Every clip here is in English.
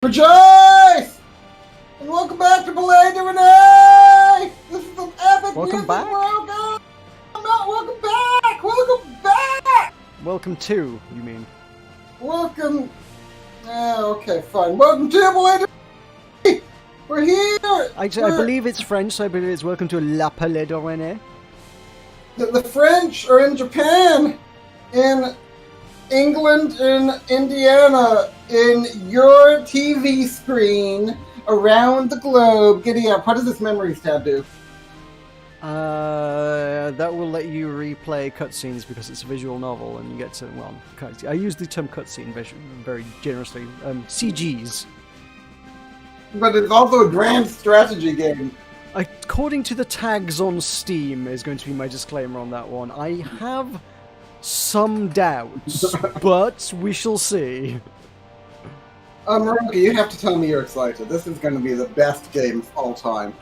Rejoice! And welcome back to Palais de Reine! This is an epic Welcome back? Welcome! Welcome back! Welcome back! Welcome to, you mean? Welcome... okay, fine. Welcome to Palais de Reine! We're here! I believe it's French, so I believe it's welcome to La Palais de Reine. The French are in Japan, in England, in Indiana, in your TV screen, around the globe. Giddy up. What does this memories tab do? That will let you replay cutscenes because it's a visual novel and you get to, well, I use the term cutscene very generously. CGs. But it's also a grand strategy game. According to the tags on Steam is going to be my disclaimer on that one. I have some doubts, but we shall see. Meroka, you have to tell me you're excited. This is going to be the best game of all time.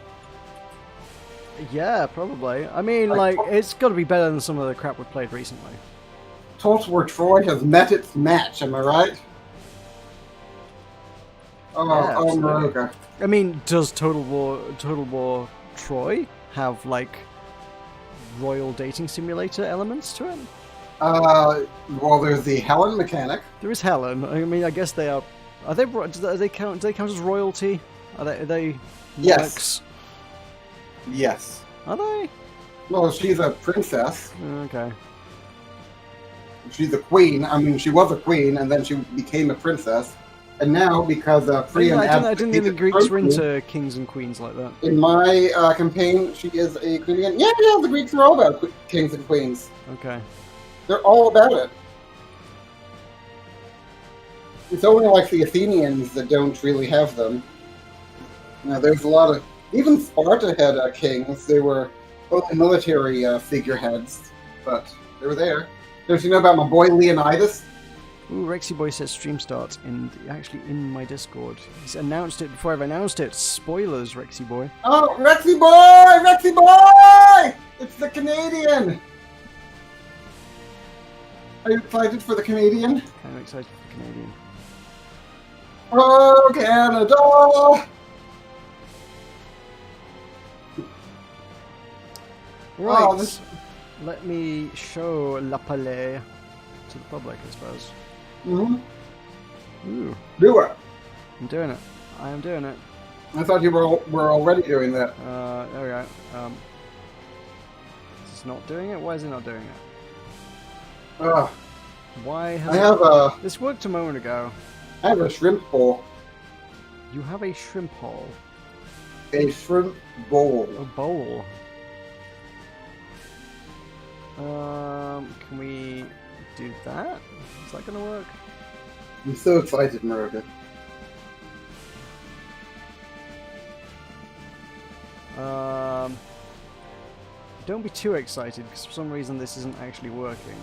Yeah, probably. I mean, it's got to be better than some of the crap we've played recently. Total War Troy has met its match, am I right? Yeah, Meroka. I mean, does Total War Troy have, royal dating simulator elements to it? Well, there's the Helen mechanic. There is Helen. I mean, I guess they are... Do they count as royalty? Are they Yes. Yes. Are they? Well, she's a princess. Okay. She's a queen. I mean, she was a queen, and then she became a princess. And now, because I didn't think the Greeks were into kings and queens like that. In my campaign, she is a queen again. Yeah, the Greeks are all about kings and queens. Okay. They're all about it. It's only like the Athenians that don't really have them. Now, there's a lot of... Even Sparta had kings. They were both military figureheads, but they were there. Don't you know about my boy Leonidas? Ooh, Rexy Boy says stream starts actually in my Discord. He's announced it before I've announced it. Spoilers, Rexy Boy. Oh, Rexy Boy! Rexy Boy! It's the Canadian! Are you excited for the Canadian? Kind of excited for the Canadian. Oh, Canada! Right, let me show La Palais to the public, I suppose. Mm-hmm. Ooh. Do it. I'm doing it. I am doing it. I thought you were already doing that. There we go. It's not doing it? Why is it not doing it? Why has This worked a moment ago. I have a shrimp bowl. You have a shrimp hole? A shrimp bowl. A bowl. Can we do that? Is that gonna work? I'm so excited, Meroka. Don't be too excited, because for some reason this isn't actually working.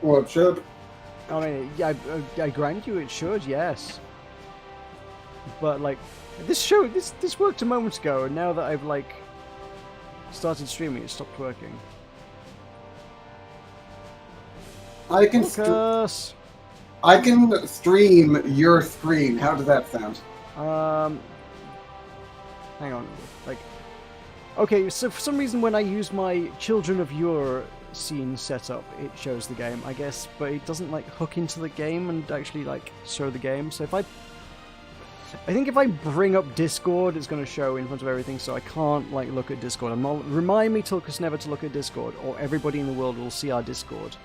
Well, it should. I mean, I grant you it should, yes. But, this worked a moment ago, and now that I've, started streaming, it stopped working. I can stream your screen. How does that sound? Hang on. Okay, so for some reason when I use my Children of Your scene setup, it shows the game, I guess, but it doesn't hook into the game and actually show the game. So I think if I bring up Discord, it's going to show in front of everything, so I can't look at Discord. Remind me, Tulkas, never to look at Discord, or everybody in the world will see our Discord,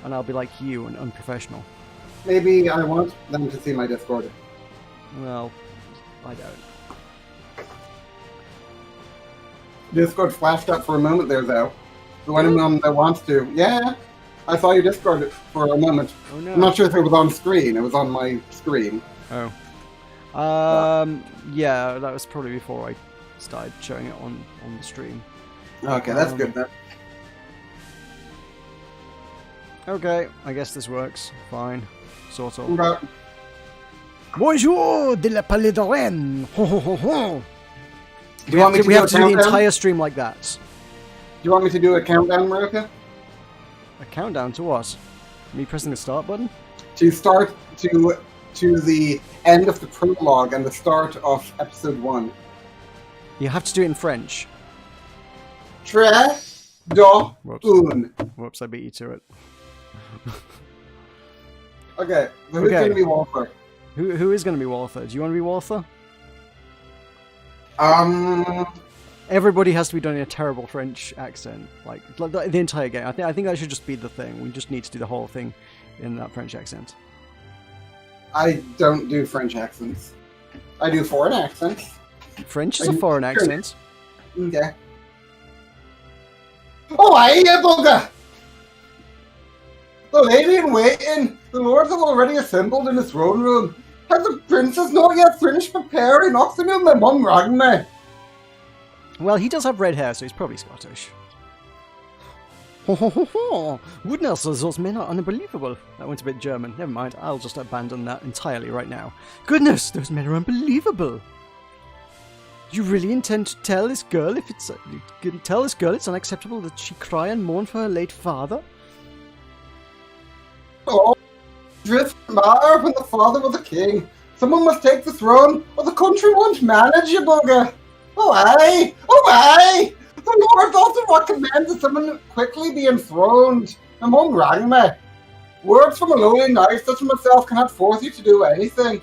and I'll be like you and unprofessional. Maybe I want them to see my Discord. Well, I don't. Discord flashed up for a moment there, though. The one that wants to. Yeah, I saw your Discord for a moment. Oh, no. I'm not sure if it was on screen. It was on my screen. Oh. Yeah, that was probably before I started showing it on the stream. Okay, that's good then. Okay, I guess this works. Fine. Sort of. But Bonjour de la Palais de Reine! Ho ho ho ho! We have to do the entire stream like that. Do you want me to do a countdown, Meroka? A countdown to what? Me pressing the start button? To start to to the end of the prologue and the start of episode 1. You have to do it in French. Très do un. Whoops, I beat you to it. Okay, so who's going to be Walther? Who is going to be Walther? Do you want to be Walther? Everybody has to be done in a terrible French accent, like the entire game. I think that should just be the thing. We just need to do the whole thing in that French accent. I don't do French accents. I do foreign accents. French is a foreign accent. Okay. Oh, aye, bugger! The lady in waiting, the lords have already assembled in the throne room. Has the princess not yet finished preparing? Oxen my mum rang me. Well, he does have red hair, so he's probably Scottish. Ho ho ho ho! Goodness, those men are unbelievable. That went a bit German. Never mind, I'll just abandon that entirely right now. Goodness, those men are unbelievable. You really intend to tell this girl it's unacceptable that she cry and mourn for her late father? Oh, it doesn't matter when the father was a king. Someone must take the throne, or the country won't manage, you bugger. Oh aye! Oh aye! The Lord also recommends that someone quickly be enthroned. My mum rang me. Words from a lowly knight such as myself cannot force you to do anything.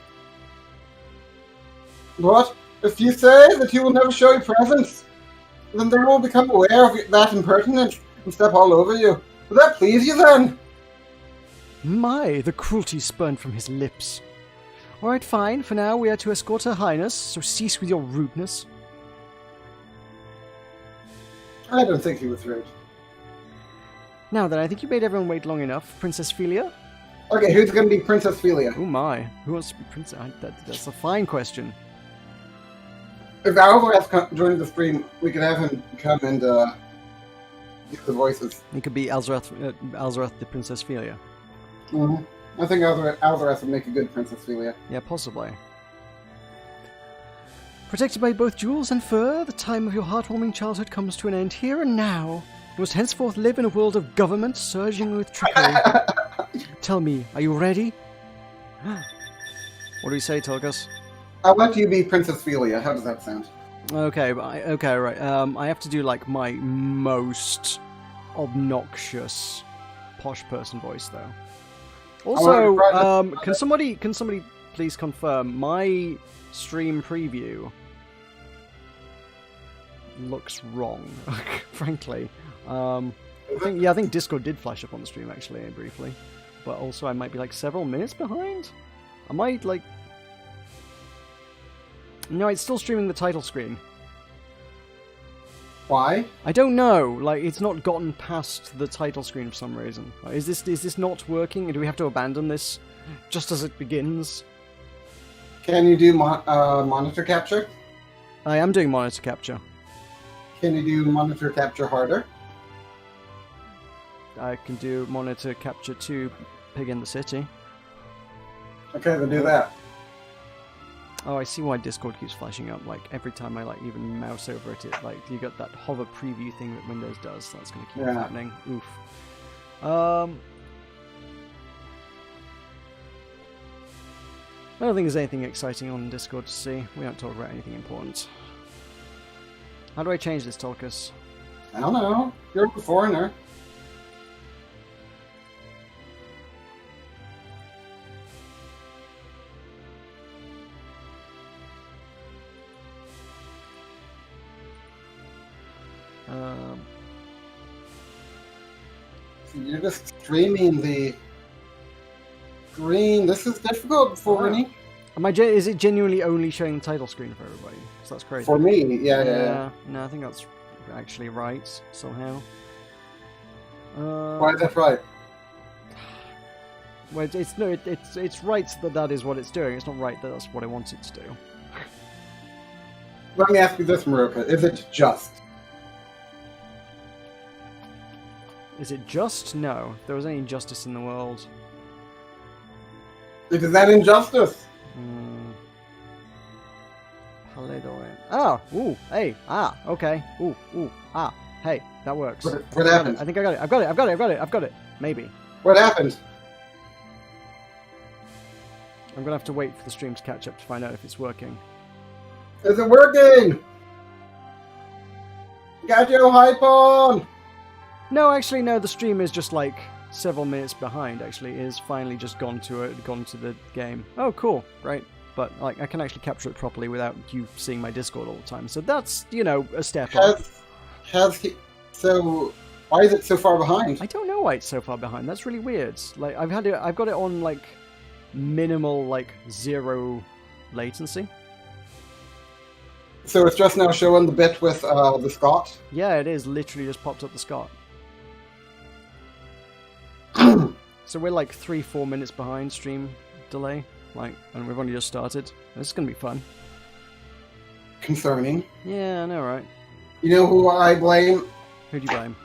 But if you say that you will never show your presence, then they will become aware of that impertinence and step all over you. Will that please you then? My, the cruelty spurned from his lips. Alright, fine. For now, we are to escort Her Highness, so cease with your rudeness. I don't think he was rude. Now then, I think you made everyone wait long enough. Princess Philia? Okay, who's going to be Princess Philia? Oh my. Who wants to be Princess? That's a fine question. If Alvarez joined the stream, we could have him come and do the voices. He could be Alzarath the Princess Philia. Mm-hmm. I think Alvarez would make a good Princess Philia. Yeah, possibly. Protected by both jewels and fur, the time of your heartwarming childhood comes to an end here and now. You must henceforth live in a world of government surging with trickery. Tell me, are you ready? What do you say, Tulkas? I'll let you be Princess Philia. How does that sound? Okay, right. I have to do like my most obnoxious posh person voice though. Also, can somebody please confirm my stream preview looks wrong, frankly. I think Discord did flash up on the stream actually briefly, but also I might be like several minutes behind. I might like. No, it's still streaming the title screen. Why? I don't know. Like, it's not gotten past the title screen for some reason. Like, is this not working? Do we have to abandon this just as it begins? Can you do monitor capture? I am doing monitor capture. Can you do monitor capture harder? I can do monitor capture to Pig in the City. Okay, then do that. Oh, I see why Discord keeps flashing up. Like every time I even mouse over it, like you got that hover preview thing that Windows does. That's going to keep happening. Oof. I don't think there's anything exciting on Discord to see. We don't talk about anything important. How do I change this, Tulkas? I don't know. You're a foreigner. You're just streaming the screen. This is difficult for me. Is it genuinely only showing the title screen for everybody? Because that's crazy. For me, yeah. No, I think that's actually right somehow. Why is that right? Well, it's right that is what it's doing. It's not right that that's what I want it to do. Let me ask you this, Meroka. Is it just? Is it just? No. If there was any injustice in the world. Is that injustice? Palais de Reine. Oh! Ooh! Hey! Ah! Okay. Ooh! Ah! Hey! That works. What happened? I think I got it. I've got it. Maybe. What happened? I'm gonna have to wait for the stream to catch up to find out if it's working. Is it working? Got your hype on! No, actually, no. The stream is just like several minutes behind. Actually, it has finally just gone to the game. Oh, cool, right? But like, I can actually capture it properly without you seeing my Discord all the time. So that's a step up. So why is it so far behind? I don't know why it's so far behind. That's really weird. Like I've got it on like minimal, like 0 latency. So it's just now showing the bit with the Scott? Yeah, it is. Literally just popped up the Scott. So we're like 3-4 minutes behind stream delay. Like, and we've only just started. This is gonna be fun. Concerning. Yeah, I know, right? You know who I blame? Who do you blame?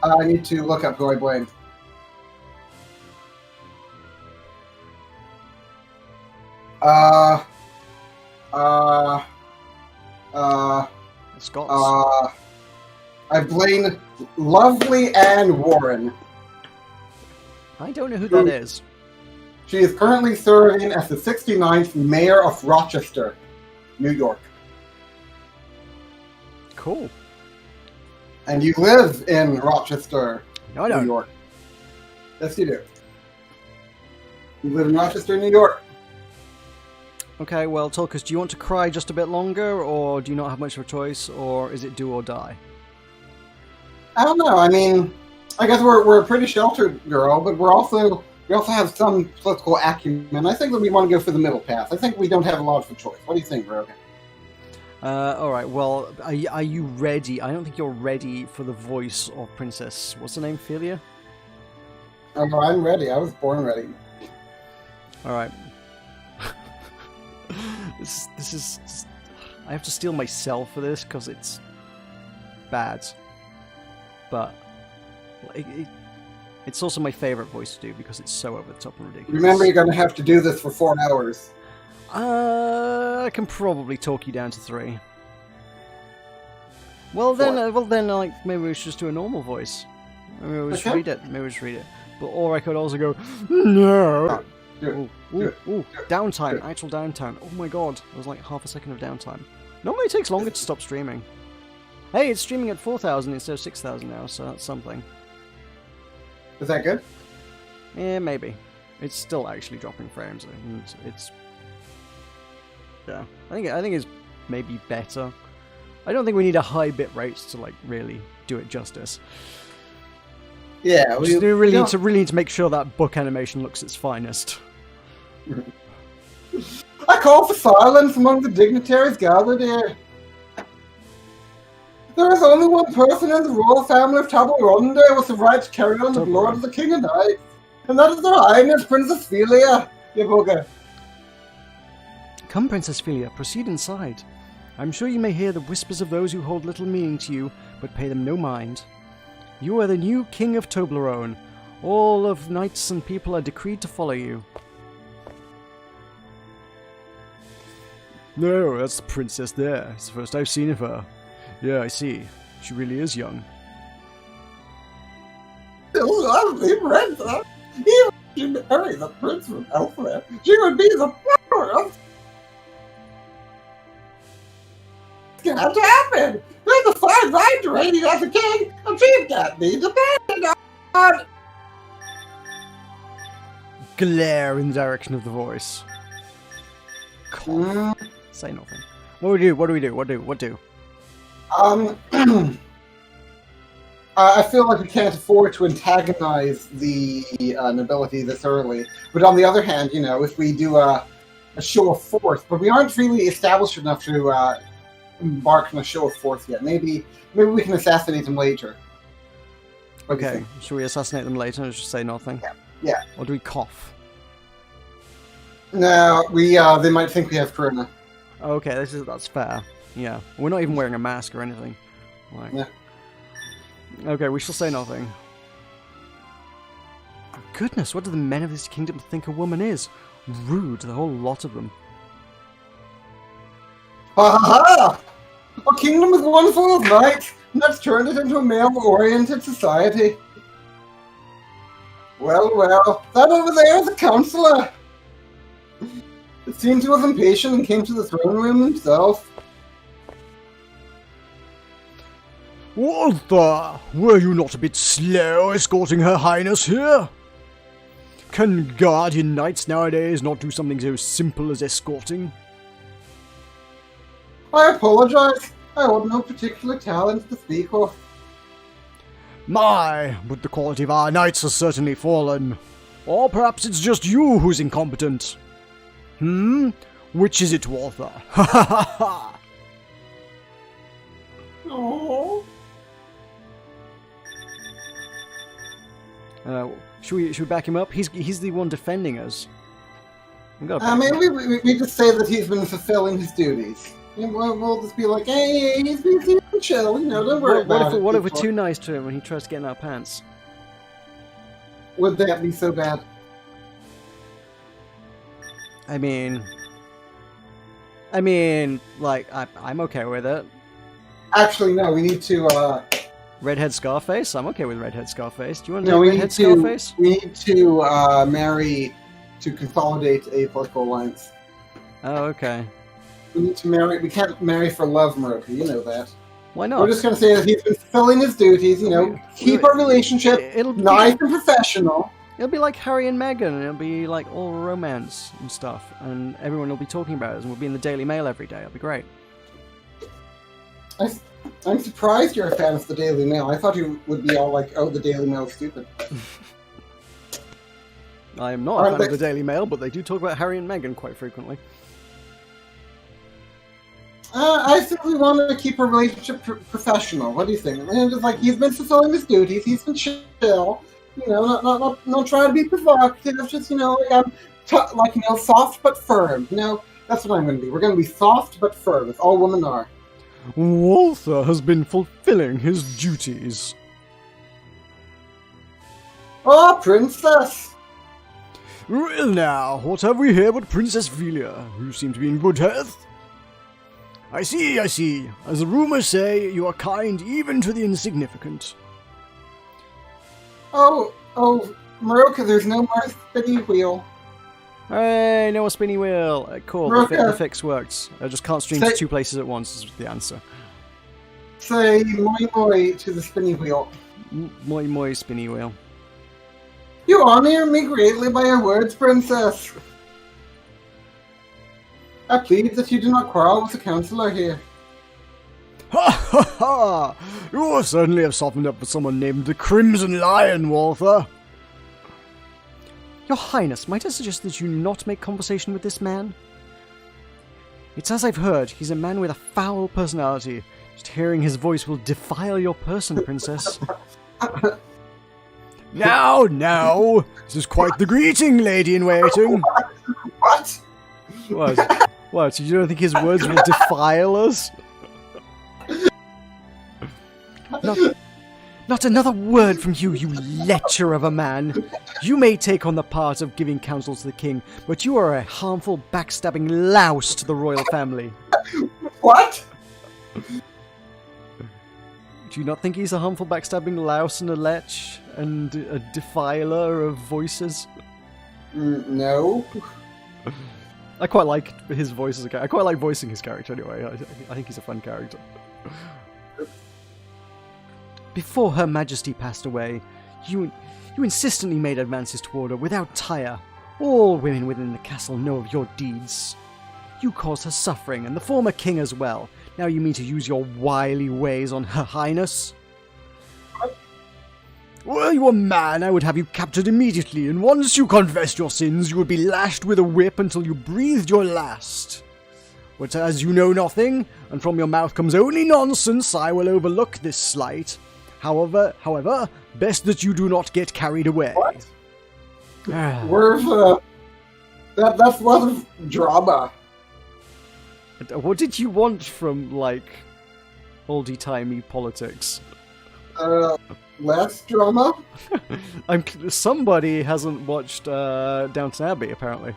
I need to look up who I blame. The Scots. I blame lovely Anne Warren. I don't know who that is. She is currently serving as the 69th Mayor of Rochester, New York. Cool. And you live in Rochester, No, I don't. New York. Yes, you do. You live in Rochester, New York. Okay, well, Tulkas, do you want to cry just a bit longer, or do you not have much of a choice, or is it do or die? I don't know. I mean, I guess we're a pretty sheltered girl, but we also have some political acumen. I think that we want to go for the middle path. I think we don't have a lot of a choice. What do you think, Meroka? All right. Well, are you ready? I don't think you're ready for the voice of Princess. What's her name? Philia? Oh, no, I'm ready. I was born ready. All right. This is. I have to steel myself for this because it's bad. But it's also my favorite voice to do because it's so over the top and ridiculous. Remember, you're going to have to do this for 4 hours. I can probably talk you down to 3. Well then, like maybe we should just do a normal voice. Maybe we just read it. Or I could also go no. Do it. Downtime. Actual downtime. Oh my god, it was like half a second of downtime. Normally it takes longer to stop streaming. Hey, it's streaming at 4,000 instead of 6,000 now, so that's something. Is that good? Yeah, maybe. It's still actually dropping frames, and it's yeah. I think it's maybe better. I don't think we need a high bit rate to like really do it justice. Yeah, we really need to make sure that book animation looks its finest. I call for silence among the dignitaries gathered here. There is only one person in the royal family of Tabaronde with the right to carry on the blood of the king and knight, and that is their highness, Princess Philia. Yaboga. Come, Princess Philia, proceed inside. I'm sure you may hear the whispers of those who hold little meaning to you, but pay them no mind. You are the new king of Toblerone. All of knights and people are decreed to follow you. No, that's the princess there. It's the first I've seen of her. Yeah, I see. She really is young. Lovely princess. Even if she married the prince from elsewhere, she would be the flower of... It's got to happen. There's a fine right to reigning as a king, and she's got me dependent on... Glare in the direction of the voice. Say nothing. What do we do? I feel like we can't afford to antagonize the nobility this early. But on the other hand, you know, if we do a show of force, but we aren't really established enough to embark on a show of force yet. Maybe we can assassinate them later. Okay, should we assassinate them later and just say nothing? Yeah. Or do we cough? No, they might think we have corona. Okay, that's fair. Yeah, we're not even wearing a mask or anything. Like, yeah. Okay, we shall say nothing. Goodness, what do the men of this kingdom think a woman is? Rude, the whole lot of them. Ha ha ha! Our kingdom is one full of knights, and that's turned it into a male-oriented society. Well, that over there is a councillor. It seems he was impatient and came to the throne room himself. Walther, were you not a bit slow escorting Her Highness here? Can guardian knights nowadays not do something so simple as escorting? I apologize. I hold no particular talent to speak of. My, but the quality of our knights has certainly fallen. Or perhaps it's just you who's incompetent. Which is it, Walther? Ha ha ha ha! Oh. Should we back him up? He's the one defending us. Maybe we just say that he's been fulfilling his duties. We'll just be like, hey, he's been chill, don't worry about it. What if we're too nice to him when he tries to get in our pants? Would that be so bad? I mean, like, I'm okay with it. Actually, no, we need to, Redhead Scarface? I'm okay with Redhead Scarface. Do you want to do Redhead Scarface? We need to, marry to consolidate a political alliance. Oh, okay. We need to marry, we can't marry for love, Meroka, you know that. Why not? We're just going to say that he's been fulfilling his duties, keep our relationship nice and professional. It'll be like Harry and Meghan, and it'll be like all romance and stuff, and everyone will be talking about us, and we'll be in the Daily Mail every day. It'll be great. I'm surprised you're a fan of the Daily Mail. I thought you would be all like, oh, the Daily Mail's stupid. I am not a fan of the Daily Mail, but they do talk about Harry and Meghan quite frequently. I simply want to keep our relationship professional. What do you think? And just like, he's been fulfilling his duties, he's been chill, not trying to be provocative, just, like I'm, soft but firm, that's what I'm going to be. We're going to be soft but firm, as all women are. Walther has been fulfilling his duties. Oh, princess! Well now, what have we here but Princess Velia, who seem to be in good health? I see. As the rumors say, you are kind even to the insignificant. Oh, Meroka, there's no more spinny wheel. Hey, no more spinny wheel. Cool, the fix works. I just can't stream to two places at once is the answer. Say moi moi to the spinny wheel. Moi moi spinny wheel. You honor me greatly by your words, princess. I plead that you do not quarrel with the councillor here. Ha ha ha! You certainly have softened up for someone named the Crimson Lion, Walther. Your Highness, might I suggest that you not make conversation with this man? It's as I've heard, he's a man with a foul personality. Just hearing his voice will defile your person, princess. Now! This is quite the greeting, lady-in-waiting. What? What? You don't think his words will defile us? Not another word from you, you lecher of a man. You may take on the part of giving counsel to the king, but you are a harmful, backstabbing louse to the royal family. What? Do you not think he's a harmful, backstabbing louse and a lech and a defiler of voices? No. I quite like his voice as a character. I quite like voicing his character anyway. I think he's a fun character. Before Her Majesty passed away, you insistently made advances toward her without tire. All women within the castle know of your deeds. You caused her suffering, and the former king as well. Now you mean to use your wily ways on Her Highness? Were you a man, I would have you captured immediately, and once you confessed your sins, you would be lashed with a whip until you breathed your last. But as you know nothing, and from your mouth comes only nonsense, I will overlook this slight. However, best that you do not get carried away. What? That's a lot of drama. What did you want from, oldie-timey politics? Less drama? Somebody hasn't watched Downton Abbey, apparently.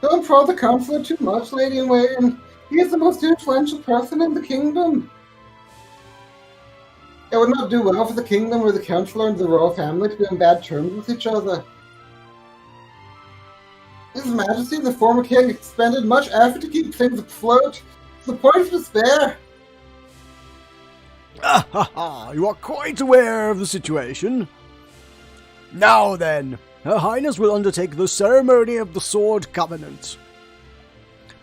Don't prod the councillor too much, lady-in-waiting. He is the most influential person in the kingdom. It would not do well for the kingdom or the councillor and the royal family to be on bad terms with each other. His Majesty, the former king, expended much effort to keep things afloat, to the point of despair. Ah ha ha! You are quite aware of the situation. Now then, Her Highness will undertake the ceremony of the Sword Covenant.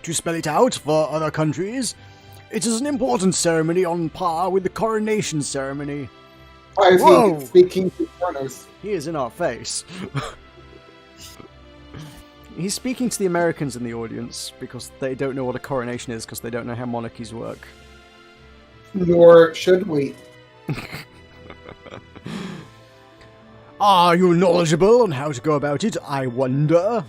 To spell it out for other countries, it is an important ceremony on par with the coronation ceremony. Why is he speaking to foreigners? He is in our face. He's speaking to the Americans in the audience because they don't know what a coronation is because they don't know how monarchies work. Nor should we. Are you knowledgeable on how to go about it, I wonder?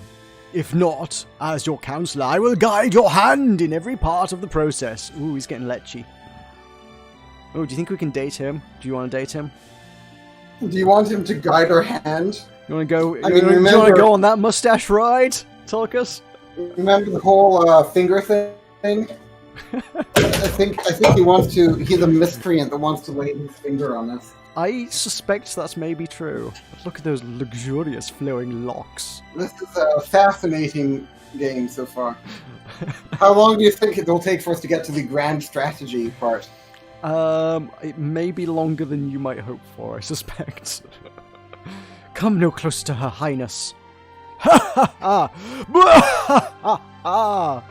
If not, as your counselor, I will guide your hand in every part of the process. Ooh, he's getting lechy. Oh, do you think we can date him? Do you want to date him? Do you want him to guide our hand? You want to go? You want to go on that mustache ride, Tulkas? Remember the whole finger thing? I think he wants to. He's a miscreant that wants to lay his finger on us. I suspect that's maybe true. Look at those luxurious flowing locks. This is a fascinating game so far. How long do you think it will take for us to get to the grand strategy part? It may be longer than you might hope for, I suspect. Come no closer to Her Highness. Ha ha ha! Ha ha ha!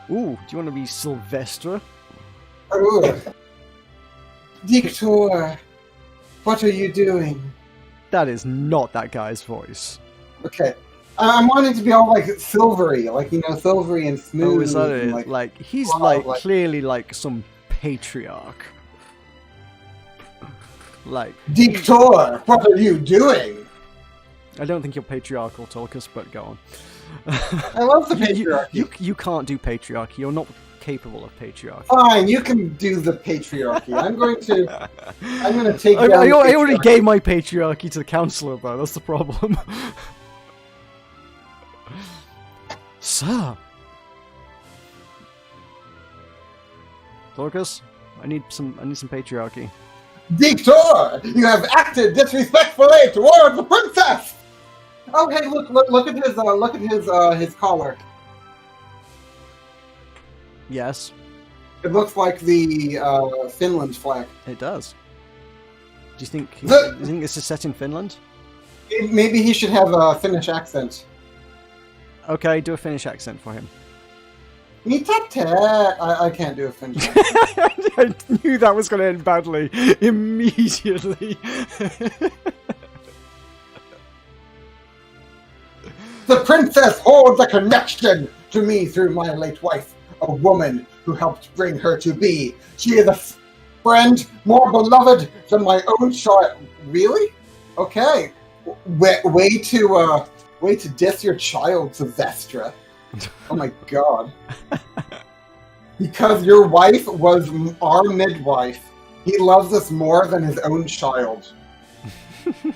Ooh, do you want to be Sylvester? Ooh. Dictor, what are you doing? That is not that guy's voice. Okay. I'm wanting to be all like silvery, silvery and smooth. Oh, is that it? Like he's clearly like some patriarch. Like Dictor, what are you doing? I don't think you're patriarchal, Tulkas, but go on. I love the patriarchy. You can't do patriarchy. You're not capable of patriarchy. Fine, you can do the patriarchy. I'm going to take down I already gave my patriarchy to the counselor, though. That's the problem. Sir. Tulkas, I need some patriarchy. Dictor, you have acted disrespectfully toward the princess. Oh, hey, look at his collar. Yes. It looks like the Finland flag. It does. Do you think this is set in Finland? Maybe he should have a Finnish accent. Okay, do a Finnish accent for him. I can't do a Finnish accent. I knew that was going to end badly immediately. The princess holds a connection to me through my late wife, a woman who helped bring her to be. She is a friend more beloved than my own child. Really? Okay. Way to diss your child, Sylvestra. Oh my god. Because your wife was our midwife, he loves us more than his own child.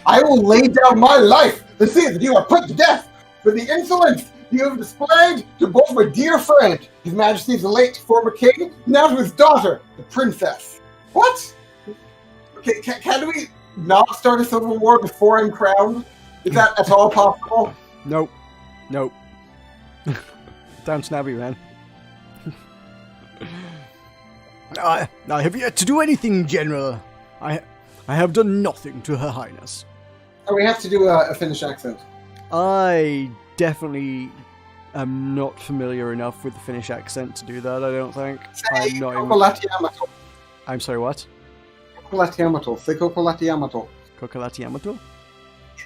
I will lay down my life to see that you are put to death for the insolence you have displayed to both my dear friend, His Majesty the late former king, now to his daughter, the princess. What? Okay, can we not start a civil war before I'm crowned? Is that at all possible? Nope. Down snabby, man. I have yet to do anything, General. I have done nothing to Her Highness. Oh, we have to do a Finnish accent. I definitely am not familiar enough with the Finnish accent to do that, I don't think. Say Kokolatiamato. I'm sorry, what? Kokolatiamato. Say Kokolatiamato. Kokolatiamato?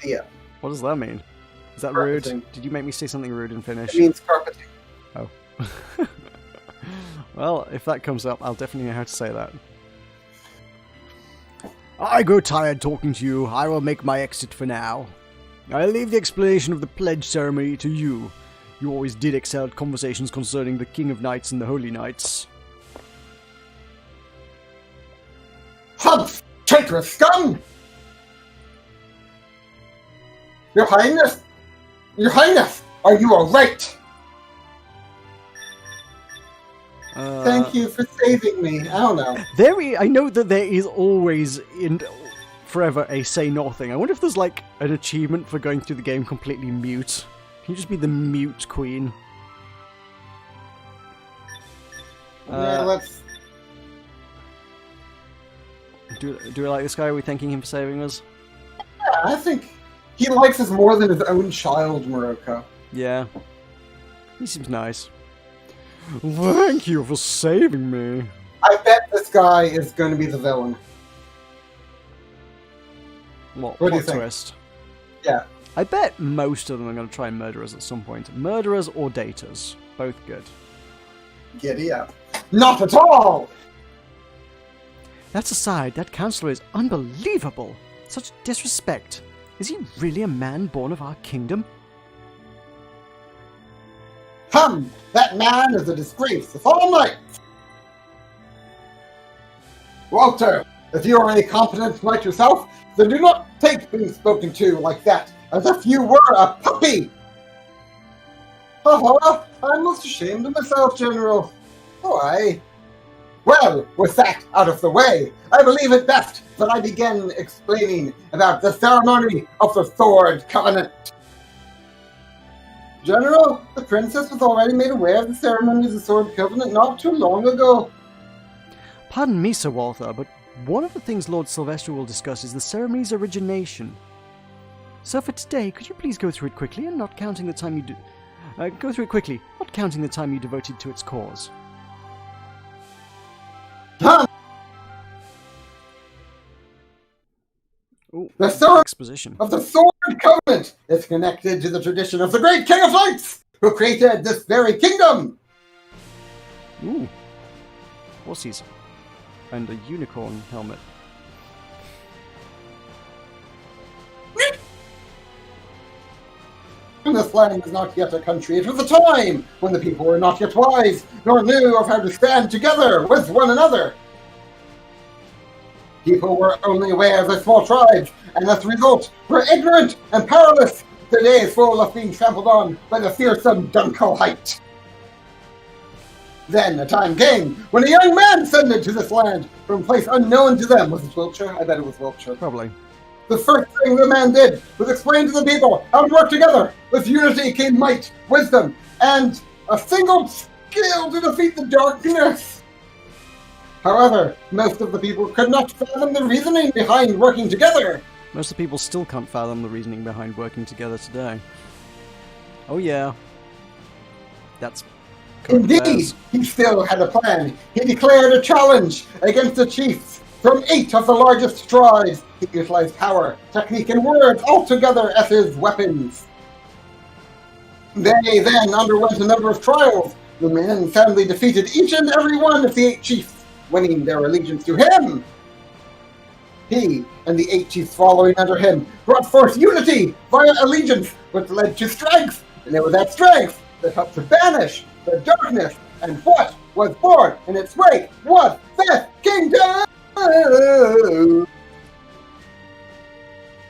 Yeah. What does that mean? Is that Carpeting. rude? Did you make me say something rude in Finnish? It means carpeting. Oh. Well, if that comes up, I'll definitely know how to say that. I grow tired talking to you. I will make my exit for now. I'll leave the explanation of the pledge ceremony to you. You always did excel at conversations concerning the King of Knights and the Holy Knights. Humph! Traitorous scum! Your Highness! Your Highness! Are you alright? Thank you for saving me. I don't know. I know that there is always forever a say nothing. I wonder if there's like an achievement for going through the game completely mute. You just be the mute queen. Yeah, let's... Do we like this guy? Are we thanking him for saving us? Yeah, I think he likes us more than his own child, Meroka. Yeah. He seems nice. Thank you for saving me. I bet this guy is going to be the villain. What do you plot think? twist? Yeah. I bet most of them are going to try and murder us at some point. Murderers or daters. Both good. Giddy up. Not at all! That aside, that counselor is unbelievable. Such disrespect. Is he really a man born of our kingdom? That man is a disgrace to all knights! Walter, if you are a competent knight yourself, then do not take being spoken to like that, as if you were a puppy! Haha, I'm most ashamed of myself, General. Why? Well, with that out of the way, I believe it best that I begin explaining about the ceremony of the Sword Covenant. General, the princess was already made aware of the ceremony of the Sword Covenant not too long ago. Pardon me, Sir Walter, but one of the things Lord Sylvester will discuss is the ceremony's origination. So for today, could you please go through it quickly and not counting the time you devoted to its cause? Ooh, The ceremony exposition. of the Sword Covenant is connected to the tradition of the great King of Lights, who created this very kingdom. Ooh. Horses. And a unicorn helmet. And this land was not yet a country. It was a time when the people were not yet wise, nor knew of how to stand together with one another. People were only aware of their small tribes, and as a result, were ignorant and powerless. The day is full of being trampled on by the fearsome Dunkelheit. Then a time came when a young man ascended to this land from a place unknown to them. Was it Wiltshire? I bet it was Wiltshire. Probably. The first thing the man did was explain to the people how to work together. With unity came might, wisdom, and a single skill to defeat the darkness. However, most of the people could not fathom the reasoning behind working together. Most of the people still can't fathom the reasoning behind working together today. Oh yeah. That's... Indeed, he still had a plan. He declared a challenge against the chiefs from 8 of the largest tribes. He utilized power, technique, and words all together as his weapons. They then underwent a number of trials. The men sadly defeated each and every one of the 8 chiefs, winning their allegiance to him. He and the 8 chiefs following under him brought forth unity via allegiance, which led to strength, and it was that strength that helped to banish the darkness, and what was born in its wake was this kingdom! The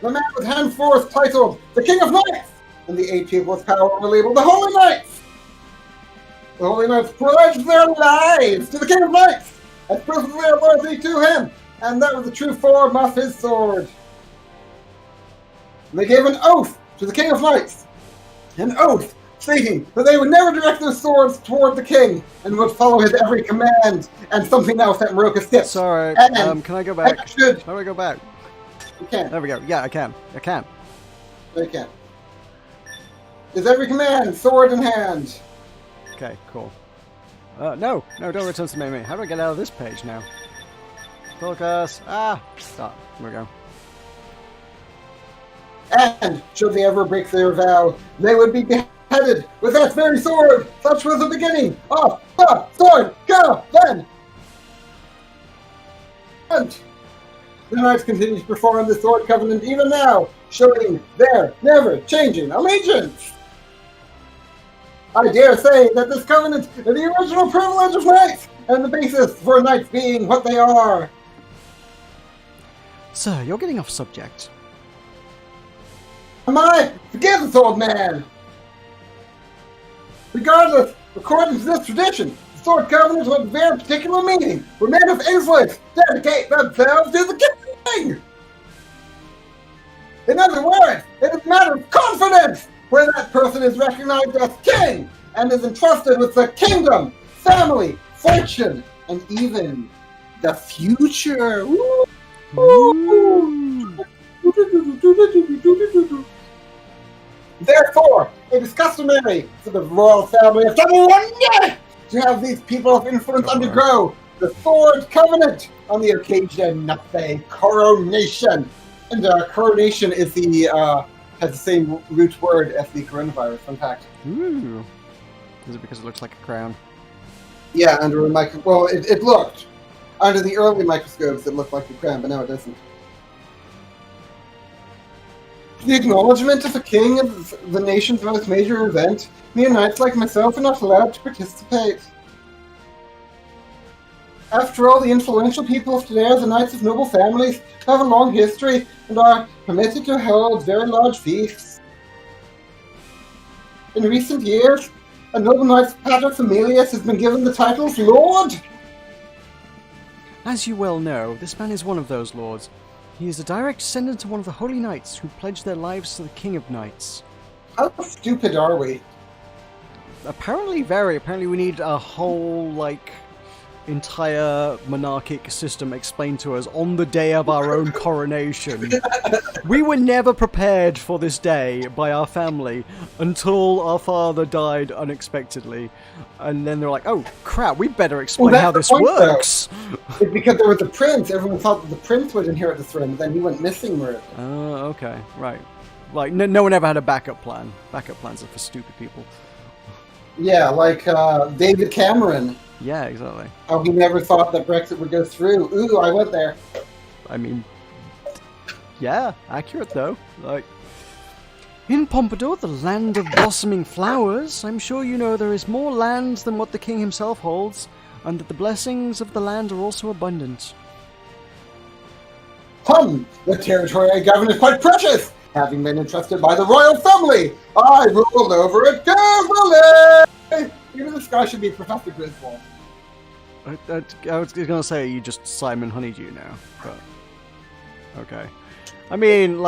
man was henceforth titled the King of Knights, and the 8 people's power were labeled the Holy Knights. The Holy Knights pledged their lives to the King of Knights as proof of their loyalty to him, and that was the true form of his sword. And they gave an oath to the King of Knights, an oath stating that they would never direct their swords toward the king and would follow his every command, and something else that Meroka skipped. Sorry, And can I go back? I should. How do I go back? You can. There we go. Yeah, I can. I can. You can. His every command, sword in hand. Okay, cool. No, don't return to me. How do I get out of this page now? Tulkas. Stop. Here we go. And should they ever break their vow, they would be beheaded with that very sword. Such was the beginning of the Sword Covenant. And the knights continue to perform the Sword Covenant even now, showing their never-changing allegiance. I dare say that this covenant is the original privilege of knights, and the basis for knights being what they are. Sir, you're getting off subject. Forgive this old man. Regardless, according to this tradition, the Sword Covenant was a very particular meaning where men of influence dedicate themselves to the king. In other words, it is a matter of confidence where that person is recognized as king and is entrusted with the kingdom, family, fortune, and even the future. Woo! Therefore, it is customary for the royal family of Tabuanga to have these people of influence undergo the Sword Covenant on the occasion of a coronation. And coronation is has the same root word as the coronavirus, fun fact. Ooh. Is it because it looks like a crown? Yeah, under a microscope. Well, it looked. Under the early microscopes, it looked like a crown, but now it doesn't. The acknowledgement of the king of the nation's most major event, mere knights like myself are not allowed to participate. After all, the influential people of today are the knights of noble families, have a long history, and are permitted to hold very large feasts. In recent years, a noble knight's paterfamilias has been given the titles Lord. As you well know, this man is one of those lords. He is a direct descendant of one of the holy knights who pledged their lives to the King of Knights. How stupid are we? Apparently very. Apparently we need a whole, entire monarchic system explained to us on the day of our own coronation. We were never prepared for this day by our family until our father died unexpectedly. And then they're like, oh crap, we better explain how this works. It's because there was a prince. Everyone thought that the prince would inherit the throne, but then he went missing. Oh, okay, right. Like, no one ever had a backup plan. Backup plans are for stupid people. Yeah, like David Cameron. Yeah, exactly. How he never thought that Brexit would go through. Ooh, I went there. I mean, yeah, accurate though. Like, in Pompadour, the land of blossoming flowers, I'm sure you know there is more land than what the king himself holds, and that the blessings of the land are also abundant. The territory I govern is quite precious. Having been entrusted by the royal family, I rule over it carefully. Even this guy should be Professor Griswold. I was going to say you just Simon Honeydew now, but okay. I mean,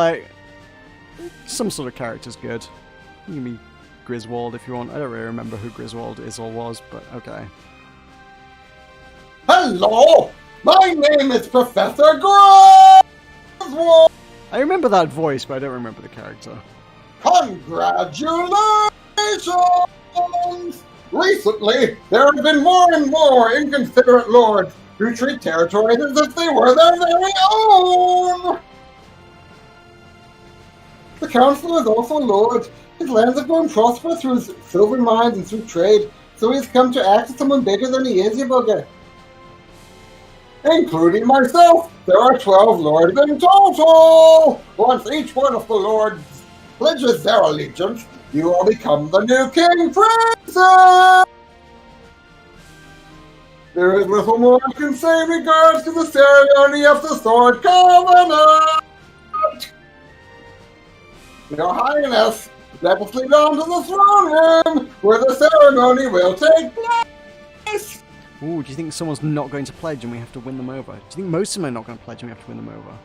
some sort of character's good. You can be Griswold if you want. I don't really remember who Griswold is or was, but okay. Hello! My name is Professor Griswold! I remember that voice, but I don't remember the character. Congratulations! Recently, there have been more and more inconsiderate lords who treat territories as if they were their very own! The council is also a lord. His lands have grown prosperous through his silver mines and through trade, so he has come to act as someone bigger than he is, you bugger. Including myself, there are 12 lords in total! Once each one of the lords pledges their allegiance, you will become the new king princess! There is little more I can say in regards to the ceremony of the Sword Covenant! Your Highness, let us lead on to the throne room, where the ceremony will take place! Ooh, do you think someone's not going to pledge and we have to win them over? Do you think most of them are not going to pledge and we have to win them over?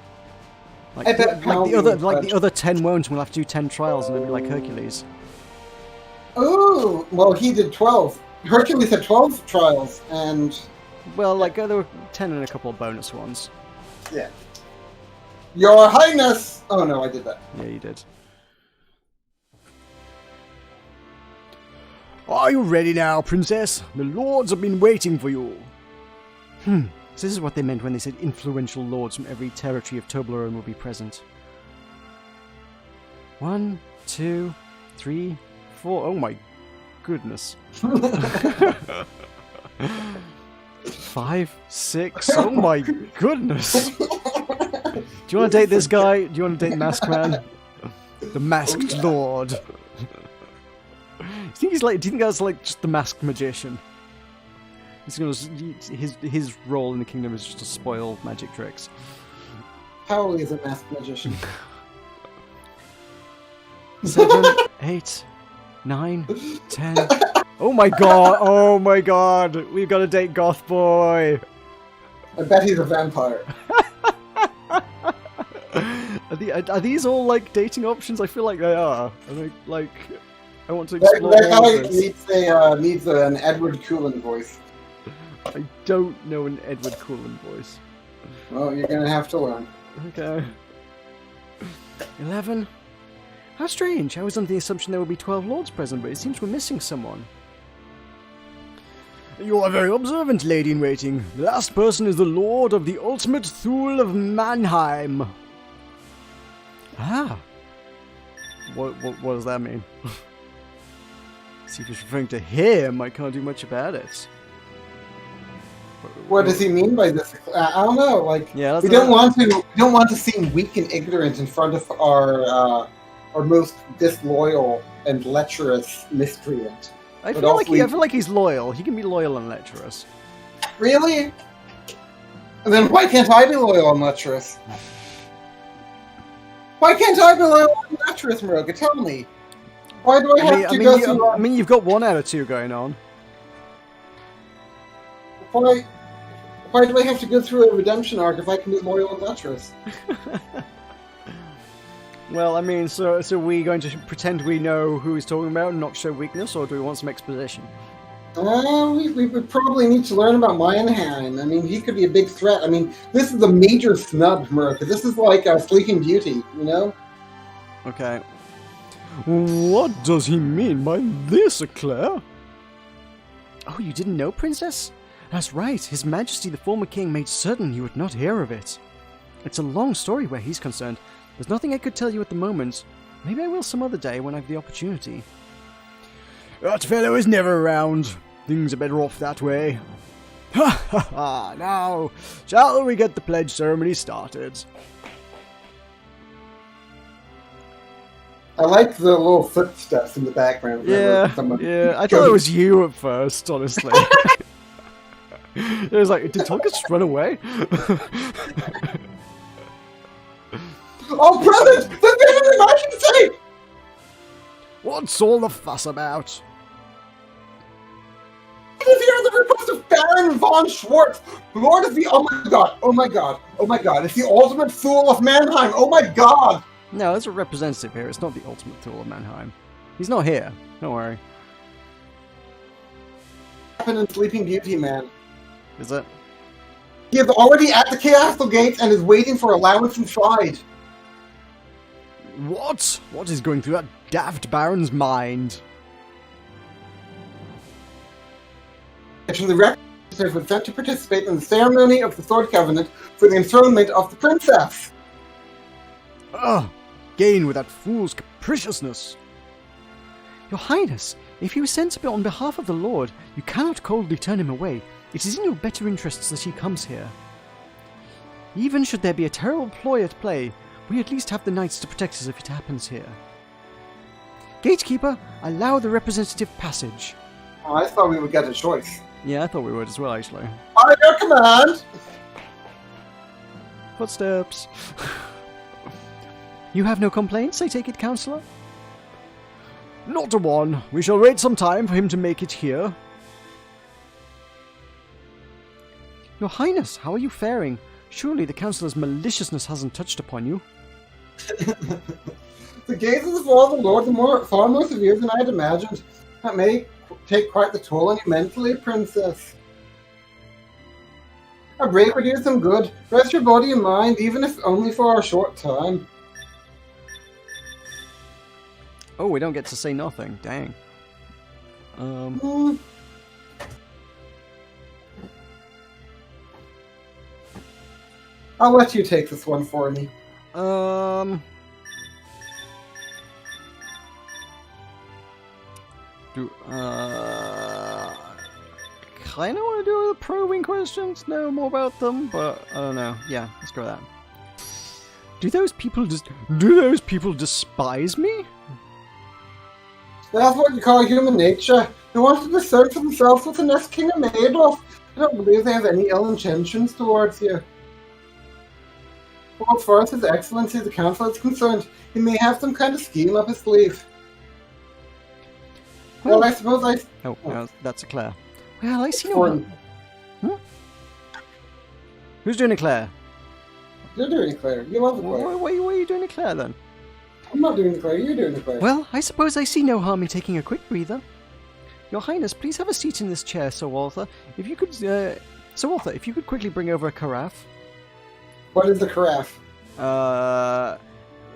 The other 10 won't, and we'll have to do 10 trials and it'll be like Hercules. Ooh, well, he did 12. Hercules had 12 trials, and... Well, there were 10 and a couple of bonus ones. Yeah. Your Highness! Oh no, I did that. Yeah, you did. Are you ready now, Princess? The lords have been waiting for you. So this is what they meant when they said influential lords from every territory of Toblerone will be present. 1, 2, 3, 4. Oh my goodness. 5, 6. Oh my goodness. Do you want to date this guy? Do you want to date Masked Man? The Masked Lord. Do you think that's just the masked magician? His role in the kingdom is just to spoil magic tricks. How is a masked magician? 7, 8, 9, 10. Oh my god! Oh my god! We've got to date Goth Boy. I bet he's a vampire. Are these all like dating options? I feel like they are. I want to explore That all guy of this. needs an Edward Cullen voice. I don't know an Edward Cullen voice. Well, you're gonna have to learn. Okay. 11. How strange. I was under the assumption there would be 12 lords present, but it seems we're missing someone. You are very observant, lady-in-waiting. The last person is the Lord of the Ultimate Thule of Mannheim. Ah. What does that mean? See if he's referring to him, I can't do much about it. What does he mean by this? I don't know. Like, yeah, we don't want to seem weak and ignorant in front of our most disloyal and lecherous miscreant. I feel like he's loyal. He can be loyal and lecherous. Really? And then why can't I be loyal and lecherous? Why can't I be loyal and lecherous, Meroka? Tell me. Why do I have to go through... I mean, you've got 1 out of 2 going on. Why do I have to go through a redemption arc if I can be loyal and lecherous? Well, I mean, so are we going to pretend we know who he's talking about and not show weakness, or do we want some exposition? We would probably need to learn about Mannheim. I mean, he could be a big threat. I mean, this is a major snub, Meroka. This is like a Sleeping Beauty, you know? Okay. What does he mean by this, Eclair? Oh, you didn't know, Princess? That's right. His Majesty the former king made certain you would not hear of it. It's a long story where he's concerned. There's nothing I could tell you at the moment. Maybe I will some other day when I have the opportunity. That fellow is never around. Things are better off that way. Ha ha ha! Now, shall we get the pledge ceremony started? I like the little footsteps in the background. Yeah, I thought it was you at first, honestly. It was like, did Tulkas just run away? Oh, brothers! The emergency! What's all the fuss about? It is here the request of Baron von Schwartz, Lord of the... Oh my god, oh my god, oh my god, it's the ultimate fool of Mannheim, oh my god! No, there's a representative here, it's not the ultimate tool of Mannheim. He's not here, don't worry. Happened in Sleeping Beauty, man. Is it? He is already at the castle gates and is waiting for allowance inside. What? What is going through that daft Baron's mind? The representative was sent to participate in the ceremony of the Sword Covenant for the enthronement of the princess. Ugh! Gain with that fool's capriciousness. Your Highness, if he was sent on behalf of the Lord, you cannot coldly turn him away. It is in your better interests that he comes here. Even should there be a terrible ploy at play, we at least have the knights to protect us if it happens here. Gatekeeper, allow the representative passage. Oh, I thought we would get a choice. Yeah, I thought we would as well, actually. By your command! Footsteps. You have no complaints, I take it, Councillor? Not a one. We shall wait some time for him to make it here. Your Highness, how are you faring? Surely the Councillor's maliciousness hasn't touched upon you. The gazes of all the Lord far more severe than I had imagined. That may take quite the toll on you mentally, Princess. A break would do some good. Rest your body and mind, even if only for a short time. Oh, we don't get to say nothing. Dang. I'll let you take this one for me. Kinda want to do the probing questions, know more about them, but I don't know. Yeah, let's go with that. Do those people despise me? That's what you call human nature. They want to discern for themselves what the next king are made of. I don't believe they have any ill intentions towards you. Well, as far as His Excellency the Council is concerned, he may have some kind of scheme up his sleeve. Well, I suppose I... Oh, no, that's Eclair. Well, I see no one. Hmm? Who's doing Eclair? You're doing it, Claire. You love it, Claire. What are you doing, Claire, then? I'm not doing it, Claire. You're doing it, Claire. Well, I suppose I see no harm in taking a quick breather. Your Highness, please have a seat in this chair, Sir Walter. If you could, Sir Walter, if you could quickly bring over a carafe. What is a carafe?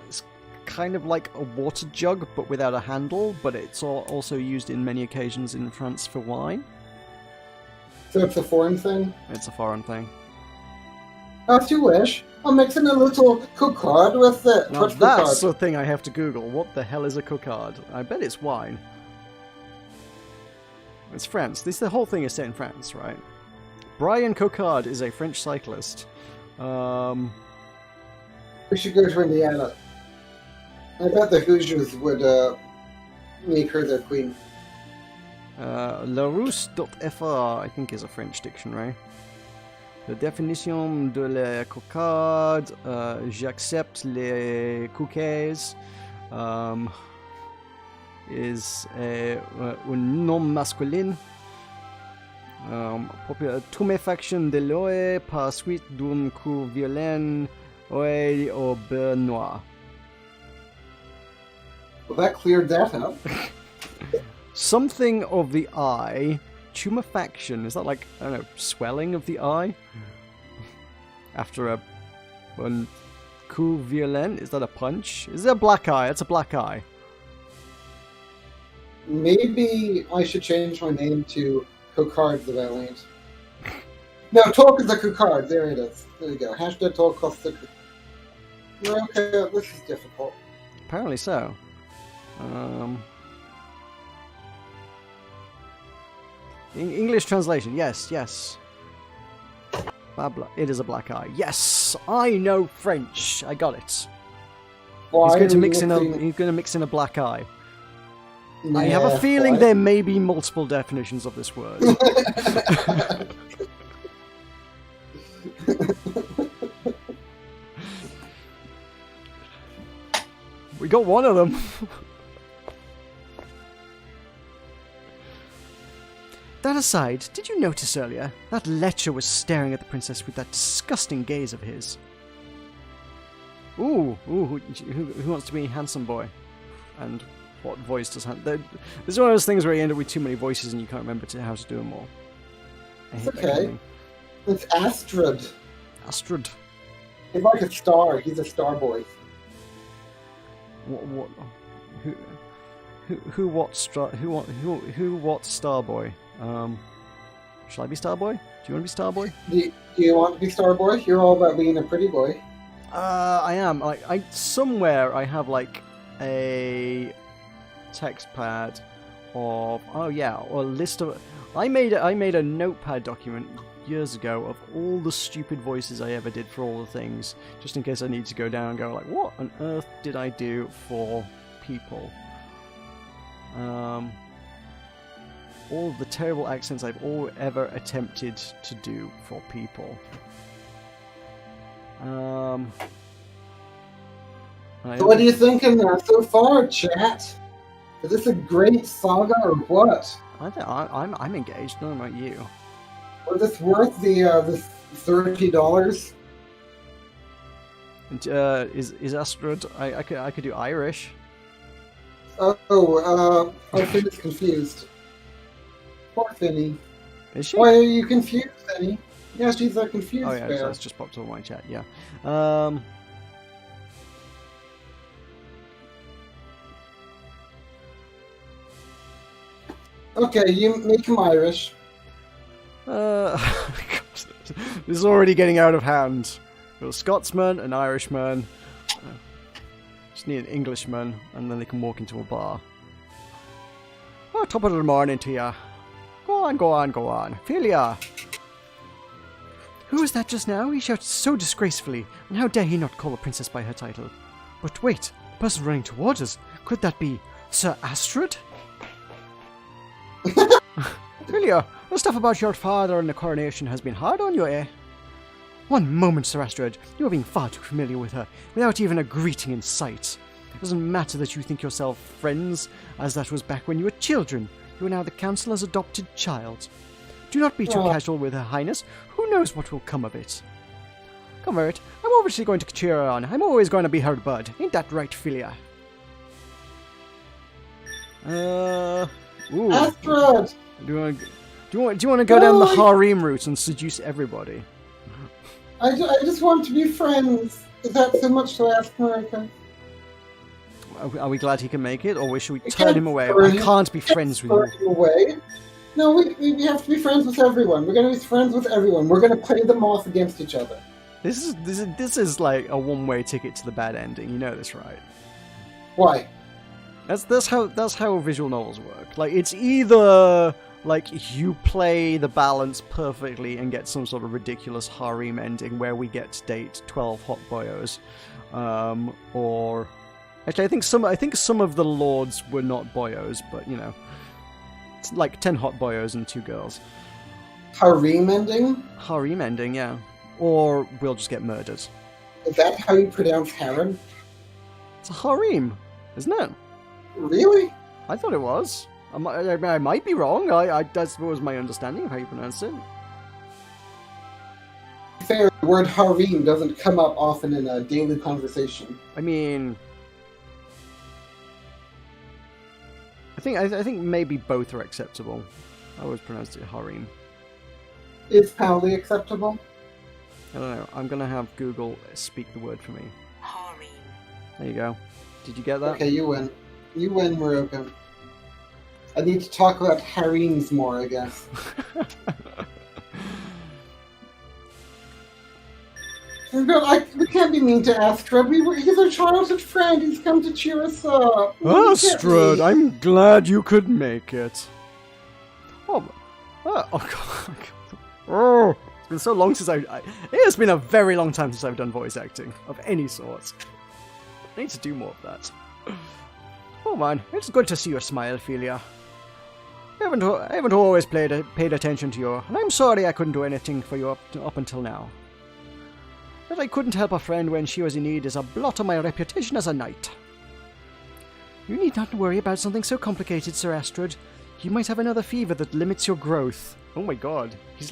It's kind of like a water jug, but without a handle, but it's also used in many occasions in France for wine. So it's a foreign thing? It's a foreign thing. As you wish. I'm mixing a little cookard with it. Now that's the thing I have to Google. What the hell is a cookard? I bet it's wine. It's France. The whole thing is set in France, right? Brian Coquard is a French cyclist. We should go to Indiana. I bet the Hoosiers would make her their queen. Larousse.fr, I think, is a French dictionary. La définition de la cocarde, j'accepte les cookies, is un nom masculin. Tuméfaction de l'oeil par suite d'un coup violent oeil au beurre noir. Well, that cleared that up. Something of the eye. Tumefaction. Is that like, I don't know, swelling of the eye? After a coup violent? Is that a punch? Is it a black eye? It's a black eye. Maybe I should change my name to Coquard the Valiant. No, Talk is a Coquard. There it is. There you go. Hashtag Talk costs the Meroka, this is difficult. Apparently so. English translation. Yes, yes. It is a black eye. Yes, I know French. I got it. Why He's going to mix in a black eye. Yeah, I have a feeling why? there may be multiple definitions of this word. We got one of them. That aside, did you notice earlier that Lecher was staring at the princess with that disgusting gaze of his? Ooh, who wants to be handsome boy? And what voice does this is one of those things where you end up with too many voices and you can't remember how to do them all. It's okay. It's Astrid. Astrid. He's like a star. He's a star boy. What? Who? What? Starboy? Shall I be Starboy? Do you want to be Starboy? Do you want to be Starboy? You're all about being a pretty boy. I am. Somewhere I have like a text pad of or a list of. I made a notepad document years ago of all the stupid voices I ever did for all the things, just in case I need to go down and go like, what on earth did I do for people? All the terrible accents I've ever attempted to do for people. So what are you thinking so far, chat? Is this a great saga or what? I'm engaged. I don't know about you. Was this worth the $30? And, is Astrid? I could do Irish. I think it's confused. Poor Finny. Is she? Why are you confused, Finny? Yeah, she's confused. Oh yeah, bear. that's just popped up in my chat. Yeah. Okay, you make him Irish. This is already getting out of hand. We've got a Scotsman, an Irishman. Just need an Englishman, and then they can walk into a bar. Oh, top of the morning to ya. Go on. Philia! Who was that just now? He shouted so disgracefully, and how dare he not call the princess by her title? But wait, the person running towards us, could that be Sir Astrid? Philia, the stuff about your father and the coronation has been hard on you, eh? One moment, Sir Astrid. You are being far too familiar with her, without even a greeting in sight. It doesn't matter that you think yourself friends, as that was back when you were children. You are now the councillor's adopted child. Do not be too casual with Her Highness. Who knows what will come of it? I obviously going to cheer her on. I'm always going to be her bud. Ain't that right, Philia? Ooh. Astrid! Do you want to go down the harem route and seduce everybody? I just want to be friends. Is that so much to ask, Meroka? Are we glad he can make it, or should we turn him away? I can't be friends with you. Him away. No, we have to be friends with everyone. We're going to be friends with everyone. We're going to play them off against each other. This is like a one-way ticket to the bad ending. You know this, right? Why? That's how visual novels work. Like, it's either like you play the balance perfectly and get some sort of ridiculous harem ending where we get to date 12 hot boyos, or actually I think some of the lords were not boyos, but you know, it's like 10 hot boyos and 2 girls. Harem ending? Harem ending, yeah. Or we'll just get murdered. Is that how you pronounce harem? It's a harem, isn't it? Really? I thought it was. I might be wrong. That was my understanding of how you pronounce it. Fair, the word harem doesn't come up often in a daily conversation. I mean, I think maybe both are acceptable. I always pronounced it harem. Is Palais acceptable? I don't know. I'm gonna have Google speak the word for me. Harem. There you go. Did you get that? Okay, you win. You win, Meroka. I need to talk about harems more, I guess. We can't be mean to Astrid. He's our childhood friend. He's come to cheer us up. Astrid, I'm glad you could make it. Oh God. Oh, it's been so long since it has been a very long time since I've done voice acting of any sort. I need to do more of that. Oh man, it's good to see your smile, Philia. I haven't always paid attention to you, and I'm sorry I couldn't do anything for you up until now. That I couldn't help a friend when she was in need is a blot on my reputation as a knight. You need not worry about something so complicated, Sir Astrid. You might have another fever that limits your growth. Oh my god, his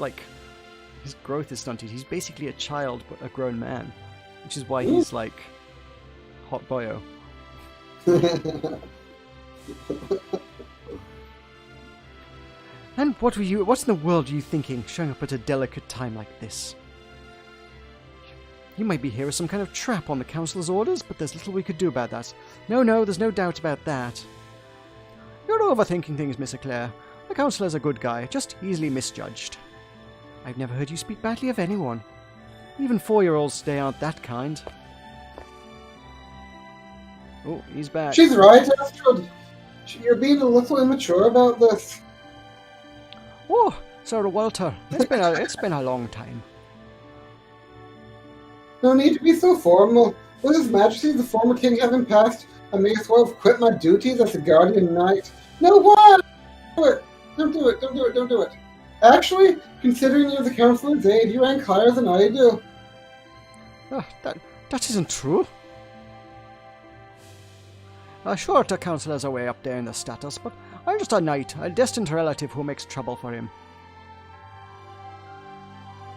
growth is stunted. He's basically a child, but a grown man. Which is why he's like hot boyo. And what in the world are you thinking, showing up at a delicate time like this? You might be here as some kind of trap on the Council's orders, but there's little we could do about that. No, there's no doubt about that. You're overthinking things, Miss Eclair. The Councilor's a good guy, just easily misjudged. I've never heard you speak badly of anyone. Even 4-year-olds today aren't that kind. Oh, he's back. She's right, Astrid. You're being a little immature about this. Oh, Sir Walter, it's been a long time. No need to be so formal. With His Majesty the former king having passed, I may as well have quit my duties as a guardian knight. No, what? Don't do it. Actually, considering you're the Councilor's aide, you rank higher than I do. That isn't true. Sure, the Councilor's are way up there in the status, but I'm just a knight, a distant relative who makes trouble for him.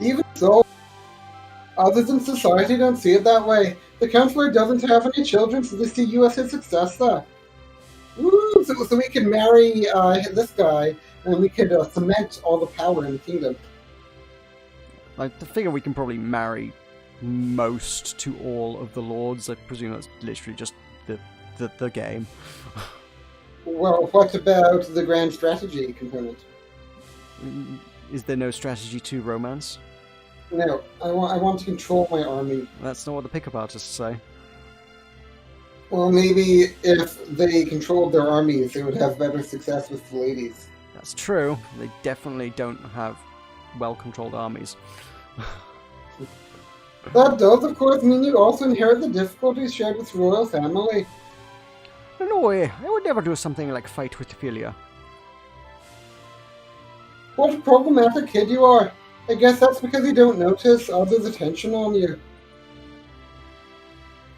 Even so, others in society don't see it that way. The Councilor doesn't have any children, so they see you as his successor. Ooh, so we can marry this guy, and we could cement all the power in the kingdom. I figure we can probably marry most to all of the lords. I presume that's literally just the game. Well, what about the grand strategy component? Is there no strategy to romance? No, I want to control my army. That's not what the pickup artists say. Well, maybe if they controlled their armies, they would have better success with the ladies. That's true. They definitely don't have well-controlled armies. That does, of course, mean you also inherit the difficulties shared with the royal family. No way. I would never do something like fight with Philia. What a problematic kid you are. I guess that's because you don't notice others' attention on you.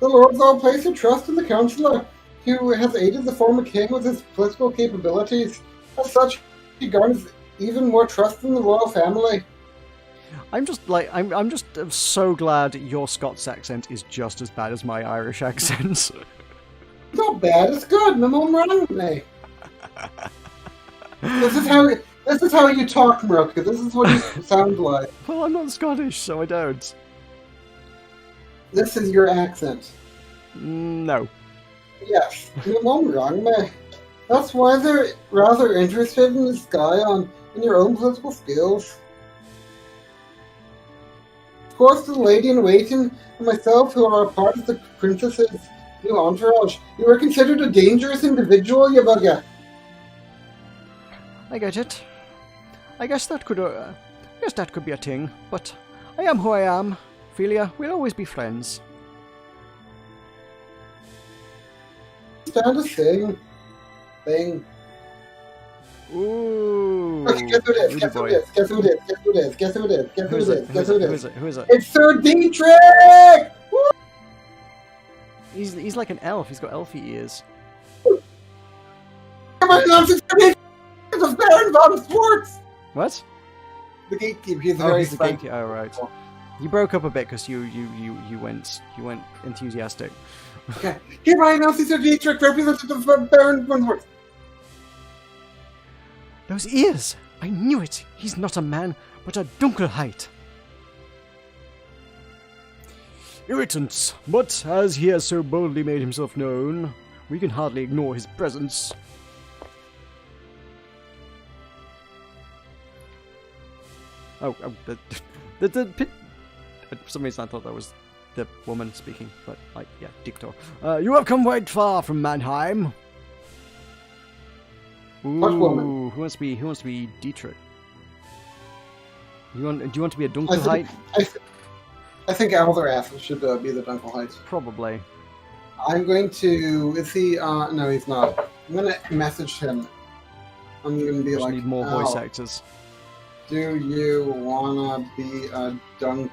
The lords all place their trust in the Councilor, who has aided the former king with his political capabilities. As such, he garners even more trust than the royal family. I'm just so glad your Scots accent is just as bad as my Irish accent. Not bad, it's good. My mum rang me. This is how you talk, Meroka. This is what you sound like. Well, I'm not Scottish, so I don't. This is your accent. No. Yes, my mum rang me. That's why they're rather interested in this guy in your own political skills. Of course, the lady-in-waiting and myself, who are a part of the princess's new entourage, you are considered a dangerous individual, you bugger. I get it. I guess that could be a thing, but I am who I am. Philia, we'll always be friends. Stand a thing. Ooh. Guess who it is? Guess who it is? Guess who it is? Guess who it is? Guess who it is? Guess who it is? Guess who it is? Who is it? It's Sir Dietrich! Woo! He's like an elf. He's got elfy ears. Come on, it's Sir Dietrich of Baron von Schwartz! What? The gatekeeper. He's very he's the gatekeeper. Oh, right. You broke up a bit because you went enthusiastic. Okay. Hereby announces Sir Dietrich, representative of Baron von Schwartz. Those ears! I knew it! He's not a man, but a Dunkelheit. Irritants, but as he has so boldly made himself known, we can hardly ignore his presence. For some reason I thought that was the woman speaking, but yeah, Dictor. You have come quite far from Mannheim. Ooh, What woman? Who wants to be Dietrich? Do you want to be a Dunkelheit? I think Alvarath should be the Dunkelheit. Probably. I'm going to. Is he? No, he's not. I'm gonna message him. I'm gonna be Just like, need more voice actors. Do you wanna be a Dunkelheit?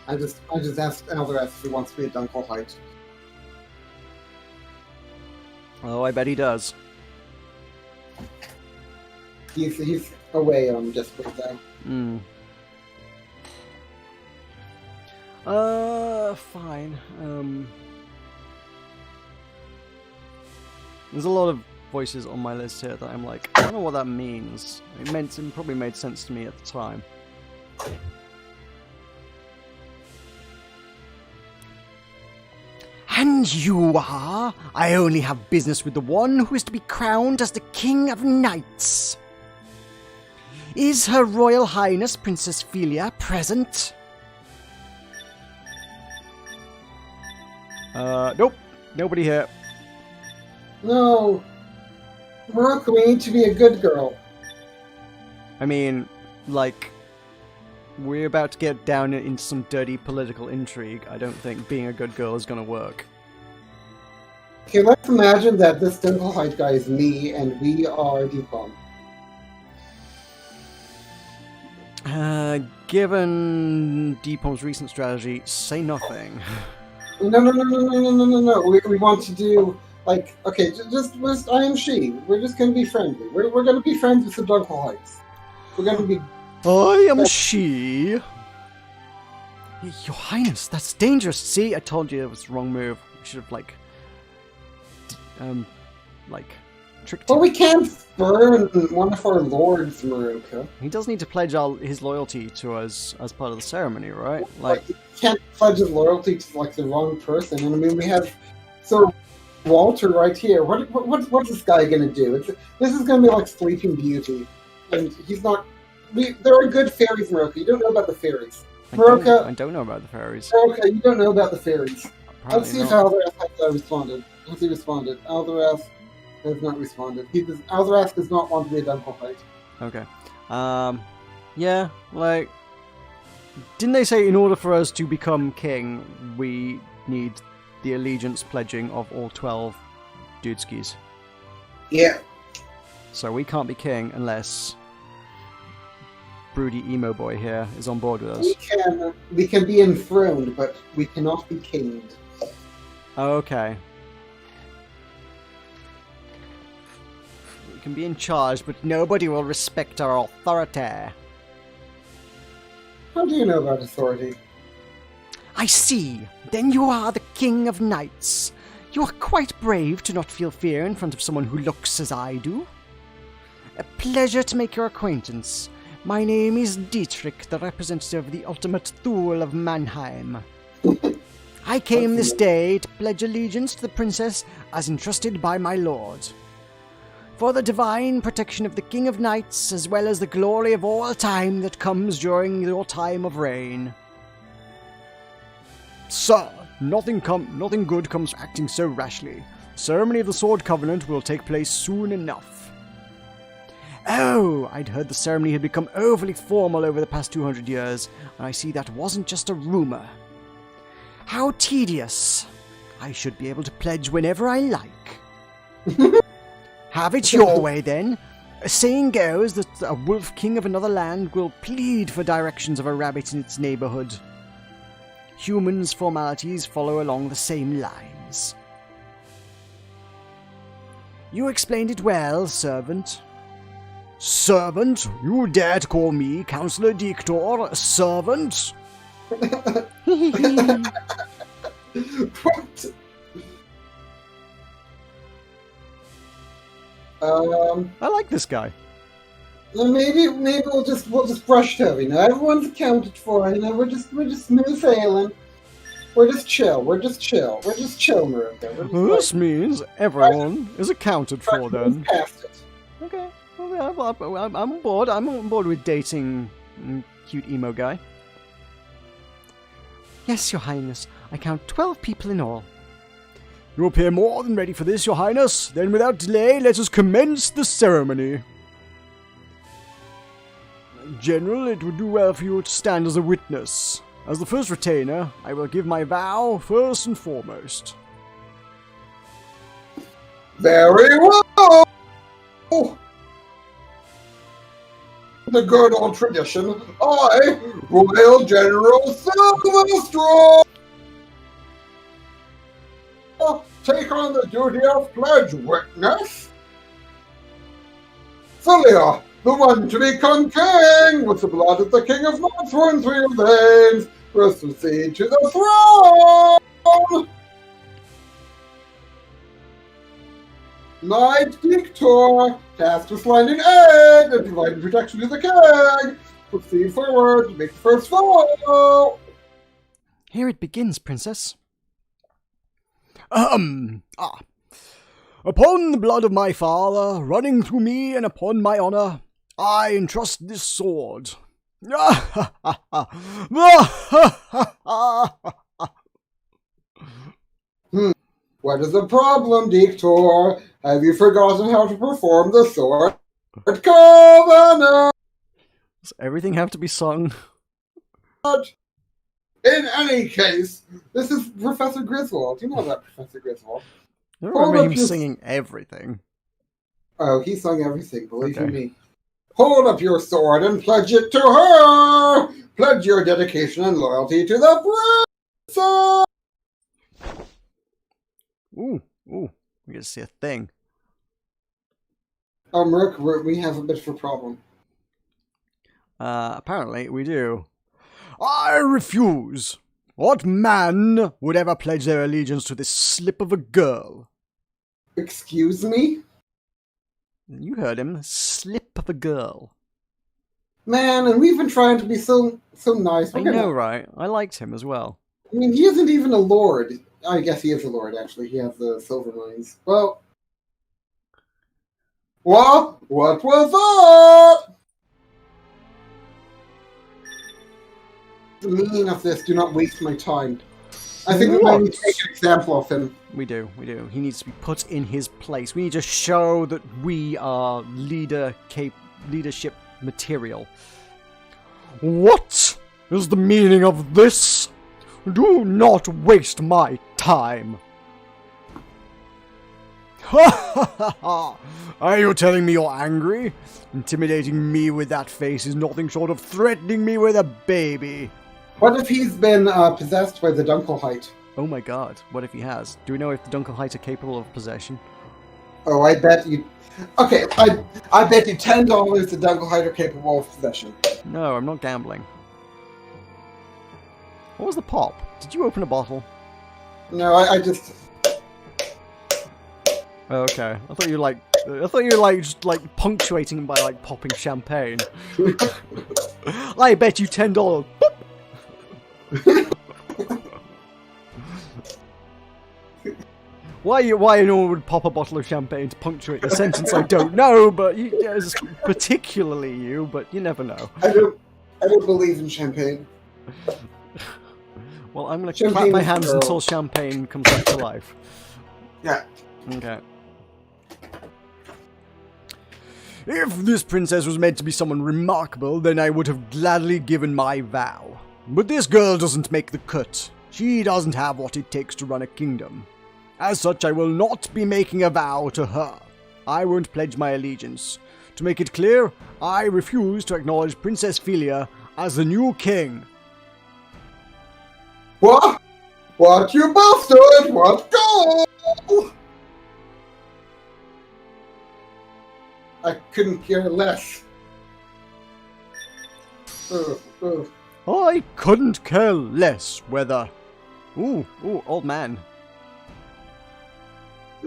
I just asked Alvarath if he wants to be a Dunkelheit. Oh, I bet he does. He's away on Discord though. Fine. There's a lot of voices on my list here that I'm like, I don't know what that means. It probably made sense to me at the time. And you are? I only have business with the one who is to be crowned as the King of Knights. Is Her Royal Highness Princess Philia present? Nope. Nobody here. No. Meroka, we need to be a good girl. I mean, like, we're about to get down into some dirty political intrigue. I don't think being a good girl is gonna work. Okay, let's imagine that this Dunkelheit guy is me and we are Deepon. Given Deepom's recent strategy, say nothing. No. We want to do, like, okay, just I am she. We're just going to be friendly. We're going to be friends with the Dunkelheits. We're going to be... I am she. Your Highness, that's dangerous. See, I told you it was the wrong move. We should have, like, tricked Well, him. we can't burn one of our lords, Meroka. He does need to pledge his loyalty to us as part of the ceremony, right? Like, you can't pledge his loyalty to, like, the wrong person. And I mean, we have Sir Walter right here. What's this guy going to do? This is going to be like Sleeping Beauty. And he's not... there are good fairies, Meroka. You don't know about the fairies. Meroka, I don't know about the fairies. Meroka, you don't know about the fairies. Let's see if Apparently Alvarath has responded. Has he responded? Alvarath has not responded. Alvarath does not want to be a Dunkelheit. Okay. Yeah, like, didn't they say in order for us to become king, we need the allegiance pledging of all 12 dudeskis? Yeah. So we can't be king unless broody emo boy here is on board with us. We can be enthroned, but we cannot be kinged. Okay. can be in charge, but nobody will respect our authority. How do you know about authority? I see. Then you are the King of Knights. You are quite brave to not feel fear in front of someone who looks as I do. A pleasure to make your acquaintance. My name is Dietrich, the representative of the ultimate Thule of Mannheim. I came this day to pledge allegiance to the princess as entrusted by my lord. For the divine protection of the King of Knights, as well as the glory of all time that comes during your time of reign. Sir, nothing good comes from acting so rashly. The ceremony of the Sword Covenant will take place soon enough. Oh, I'd heard the ceremony had become overly formal over the past 200 years, and I see that wasn't just a rumor. How tedious. I should be able to pledge whenever I like. Have it your way, then. A saying goes that a wolf king of another land will plead for directions of a rabbit in its neighborhood. Humans' formalities follow along the same lines. You explained it well, servant. Servant? You dare to call me, Councillor Dictor, a servant? What? I like this guy. Maybe we'll just brush it over. You know, everyone's accounted for. You know, we're just smooth sailing. We're just chill, Meroka. This means everyone is accounted for, then. Past it. Okay. Well, I'm on board. I'm on board with dating cute emo guy. Yes, Your Highness. I count 12 people in all. You appear more than ready for this, Your Highness. Then without delay, let us commence the ceremony. General, it would do well for you to stand as a witness. As the first retainer, I will give my vow first and foremost. Very well! The good old tradition, I, Royal General Silverstraw, take on the duty of pledge witness. Philia, the one to become king, with the blood of the King of Knights running through your veins, must proceed to the throne. Knight Victor, tasked with lending aid and providing protection to the king. Proceed forward to make the first follow. Here it begins, Princess. Upon the blood of my father, running through me, and upon my honor, I entrust this sword. What is the problem, Dictor? Have you forgotten how to perform the sword covenant? Does everything have to be sung? In any case, this is Professor Griswold. You know that Professor Griswold. I don't remember him singing everything. Oh, he sung everything, believe you me. Hold up your sword and pledge it to her! Pledge your dedication and loyalty to the princess! Ooh, we get to see a thing. Oh, Meroka, we have a bit of a problem. Apparently we do. I refuse! What man would ever pledge their allegiance to this slip of a girl? Excuse me? You heard him. Slip of a girl. Man, and we've been trying to be so nice. I know, right? I liked him as well. I mean, he isn't even a lord. I guess he is a lord, actually. He has the silver mines. Well... What was that? The meaning of this, do not waste my time. I think we might need to take an example of him. We do. He needs to be put in his place. We need to show that we are leadership material. What is the meaning of this? Do not waste my time. Are you telling me you're angry? Intimidating me with that face is nothing short of threatening me with a baby. What if he's been possessed by the Dunkelheit? Oh my god, what if he has? Do we know if the Dunkelheit are capable of possession? Oh, I bet you. Okay, I bet you $10 the Dunkelheit are capable of possession. No, I'm not gambling. What was the pop? Did you open a bottle? No, I just. Oh, okay. I thought you were just like punctuating him by like popping champagne. I bet you $10. Why anyone would pop a bottle of champagne to punctuate a sentence I don't know, but it's particularly you, but you never know. I don't believe in champagne. Well, I'm gonna clap my hands until champagne comes back to life. Yeah. Okay. If this princess was meant to be someone remarkable, then I would have gladly given my vow. But this girl doesn't make the cut. She doesn't have what it takes to run a kingdom. As such, I will not be making a vow to her. I won't pledge my allegiance. To make it clear, I refuse to acknowledge Princess Philia as the new king. What? What, you bastard? What? Go! I couldn't care less. I couldn't care less whether... Ooh, old man.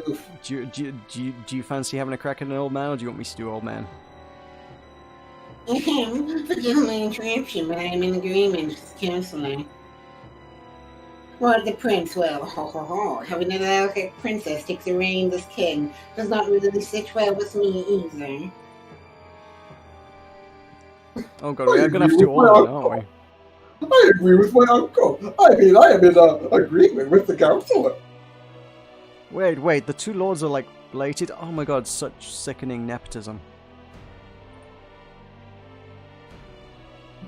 Oof. Do you fancy having a crack at an old man, or do you want me to do old man? Forgive my interruption, but I am in agreement with the counselor. What the prince? Well, having an elegant princess take the reins as king does not really sit well with me either. Oh god, we are going to have to do all of it, aren't we? I agree with my uncle. I mean, I am in agreement with the counselor. Wait, the two lords are like related? Oh my god, such sickening nepotism.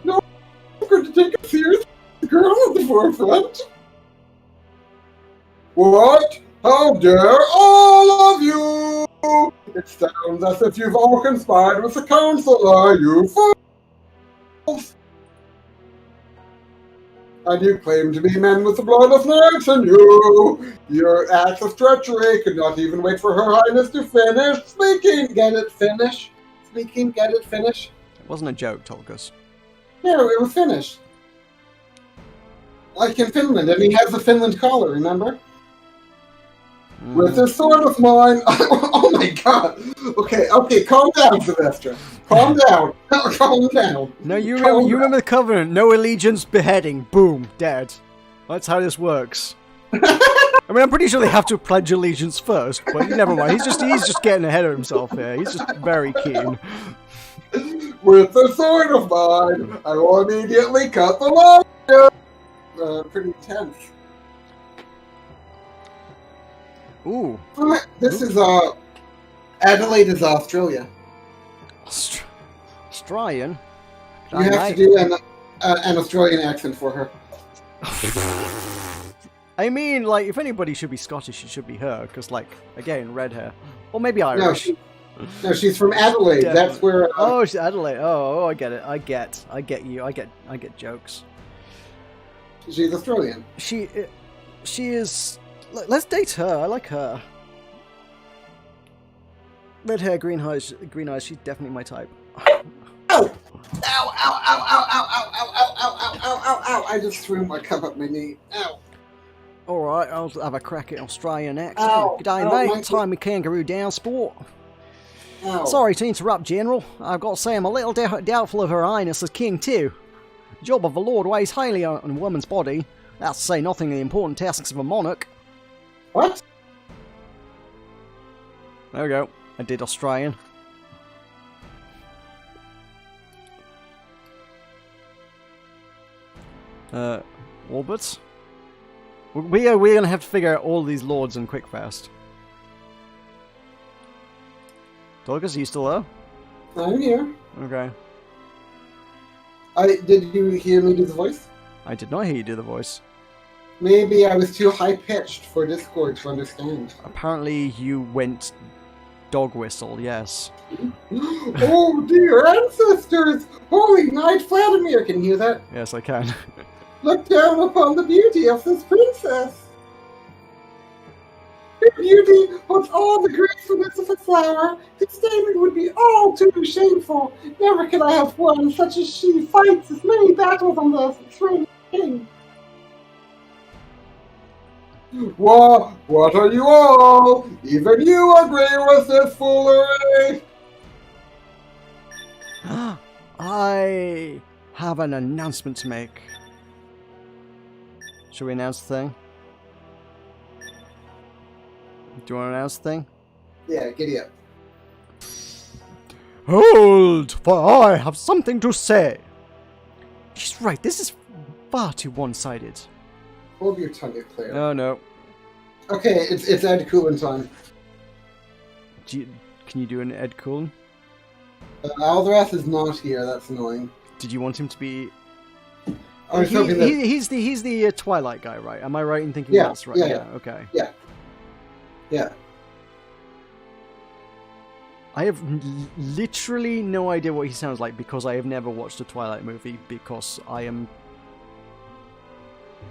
No, I'm going to take a serious girl at the forefront. What? How dare all of you! It sounds as if you've all conspired with the counselor, you fools! And you claim to be men with the blood of knights, and your acts of treachery could not even wait for Her Highness to finish speaking. Get it? Finish? Speaking? Get it? Finish? It wasn't a joke, Tulkas. No, it was finished. Like in Finland, and he has the Finland collar, remember? With this sword of mine... Oh my god! Okay, calm down, Sylvester. Calm down. Calm down. No, you remember the covenant. No allegiance, beheading. Boom, dead. That's how this works. I mean, I'm pretty sure they have to pledge allegiance first, but never mind. He's just getting ahead of himself here. He's just very keen. With the sword of mine, I will immediately cut the law. Pretty tense. Ooh. This is Adelaide is Australia. Australian? You have to do an Australian accent for her. I mean, like, if anybody should be Scottish, it should be her, because, like, again, red hair. Or maybe Irish. No, she's from Adelaide. Definitely. That's where... Oh, she's Adelaide. Oh, I get it. I get you. I get jokes. She's Australian. She is... Let's date her. I like her. Red hair, green eyes. She's definitely my type. Ow! Ow! Ow! Ow! Ow! Ow! Ow! Ow! Ow! Ow! Ow! Ow! Ow! I just threw my cup up my knee. Ow! All right, I'll have a crack at Australian accent. Ow. G'day, mate. Tie me kangaroo down, sport. Ow. Sorry to interrupt, General. I've got to say I'm a little doubtful of Her Highness as King too. The job of a lord weighs highly on a woman's body. That's to say nothing of the important tasks of a monarch. What? There we go. I did Australian. Orbits? We're going to have to figure out all these lords in quick fast. Tulkas, are you still there? I'm here. Okay. Did you hear me do the voice? I did not hear you do the voice. Maybe I was too high-pitched for Discord to understand. Apparently you went dog whistle, yes. Oh, dear ancestors! Holy Knight Vladimir! Can you hear that? Yes, I can. Look down upon the beauty of this princess! Be beauty holds all the gracefulness of a flower. This statement would be all too shameful. Never could I have one such as she fights as many battles on the throne of the king. What are you all? Even you agree with this foolery? I have an announcement to make. Shall we announce the thing? Do you want to announce the thing? Yeah, giddy up. Hold, for I have something to say. She's right, this is far too one-sided. Hold your tongue, Claire. Oh, no. Okay, it's Ed Coolin time. Can you do an Ed Coolin? Aldrath is not here, that's annoying. Did you want him to be... I was hoping that... He's the Twilight guy, right? Am I right in thinking Yeah, that's right? yeah. Okay. Yeah. I have literally no idea what he sounds like because I have never watched a Twilight movie because I am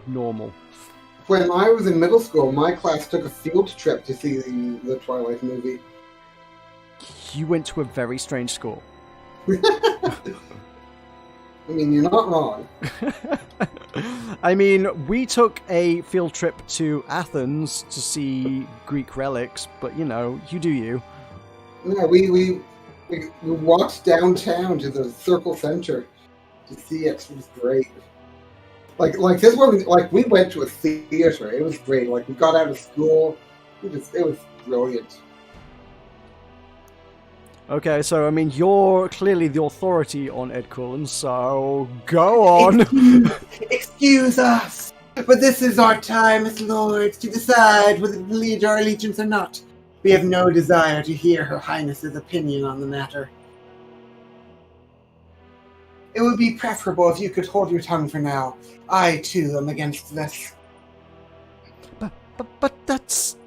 normal. When I was in middle school, my class took a field trip to see the Twilight movie. You went to a very strange school. I mean, you're not wrong. I mean, we took a field trip to Athens to see Greek relics, but you know, you do you. Yeah, we walked downtown to the Circle Center to see it. It was great. Like this one, like we went to a theater. It was great. Like we got out of school. It was brilliant. Okay, so I mean, you're clearly the authority on Ed Coolin, so go on. Excuse us, but this is our time as lords to decide whether to lead our allegiance or not. We have no desire to hear Her Highness's opinion on the matter. It would be preferable if you could hold your tongue for now. I, too, am against this. But that's...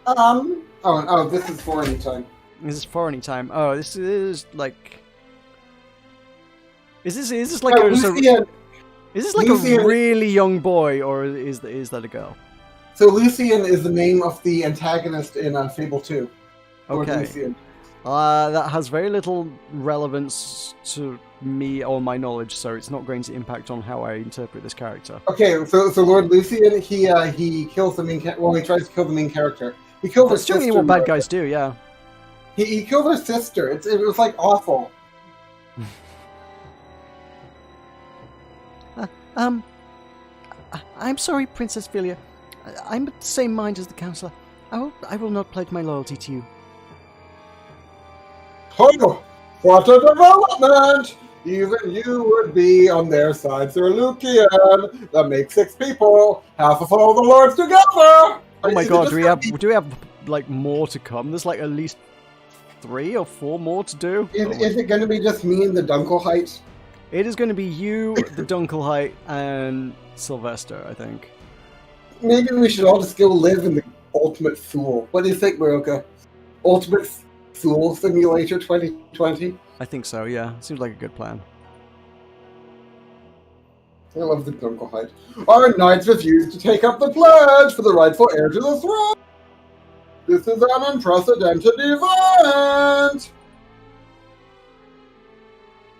Oh, this is foreign time. This is foreign time. Oh, this is like... Is this like Lucian, is this like Lucian, a really young boy, or is that a girl? So Lucian is the name of the antagonist in Fable 2. Okay. Lucian. That has very little relevance to me or my knowledge, so it's not going to impact on how I interpret this character. Okay, so Lord Lucian, he kills the main he tries to kill the main character. He killed her That's sister. generally what bad guys do, yeah. He killed her sister. It was like awful. I'm sorry, Princess Philia. I'm of the same mind as the Councillor. I will not pledge my loyalty to you. Oh, what a development! Even you would be on their side, Sir Lucian. That makes 6 people. Half of all the lords together. Oh my god, do we have like more to come? There's like at least 3 or 4 more to do. Is it going to be just me and the Dunkelheit? It is going to be you, the Dunkelheit, and Sylvester, I think. Maybe we should all just go live in the Ultimate Fool. What do you think, Meroka? Ultimate Fool Simulator 2020? I think so, yeah. Seems like a good plan. I love the Dunkelheit. Our knights refuse to take up the pledge for the rightful heir to the throne. This is an unprecedented event.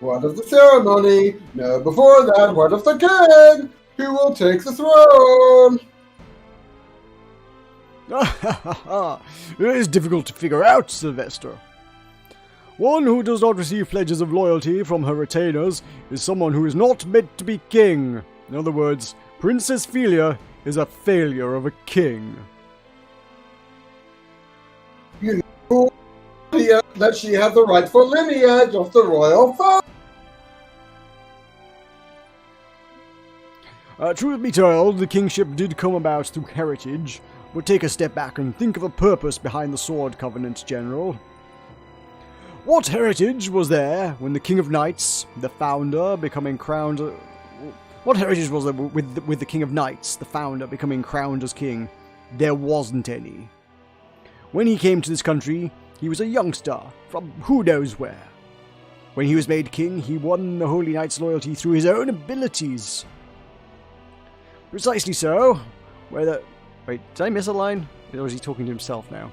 What of the ceremony? No, before that, what of the king? Who will take the throne? It is difficult to figure out, Sylvester. One who does not receive pledges of loyalty from her retainers is someone who is not meant to be king. In other words, Princess Philia is a failure of a king. You know that she has the rightful lineage of the royal family. Truth be told, the kingship did come about through heritage, but take a step back and think of the purpose behind the Sword Covenant, General. What heritage was there when the King of Knights, the founder, becoming crowned... What heritage was there with the King of Knights, the founder, becoming crowned as king? There wasn't any. When he came to this country, he was a youngster from who knows where. When he was made king, he won the Holy Knight's loyalty through his own abilities. Precisely so. Whether Wait, did I miss a line? Or is he talking to himself now?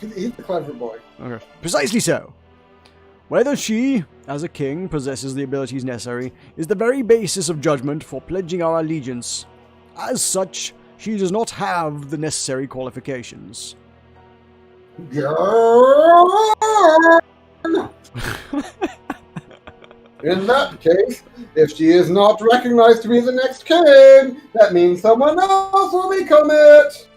He's the clever boy. Okay. Precisely so. Whether she, as a king, possesses the abilities necessary is the very basis of judgment for pledging our allegiance. As such, she does not have the necessary qualifications. In that case, if she is not recognized to be the next king, that means someone else will become it.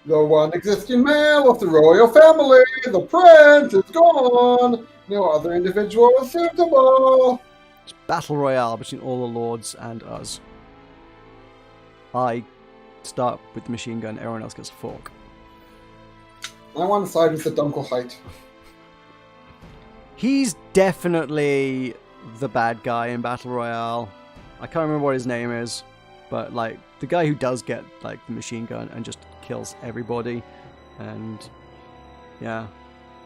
The one existing male of the royal family, the prince, is gone. No other individual is suitable. It's battle royale between all the lords and us. I start with the machine gun, everyone else gets a fork. I want to side with the Dunkelheit. He's definitely the bad guy in battle royale. I can't remember what his name is, but like the guy who does get like the machine gun and just kills everybody, and yeah,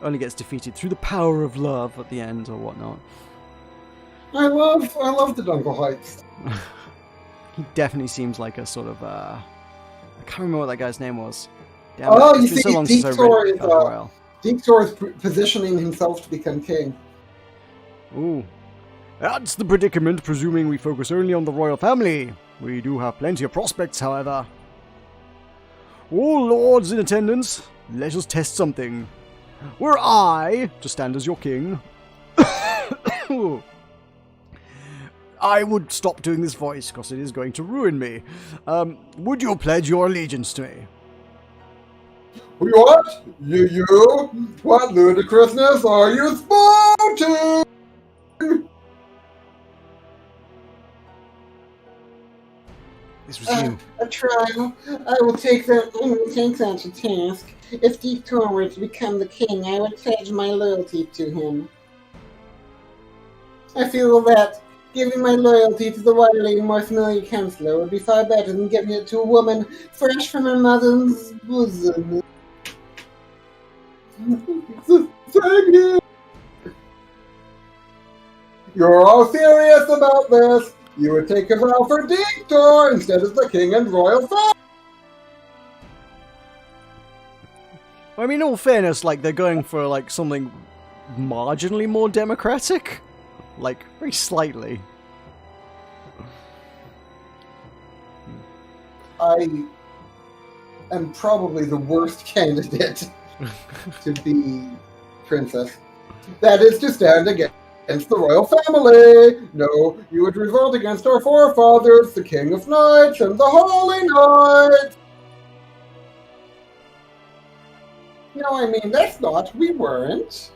only gets defeated through the power of love at the end or whatnot. I love the Dunkelheit. He definitely seems like a sort of I can't remember what that guy's name was. Damn Oh, it. you It's been see, so long since I read Battle Royale. Dictor is positioning himself to become king. Ooh. That's the predicament, presuming we focus only on the royal family. We do have plenty of prospects, however. All lords in attendance, let us test something. Were I to stand as your king, I would stop doing this voice, because it is going to ruin me. Would you pledge your allegiance to me? What? You? What ludicrousness are you spouting? This was you. A trial. I will take that to task. If Dictor were to become the king, I would pledge my loyalty to him. I feel that giving my loyalty to the wily and more familiar counselor would be far better than giving it to a woman fresh from her mother's bosom. Thank you. You're all serious about this. You would take a vow for Dictor instead of the king and royal family. I mean, in all fairness, like, they're going for, like, something marginally more democratic. Like, very slightly. I am probably the worst candidate to be princess. That is to stand against the royal family. No, you would revolt against our forefathers, the King of Knights and the Holy Knights. No, I mean, that's not. We weren't.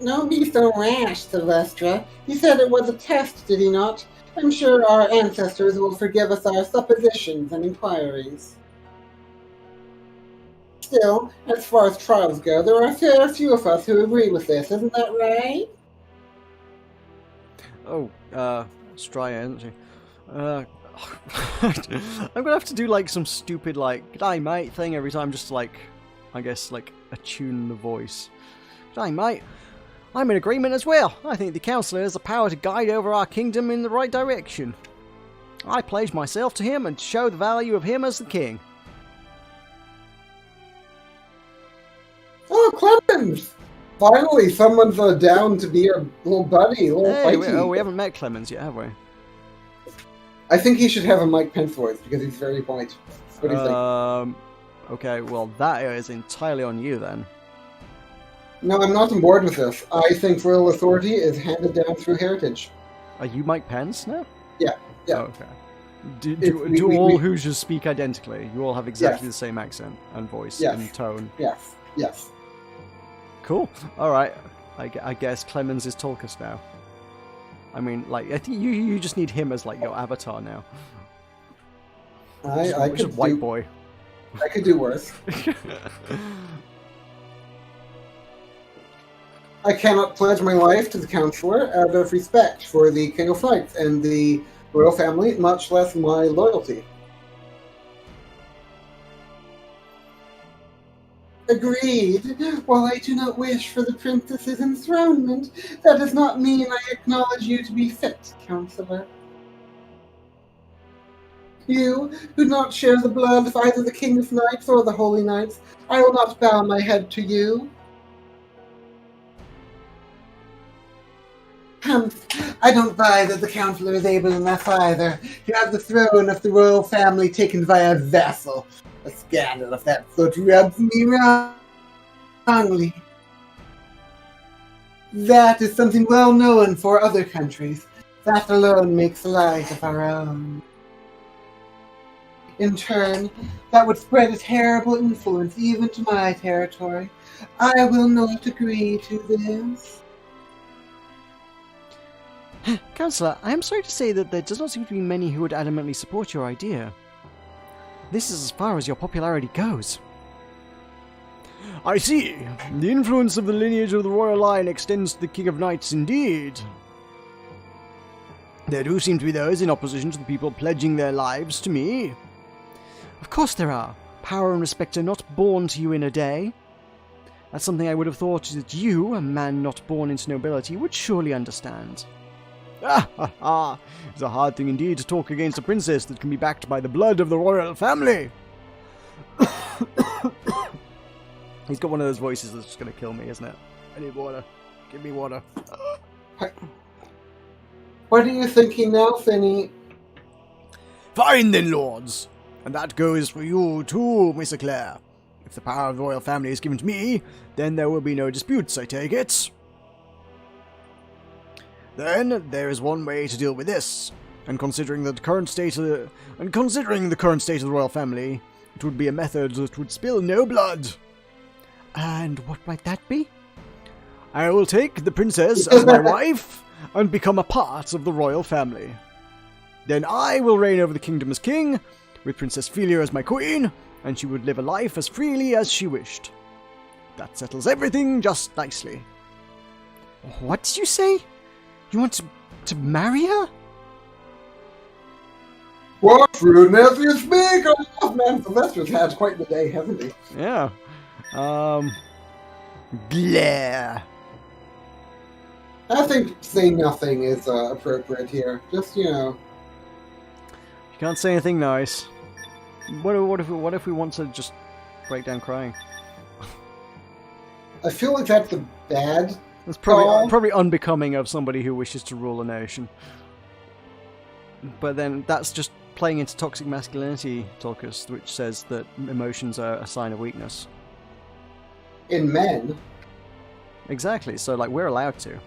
Don't be so rash, Sylvestra. He said it was a test, did he not? I'm sure our ancestors will forgive us our suppositions and inquiries. Still, as far as trials go, there are a fair few of us who agree with this, isn't that right? Oh, Strya, isn't she? I'm gonna have to do, like, some stupid, like, g'day, mate thing every time, just to, like, I guess, like, attune the voice. G'day, mate. I'm in agreement as well. I think the Councillor has the power to guide over our kingdom in the right direction. I pledge myself to him and show the value of him as the king. Oh, Clemens! Finally, someone's down to be a little buddy, a little Hey, fighty. we haven't met Clemens yet, have we? I think he should have a Mike Pence voice because he's very white. What do you think? Okay, well, that is entirely on you then. No, I'm not on board with this. I think royal authority is handed down through heritage. Are you Mike Pence now? Yeah. Oh, okay. Do all Hoosiers speak identically? You all have exactly the same accent and voice and tone? Yes. Cool. Alright. I guess Clemens is Tulkas now. I mean, like, I think you just need him as, like, your avatar now. I could white boy. I could do worse. I cannot pledge my life to the Councillor out of respect for the King of Knights and the royal family, much less my loyalty. Agreed. While I do not wish for the princess's enthronement, that does not mean I acknowledge you to be fit, Councillor. You, who not share the blood of either the King of Knights or the Holy Knights, I will not bow my head to you. I don't buy that the Counselor is able enough either to have the throne of the royal family taken by a vassal. A scandal of that sort rubs me wrongly. That is something well known for other countries. That alone makes light of our own. In turn, that would spread a terrible influence even to my territory. I will not agree to this. Councillor, I am sorry to say that there does not seem to be many who would adamantly support your idea. This is as far as your popularity goes. I see. The influence of the lineage of the royal line extends to the King of Knights indeed. There do seem to be those in opposition to the people pledging their lives to me. Of course there are. Power and respect are not born to you in a day. That's something I would have thought that you, a man not born into nobility, would surely understand. Ah, ha, ha. It's a hard thing indeed to talk against a princess that can be backed by the blood of the royal family. He's got one of those voices that's just going to kill me, isn't it? I need water. Give me water. What are you thinking now, Finny? Fine then, lords. And that goes for you too, Miss Eclair. If the power of the royal family is given to me, then there will be no disputes, I take it. Then there is one way to deal with this, and considering the current state of the royal family, it would be a method that would spill no blood. And what might that be? I will take the princess as my wife and become a part of the royal family. Then I will reign over the kingdom as king, with Princess Philia as my queen, and she would live a life as freely as she wished. That settles everything just nicely. What did you say? You want to marry her? What rudeness you speak of! Man, Sylvester's had quite the day, hasn't he? Yeah. Glare. I think say nothing is appropriate here. Just, you know. You can't say anything nice. What if we want to just break down crying? I feel like that's a bad That's call. probably unbecoming of somebody who wishes to rule a nation. But then that's just playing into toxic masculinity, Tulkas, which says that emotions are a sign of weakness. In men. Exactly. So like we're allowed to.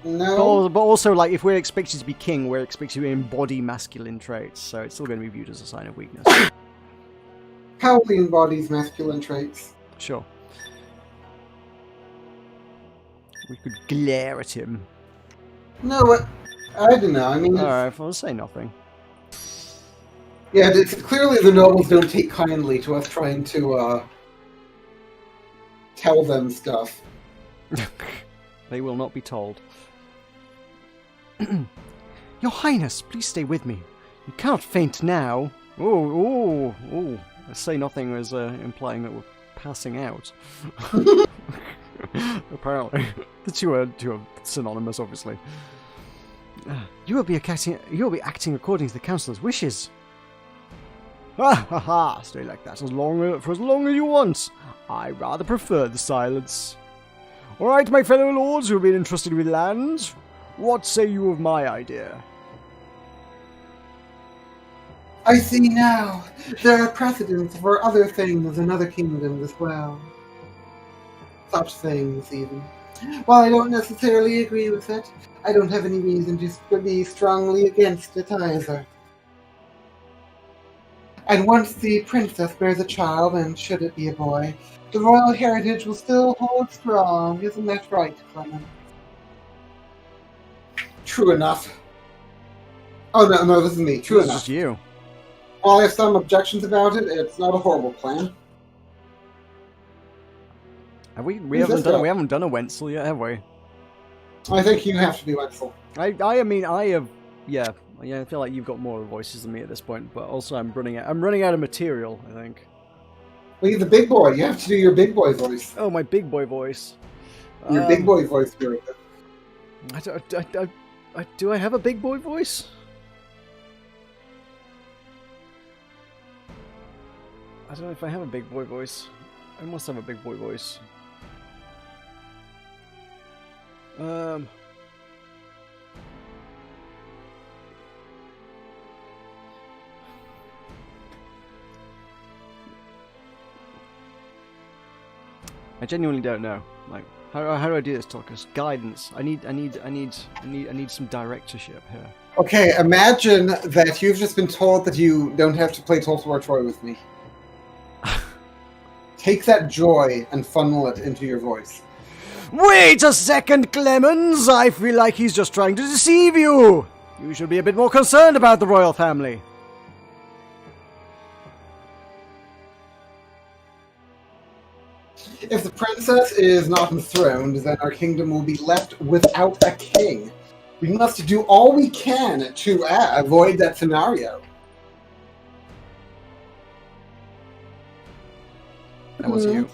No. But also, like, if we're expected to be king, we're expected to embody masculine traits, so it's still going to be viewed as a sign of weakness. How he embodies masculine traits. Sure. We could glare at him. No, I don't know. I mean, Alright, well, say nothing. yeah, it's clearly the nobles don't take kindly to us trying to tell them stuff. They will not be told. Your Highness, please stay with me. You cannot faint now. Oh. Say nothing was implying that we're passing out. Apparently. The two are synonymous, obviously. You will be acting according to the Councillor's wishes. Ha ha ha! Stay like that for as long as you want. I rather prefer the silence. Alright, my fellow lords who have been entrusted with land, what say you of my idea? I see now. There are precedents for other things in other kingdoms as well. Such things, even. While I don't necessarily agree with it, I don't have any reason to be strongly against it either. And once the princess bears a child, and should it be a boy, the royal heritage will still hold strong. Isn't that right, Clement? True enough. Oh, no, this is me. True It's enough. just you. While I have some objections about it, it's not a horrible plan. Have we Who's haven't this done guy? we haven't done a Wenzel yet, have we? I think you have to be Wetzel. I have yeah, I feel like you've got more voices than me at this point, but also I'm running out of material, I think. Well, you're the big boy. You have to do your big boy voice. Oh, my big boy voice. Your big boy voice, Meroka. Do I have a big boy voice? I don't know if I have a big boy voice. I must have a big boy voice. I genuinely don't know. Like, how do I do this, Tulkas? Guidance. I need some directorship here. Okay, imagine that you've just been told that you don't have to play Total War Troy with me. Take that joy and funnel it into your voice. Wait a second, Clemens! I feel like he's just trying to deceive you! You should be a bit more concerned about the royal family. If the princess is not enthroned, then our kingdom will be left without a king. We must do all we can to avoid that scenario. That was you.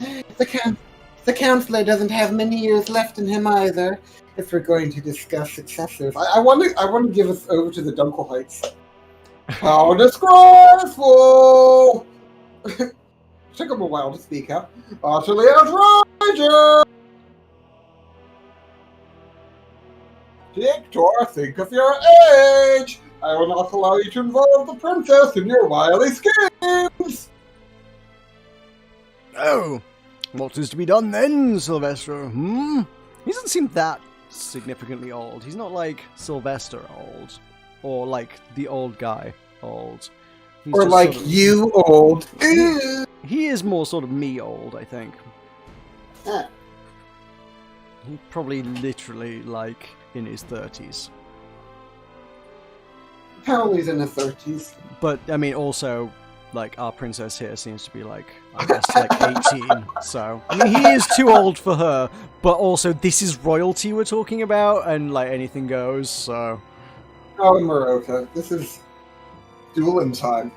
The Counselor doesn't have many years left in him either. If we're going to discuss successors, I want to give us over to the Dunkelheits. How disgraceful! Took him a while to speak up. Utterly outrageous! Victor, think of your age! I will not allow you to involve the princess in your wily schemes! Oh, what is to be done then, Sylvester? He doesn't seem that significantly old. He's not like Sylvester old, or like the old guy old. He's or like sort of, you old. He is more sort of me old, I think. He's probably literally like in his 30s. Probably in his 30s. But I mean, also, like our princess here seems to be like, I guess, like 18. So I mean, he is too old for her. But also, this is royalty we're talking about, and like anything goes. So. Oh, Meroka, this is dueling time.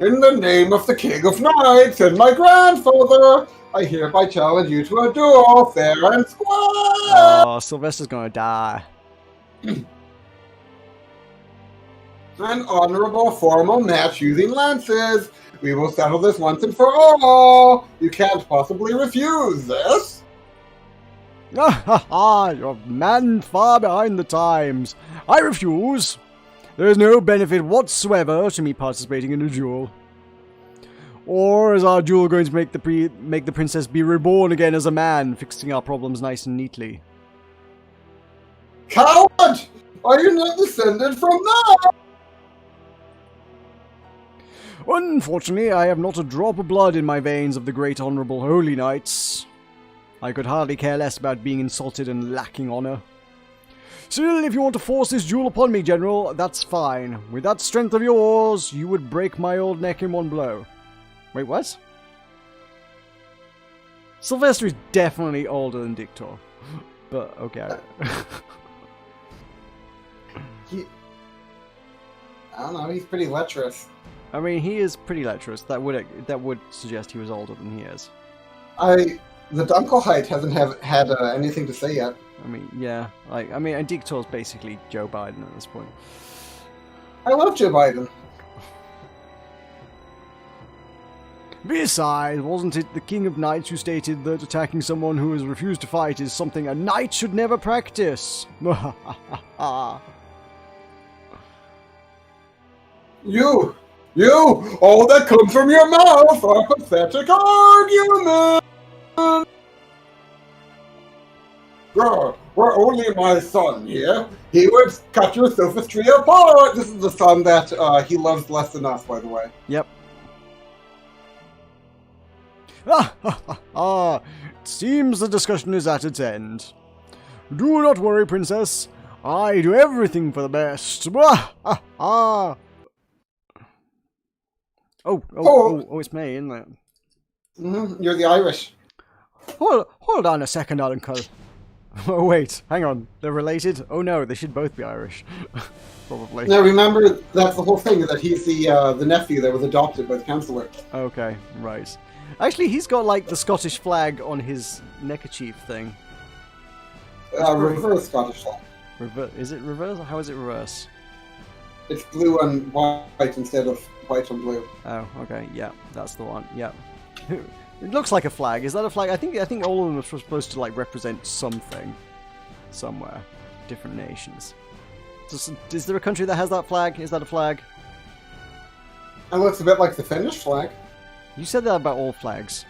In the name of the King of Knights and my grandfather, I hereby challenge you to a duel, fair and square! Oh, Sylvester's gonna die. An honorable formal match using lances. We will settle this once and for all. You can't possibly refuse this. You're a man far behind the times. I refuse. There is no benefit whatsoever to me participating in a duel. Or is our duel going to make the princess be reborn again as a man, fixing our problems nice and neatly? Coward! Are you not descended from that? Unfortunately, I have not a drop of blood in my veins of the great honourable holy knights. I could hardly care less about being insulted and lacking honour. Still, if you want to force this duel upon me, General, that's fine. With that strength of yours, you would break my old neck in one blow. Wait, what? Sylvester is definitely older than Dictor. But, okay. I don't know, he's pretty lecherous. I mean, he is pretty lecherous. That would suggest he was older than he is. The Dunkelheit hasn't had anything to say yet. I mean, yeah. And Dictor's basically Joe Biden at this point. I love Joe Biden. Besides, wasn't it the King of Knights who stated that attacking someone who has refused to fight is something a knight should never practice? You, all that comes from your mouth are pathetic arguments! We're only my son here. He would cut your sophistry apart! This is the son that he loves less than us, by the way. Yep. It seems the discussion is at its end. Do not worry, Princess. I do everything for the best. Oh, it's me, isn't it? Mm-hmm. You're the Irish. Hold on a second, Uncle. Oh, wait, hang on. They're related? Oh no, they should both be Irish. Probably. Now remember, that's the whole thing, that he's the nephew that was adopted by the Counselor. Okay, right. Actually, he's got, like, the Scottish flag on his neckerchief thing. Reverse Scottish flag. Is it reverse? How is it reverse? It's blue and white instead of white and blue. Oh, okay, yeah, that's the one. Yeah, it looks like a flag. Is that a flag? I think all of them are supposed to like represent something, somewhere, different nations. Is there a country that has that flag? Is that a flag? It looks a bit like the Finnish flag. You said that about all flags.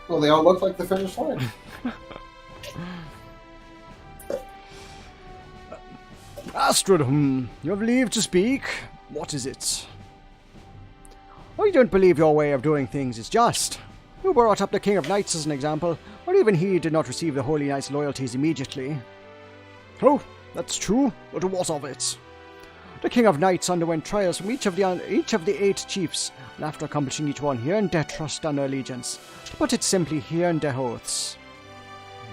Well, they all look like the Finnish flag. Astrid, you have leave to speak. What is it? I don't believe your way of doing things is just. You brought up the King of Knights as an example, but even he did not receive the Holy Knight's loyalties immediately. Oh, that's true, but what of it? The King of Knights underwent trials from each of the 8 chiefs, and after accomplishing each one, he earned their trust and allegiance. To put it simply, he earned their oaths.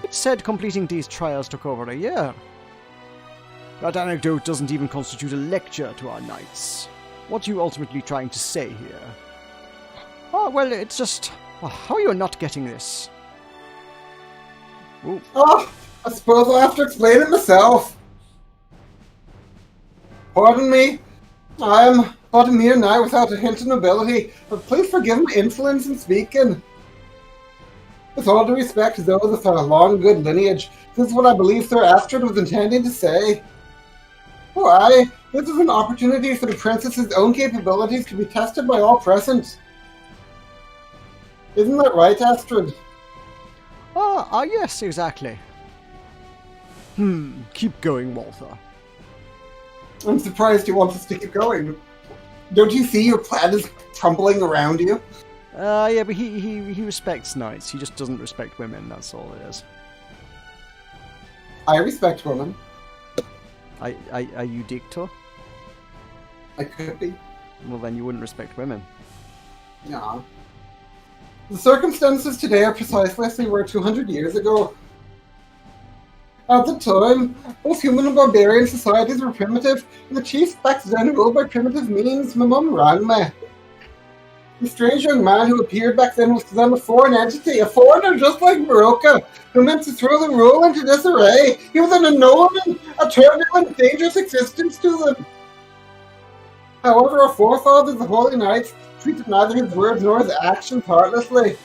It's said completing these trials took over a year. That anecdote doesn't even constitute a lecture to our knights. What are you ultimately trying to say here? Oh, well, it's just... how are you not getting this? Ooh. Oh, I suppose I'll have to explain it myself. Pardon me, I am but a mere knight without a hint of nobility, but please forgive my insolence in speaking. With all due respect to those with a long good lineage, this is what I believe Sir Astrid was intending to say. Why, this is an opportunity for the princess's own capabilities to be tested by all present. Isn't that right, Astrid? Yes, exactly. Keep going, Walther. I'm surprised you want us to keep going. Don't you see your plan is crumbling around you? Yeah, but he respects knights. He just doesn't respect women, that's all it is. I respect women. Are you dictator? I could be. Well, then you wouldn't respect women. No. The circumstances today are precisely as they were 200 years ago. At the time, both human and barbarian societies were primitive, and the chiefs back then ruled by primitive means. My mum rang me. The strange young man who appeared back then was to them a foreign entity, a foreigner just like Meroka, who meant to throw the rule into disarray. He was an unknown and a turbulent, dangerous existence to them. However, our forefathers, the Holy Knights, treated neither his words nor his actions heartlessly.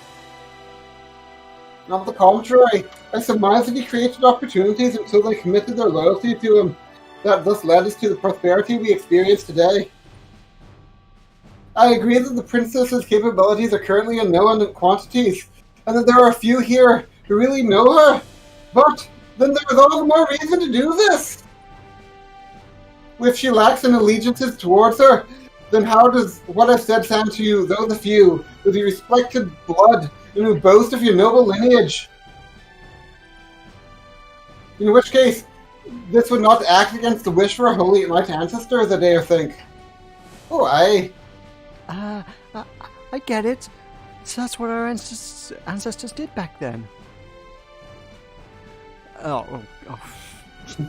On the contrary, I surmise that he created opportunities until they committed their loyalty to him. That thus led us to the prosperity we experience today. I agree that the princess's capabilities are currently unknown in quantities, and that there are a few here who really know her. But then there is all the more reason to do this. If she lacks an allegiances towards her, then how does what I've said sound to you, though the few, with your respected blood, and who boast of your noble lineage? In which case, this would not act against the wish for a holy knight ancestor, as I dare think. Oh, aye. I get it. So that's what our ancestors did back then. Oh.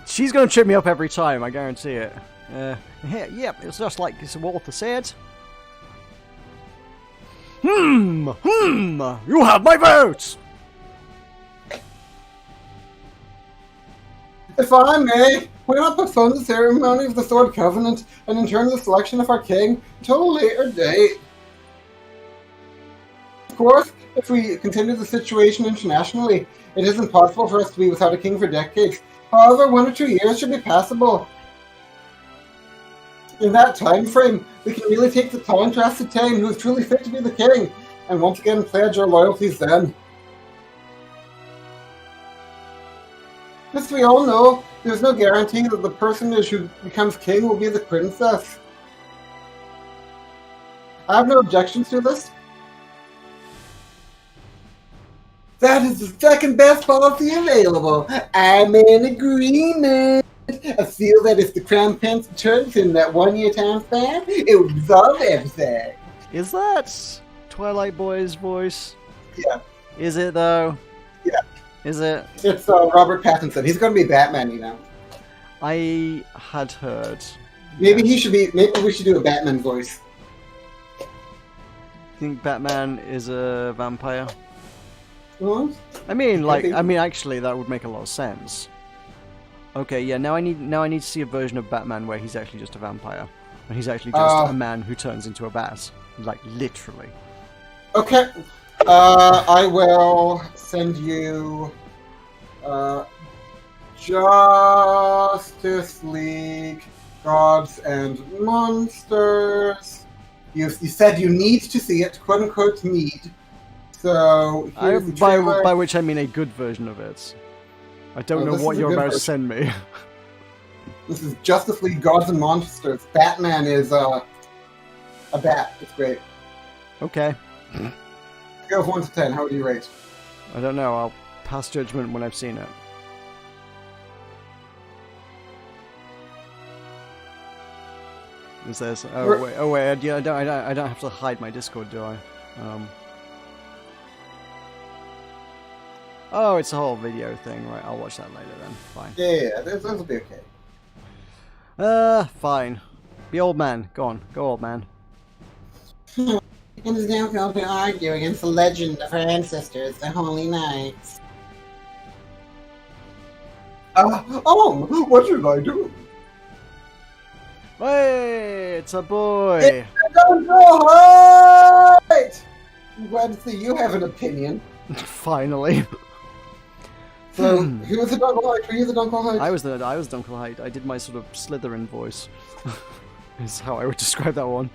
She's going to trip me up every time, I guarantee it. Yeah, it's just like Walther said. You have my vote! If I may, why not postpone the ceremony of the Sword Covenant and in turn the selection of our king until a later date? Of course, if we continue the situation internationally, it isn't possible for us to be without a king for decades. However, 1 or 2 years should be passable. In that time frame, we can really take the time to ascertain who is truly fit to be the king, and once again pledge our loyalties then. As we all know, there's no guarantee that the personage who becomes king will be the princess. I have no objections to this. That is the second best policy available. I'm in agreement. I feel that if the Crown Prince returns in that 1 year time span, it would resolve everything. Is that Twilight Boy's voice? Yeah. Is it though? Yeah. Is it? It's Robert Pattinson. He's going to be Batman, you know. I had heard. Maybe he should be. Maybe we should do a Batman voice. Think Batman is a vampire? Well, I mean, actually, that would make a lot of sense. Okay, yeah. Now I need to see a version of Batman where he's actually just a vampire. And he's actually just a man who turns into a bat. Like, literally. Okay. I will send you Justice League Gods and Monsters. You said you need to see it, quote unquote need. So here's the trailer. By which I mean a good version of it. I don't know what you're about to send me. This is Justice League Gods and Monsters. Batman is a bat. It's great. Okay. Scale of 1 to 10, how would you rate? I don't know. I'll pass judgment when I've seen it. Is this? Oh wait. I don't have to hide my Discord, do I? Oh, it's a whole video thing, right? I'll watch that later then. Fine. Yeah, those will be okay. Fine. Be old man. Go on. Go, old man. It is now going to argue against the legend of her ancestors, the Holy Knights. What should I do? Hey, it's a boy. Don't go right! I'm glad to see you have an opinion. Finally. So, who was the Dunkelheit? Were you the Dunkelheit? I was Dunkelheit. I did my sort of Slytherin voice. Is how I would describe that one.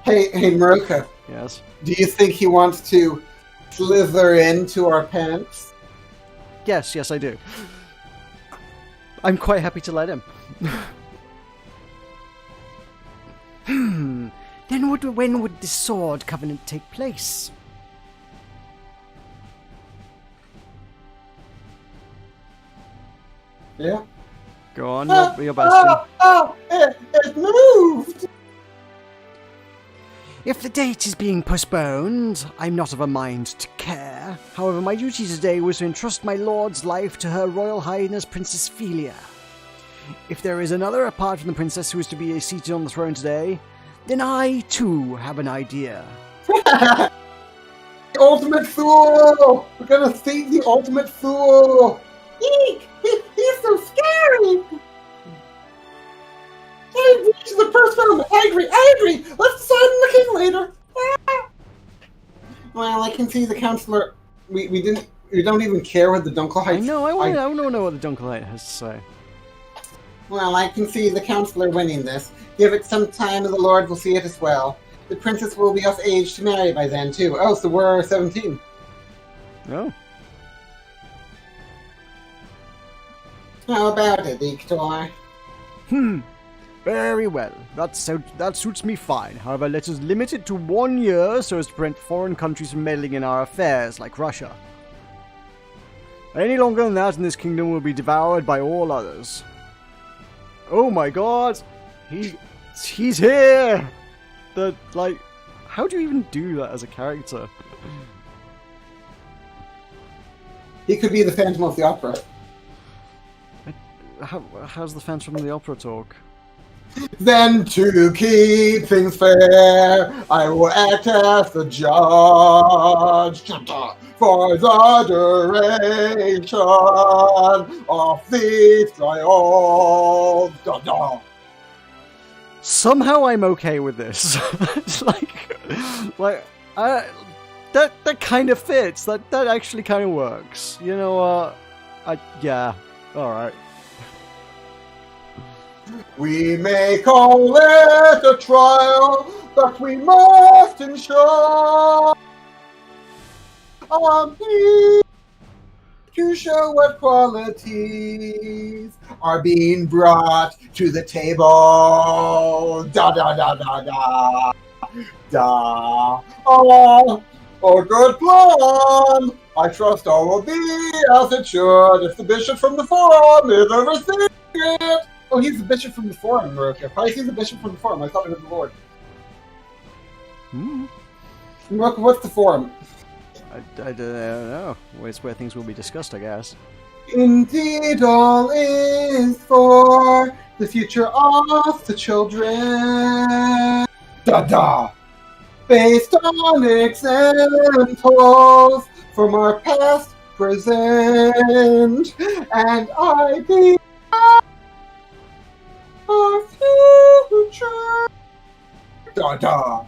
Hey, Meroka. Yes. Do you think he wants to slither into our pants? Yes, I do. I'm quite happy to let him. Then when would the Sword Covenant take place? Yeah. Go on, your best. It moved! If the date is being postponed, I'm not of a mind to care. However, my duty today was to entrust my lord's life to Her Royal Highness Princess Philia. If there is another apart from the princess who is to be seated on the throne today, then I, too, have an idea. The ultimate fool! We're gonna see the ultimate fool! Eek! He's so scary! This is the first film. I agree. Let's decide on the king later. Well, I can see the counselor. We don't even care what the Dunkelheit. I know. I want to know what the Dunkelheit has to say. Well, I can see the counselor winning this. Give it some time and the Lord will see it as well. The princess will be of age to marry by then, too. Oh, so we're 17. Oh. How about it, Victor? Very well. That suits me fine. However, let us limit it to 1 year so as to prevent foreign countries from meddling in our affairs, like Russia. Any longer than that, and this kingdom will be devoured by all others. Oh my god! He's here! How do you even do that as a character? He could be the Phantom of the Opera. How's the Phantom of the Opera talk? Then to keep things fair, I will act as the judge for the duration of these trials. Somehow I'm okay with this. It's that kind of fits. That actually kind of works. You know what? Yeah. All right. We may call it a trial, but we must ensure to show what qualities are being brought to the table. Da da da da da da. Oh, good plan. I trust all will be as it should if the bishop from the forum is overseeing it. Oh, he's the bishop from the forum, Meroka. Probably he's the bishop from the forum. I thought it was the Lord. Meroka, what's the forum? I don't know. It's where things will be discussed, I guess. Indeed, all is for the future of the children. Da-da! Based on examples from our past, present, and ideas. our future. Da da.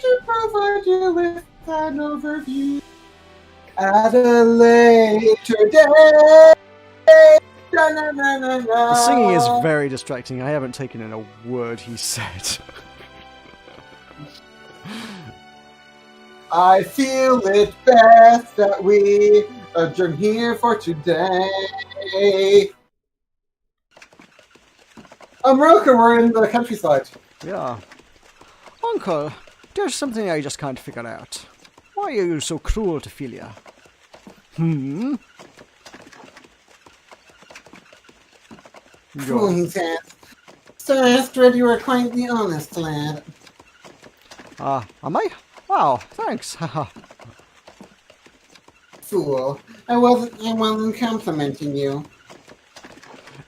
To provide you with an overview at a later day. Na, na, na, na, na. The singing is very distracting. I haven't taken in a word he said. I feel it best that we adjourn here for today. Meroka, we're in the countryside. Yeah. Uncle, there's something I just can't figure out. Why are you so cruel to Philia? Fooling says, Sir Astrid, you are quite the honest lad. Am I? Wow, thanks. Haha. Fool. I wasn't complimenting you.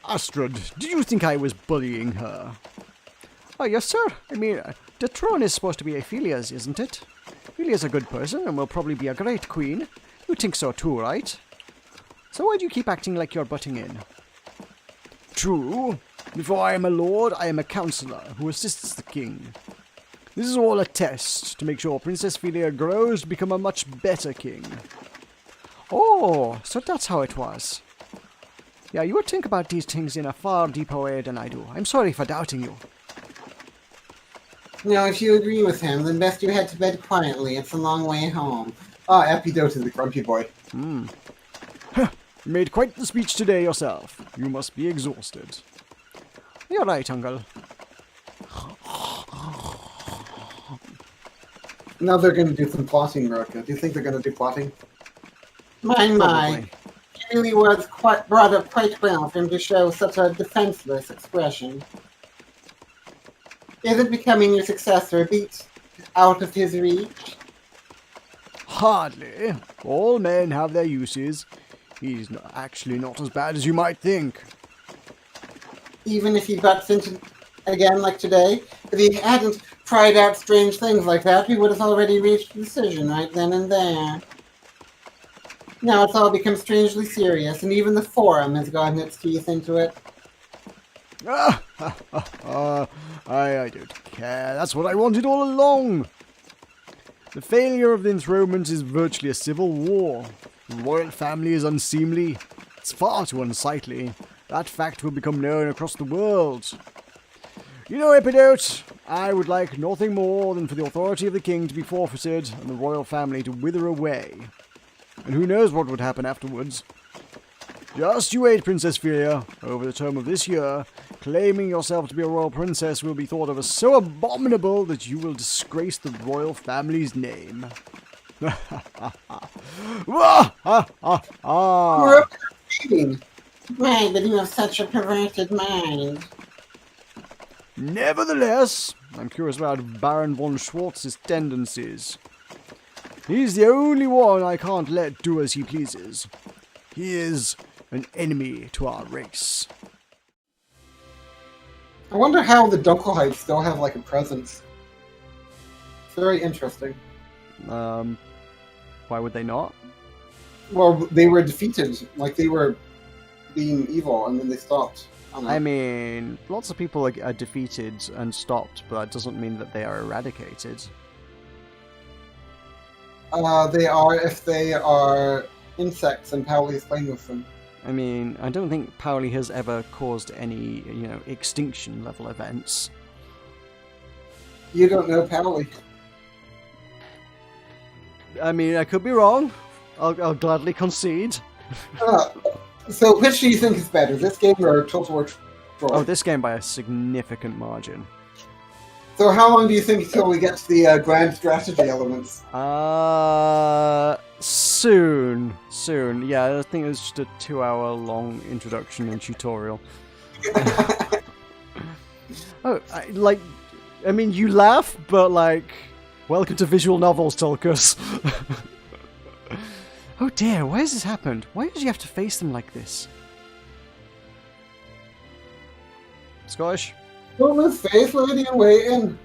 Astrid, did you think I was bullying her? Oh, yes, sir. I mean, the throne is supposed to be Ophelia's, isn't it? Ophelia's a good person and will probably be a great queen. You think so too, right? So why do you keep acting like you're butting in? True. Before I am a lord, I am a counselor who assists the king. This is all a test to make sure Princess Philia grows to become a much better king. Oh, so that's how it was. Yeah, you would think about these things in a far deeper way than I do. I'm sorry for doubting you. Now, if you agree with him, then best you head to bed quietly. It's a long way home. Ah, Epidote is the grumpy boy. You made quite the speech today yourself. You must be exhausted. You're right, Uncle. Now they're going to do some plotting, Meroka. Do you think they're going to do plotting? My. Probably. He really was brought up quite well for him to show such a defenseless expression. Isn't becoming your successor beat out of his reach? Hardly. All men have their uses. He's actually not as bad as you might think. Even if he butts into again like today, if he hadn't tried out strange things like that, we would have already reached a decision right then and there. Now it's all become strangely serious, and even the Forum has gotten its teeth into it. I don't care. That's what I wanted all along. The failure of the enthronement is virtually a civil war. The royal family is unseemly. It's far too unsightly. That fact will become known across the world. You know, Epidote, I would like nothing more than for the authority of the king to be forfeited and the royal family to wither away. And who knows what would happen afterwards. Just you wait, Princess Philia. Over the term of this year, claiming yourself to be a royal princess will be thought of as so abominable that you will disgrace the royal family's name. Why, but you have such a perverted mind. Nevertheless, I'm curious about Baron von Schwartz's tendencies. He's the only one I can't let do as he pleases. He is an enemy to our race. I wonder how the Dunkelheim still have like a presence. It's very interesting. Why would they not? Well, they were defeated, like they were being evil, and then they stopped. I mean, lots of people are defeated and stopped, but that doesn't mean that they are eradicated. They are if they are insects and Paoli is playing with them. I mean, I don't think Paoli has ever caused any, extinction level events. You don't know Paoli. I mean, I could be wrong. I'll gladly concede. So which do you think is better, this game or Total War Troll? Oh, this game by a significant margin. So how long do you think until we get to the grand strategy elements? Soon. Yeah, I think it's just a 2-hour-long introduction and tutorial. I mean, you laugh, but welcome to visual novels, Tulkas. Oh dear, why has this happened? Why did you have to face them like this? Scottish? Don't lose face, lady, and waiting.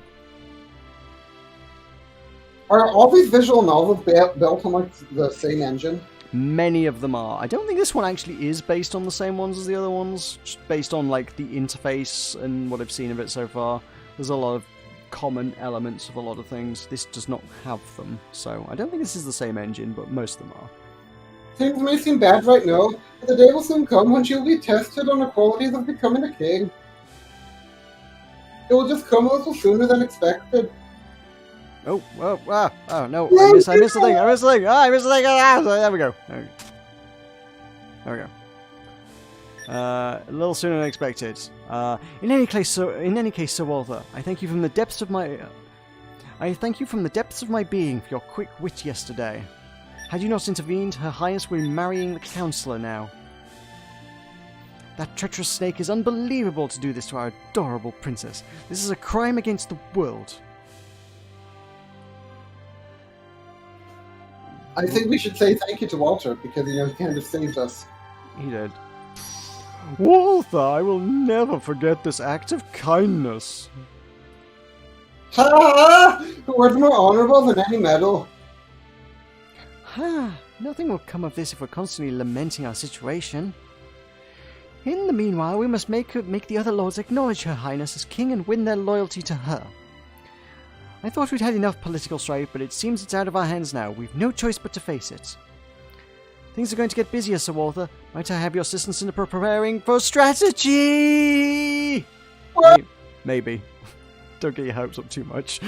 Are all these visual novels built on the same engine? Many of them are. I don't think this one actually is based on the same ones as the other ones, just based on like the interface and what I've seen of it so far. There's a lot of common elements of a lot of things. This does not have them, so I don't think this is the same engine, but most of them are. Things may seem bad right now, but the day will soon come when she'll be tested on the qualities of becoming a king. It will just come a little sooner than expected. Oh, no, I missed the thing, I missed the thing, there we go. There we go. A little sooner than expected. In any case, Sir Walter, I thank you from the depths of my being for your quick wit yesterday. Had you not intervened, Her Highness would be marrying the Councillor now. That treacherous snake is unbelievable to do this to our adorable princess. This is a crime against the world. I think we should say thank you to Walter, because, he kind of saved us. He did. Walter, I will never forget this act of kindness. Ha! Words more honourable than any medal. Nothing will come of this if we're constantly lamenting our situation. In the meanwhile, we must make the other lords acknowledge Her Highness as king and win their loyalty to her. I thought we'd had enough political strife, but it seems it's out of our hands now. We've no choice but to face it. Things are going to get busier, Sir Walter. Might I have your assistance in preparing for strategy? What? Maybe. Don't get your hopes up too much.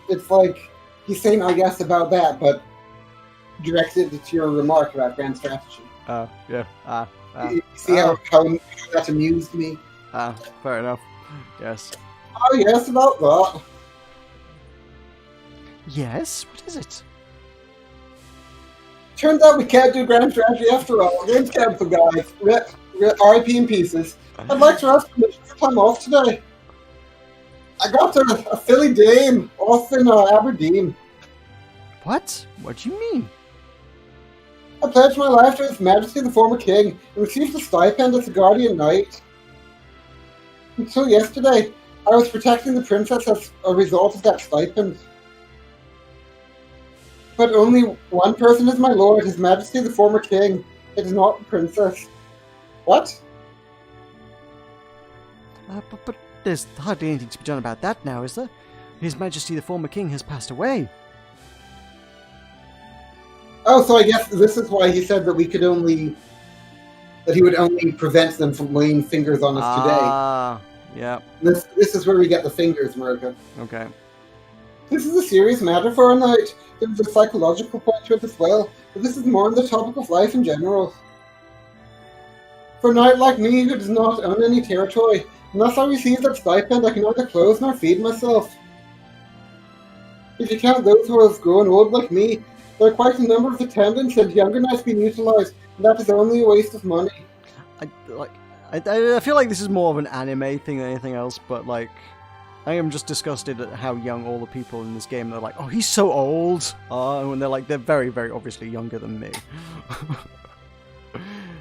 It's like he's saying, I guess, about that, but directed to your remark about grand strategy. Yeah. You see how that amused me? Fair enough. Yes. Oh, yes, about that. Yes? What is it? Turns out we can't do grand strategy after all. Game's cancelled, guys. RIP in pieces. I'd like to ask permission for time off today. I got a Philly dame off in Aberdeen. What? What do you mean? I pledged my life to His Majesty the former king and received a stipend as a guardian knight. Until yesterday, I was protecting the princess as a result of that stipend. But only one person is my lord, His Majesty the former king. It is not the princess. What? But there's hardly anything to be done about that now, is there? His Majesty the former king has passed away. Oh, so I guess this is why he said that he would only prevent them from laying fingers on us today. Yeah. This is where we get the fingers, Meroka. Okay. This is a serious matter for a knight. There's a psychological point to it as well, but this is more on the topic of life in general. For a knight like me who does not own any territory, unless I receive that stipend, I can neither clothe nor feed myself. If you count those who have grown old like me, there are quite a number of attendants and younger knights being utilised, and that is only a waste of money. I feel like this is more of an anime thing than anything else, but like, I am just disgusted at how young all the people in this game. They're like, oh, he's so old, and they're very, very obviously younger than me.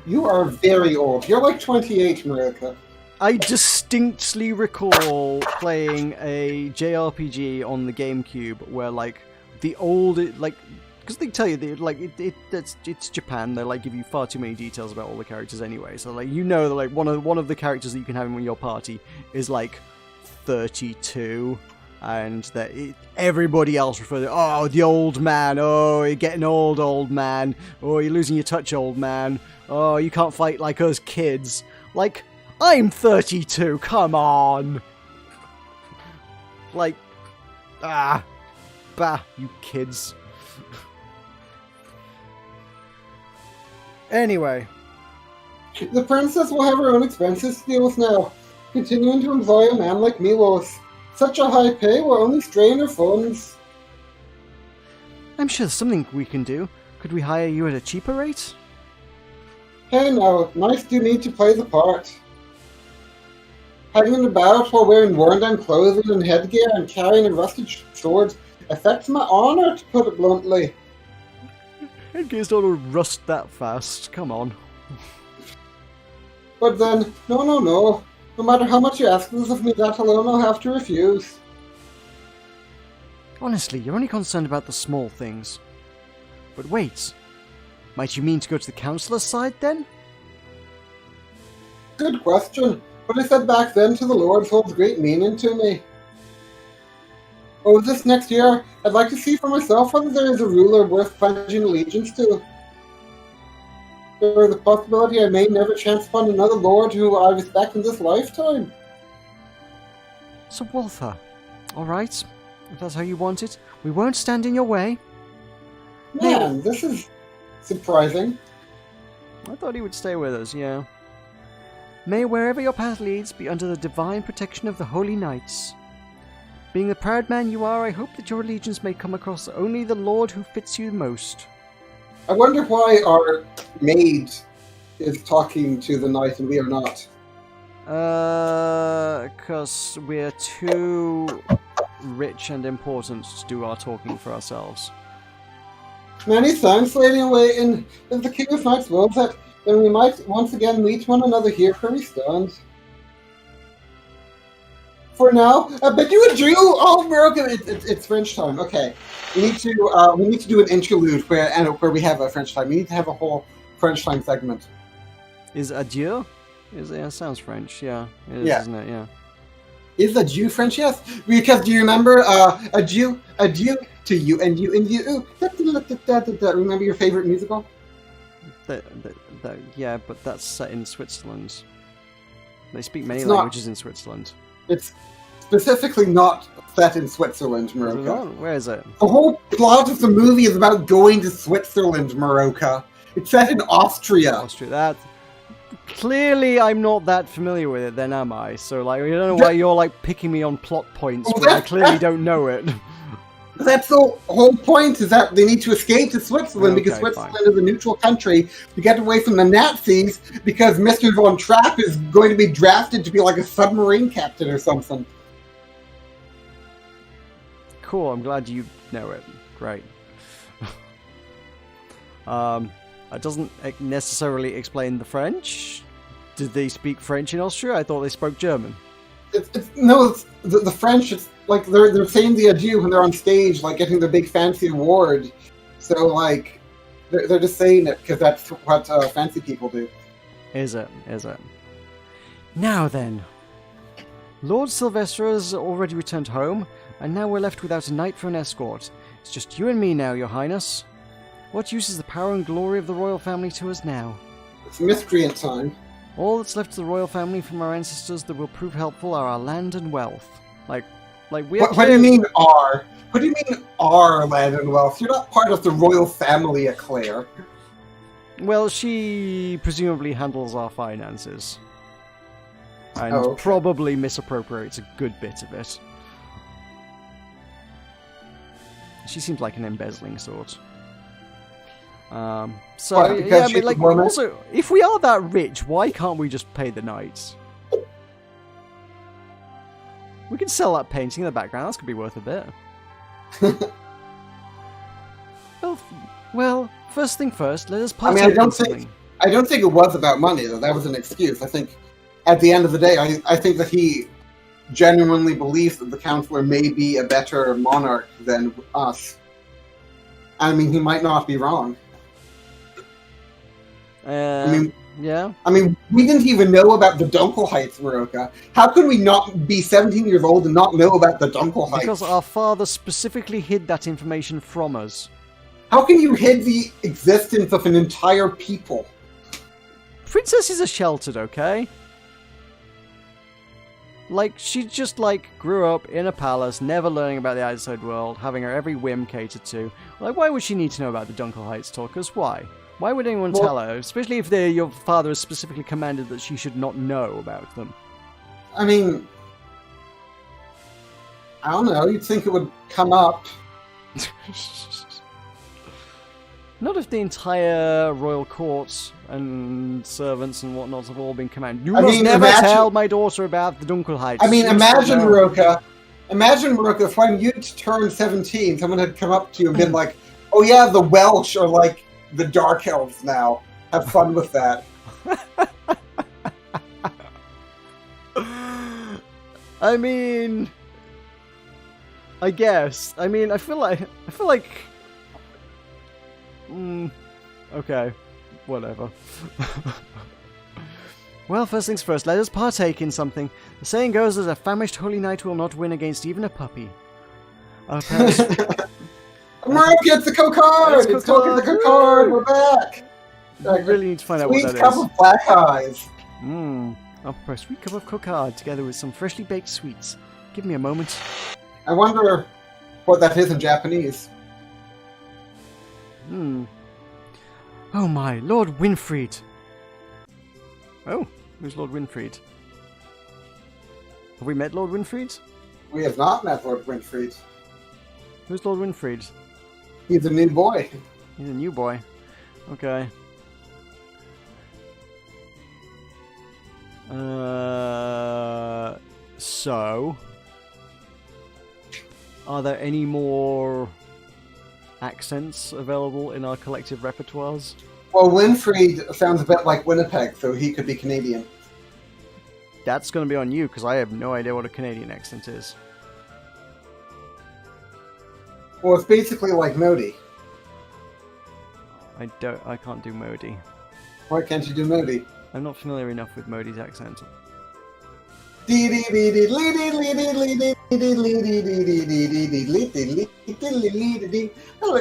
You are very old. You're like 28, Meroka. I distinctly recall playing a JRPG on the GameCube where like the old because they tell you it's Japan. They like give you far too many details about all the characters anyway. So like that like one of the characters that you can have in your party is like 32, and that everybody else refers to the old man. Oh, you're getting old man. Oh, you're losing your touch, old man. Oh, you can't fight like us kids. Like, I'm 32. Come on. Like, you kids. Anyway. The princess will have her own expenses to deal with now. Continuing to employ a man like me will such a high pay will only strain her funds. I'm sure there's something we can do. Could we hire you at a cheaper rate? Hey now, knights do need to play the part. Hanging about while wearing worn-down clothing and headgear and carrying a rusted sword affects my honor, to put it bluntly. Headgears don't rust that fast. Come on. But then, no. No matter how much you ask of me, that alone I'll have to refuse. Honestly, you're only concerned about the small things. But wait, might you mean to go to the councillor's side then? Good question. What I said back then to the Lords holds great meaning to me. Over this next year, I'd like to see for myself whether there is a ruler worth pledging allegiance to. There is a possibility I may never chance upon another lord who I respect in this lifetime. So Walther, alright, if that's how you want it, we won't stand in your way. Man, this is surprising. I thought he would stay with us, yeah. May wherever your path leads be under the divine protection of the Holy Knights. Being the proud man you are, I hope that your allegiance may come across only the lord who fits you most. I wonder why our maid is talking to the knight and we are not. 'Cause we're too rich and important to do our talking for ourselves. Many thanks, Lady in Waiting. If the King of Knights wills it, then we might once again meet one another here where we stand. For now, but you adieu! Oh, Meroka, it's French time. Okay, we need to do an interlude where we have a French time. We need to have a whole French time segment. Is adieu? Yeah, sounds French. Yeah, it is, Yeah. isn't it? Yeah. Is adieu French? Yes, because do you remember adieu to you and you and you? Remember your favorite musical? Yeah, but that's set in Switzerland. They speak many It's not- languages in Switzerland. It's specifically not set in Switzerland, Meroka. Where is it? The whole plot of the movie is about going to Switzerland, Meroka. It's set in Austria. Austria. That clearly I'm not that familiar with it. Then am I? So like, I don't know why you're like picking me on plot points Oh, when I that- clearly don't know it. That's the whole point, is that they need to escape to Switzerland because Okay, Switzerland is a neutral country to get away from the Nazis because Mr. Von Trapp is going to be drafted to be like a submarine captain or something. Cool. I'm glad you know it. Great. It doesn't necessarily explain the French. Did they speak French in Austria? I thought they spoke German. It's the French. It's like they're saying the adieu when they're on stage, like getting the big fancy award. So like they're just saying it because that's what fancy people do. Is it? Now then. Lord Sylvester has already returned home, and now we're left without a knight for an escort. It's just you and me now, your highness. What use is the power and glory of the royal family to us now? It's miscreant time. All that's left to the royal family from our ancestors that will prove helpful are our land and wealth. Like we are What do you mean our? What do you mean our land and wealth? You're not part of the royal family, Eclair. Well, she presumably handles our finances. And Okay. probably misappropriates a good bit of it. She seems like an embezzling sort. So, Why? Because yeah, I she's mean, like, a woman? also, if we are that rich, why can't we just pay the knights? We can sell that painting in the background, that's gonna be worth a bit. Well, first thing first, let us partake I don't in think- something. I don't think it was about money, though. That was an excuse. I think at the end of the day, I think that he genuinely believes that the Counselor may be a better monarch than us. I mean, he might not be wrong. Yeah. I mean, we didn't even know about the Dunkelheits, Meroka. How could we not be 17 years old and not know about the Dunkelheits? Because our father specifically hid that information from us. How can you hid the existence of an entire people? Princesses are sheltered, okay? Like, she just, like, grew up in a palace, never learning about the outside world, having her every whim catered to. Like, why would she need to know about the Dunkelheits, Tulkas? Why? Why would anyone tell her? Especially if your father has specifically commanded that she should not know about them. I mean, I don't know. You'd think it would come up. Not if the entire royal courts and servants and whatnot have all been commanded. You I must mean, never imagine- tell my daughter about the Dunkelheits. I mean, You must imagine, know." Meroka. Imagine, Meroka, if when you turned 17, someone had come up to you and been like, oh yeah, the Welsh are like the Dark Elves now. Have fun with that. I mean, I guess. I mean, I feel like. Okay, whatever. Well, first things first, let us partake in something. The saying goes that a famished holy knight will not win against even a puppy. Meroka, it's the Cocard! It's talking the Cocard! We're back! I really need to find out what that Sweet cup is. of black eyes. I'll prepare a sweet cup of Cocard together with some freshly baked sweets. Give me a moment. I wonder what that is in Japanese. Oh my, Lord Winfried. Oh, who's Lord Winfried? Have we met Lord Winfried? We have not met Lord Winfried. Who's Lord Winfried? He's a new boy. He's a new boy. Okay. So... Are there any more accents available in our collective repertoires? Well, Winfried sounds a bit like Winnipeg, so he could be Canadian. That's going to be on you, because I have no idea what a Canadian accent is. Well, it's basically like Modi. I can't do Modi. Why can't you do Modi? I'm not familiar enough with Modi's accent. Hello,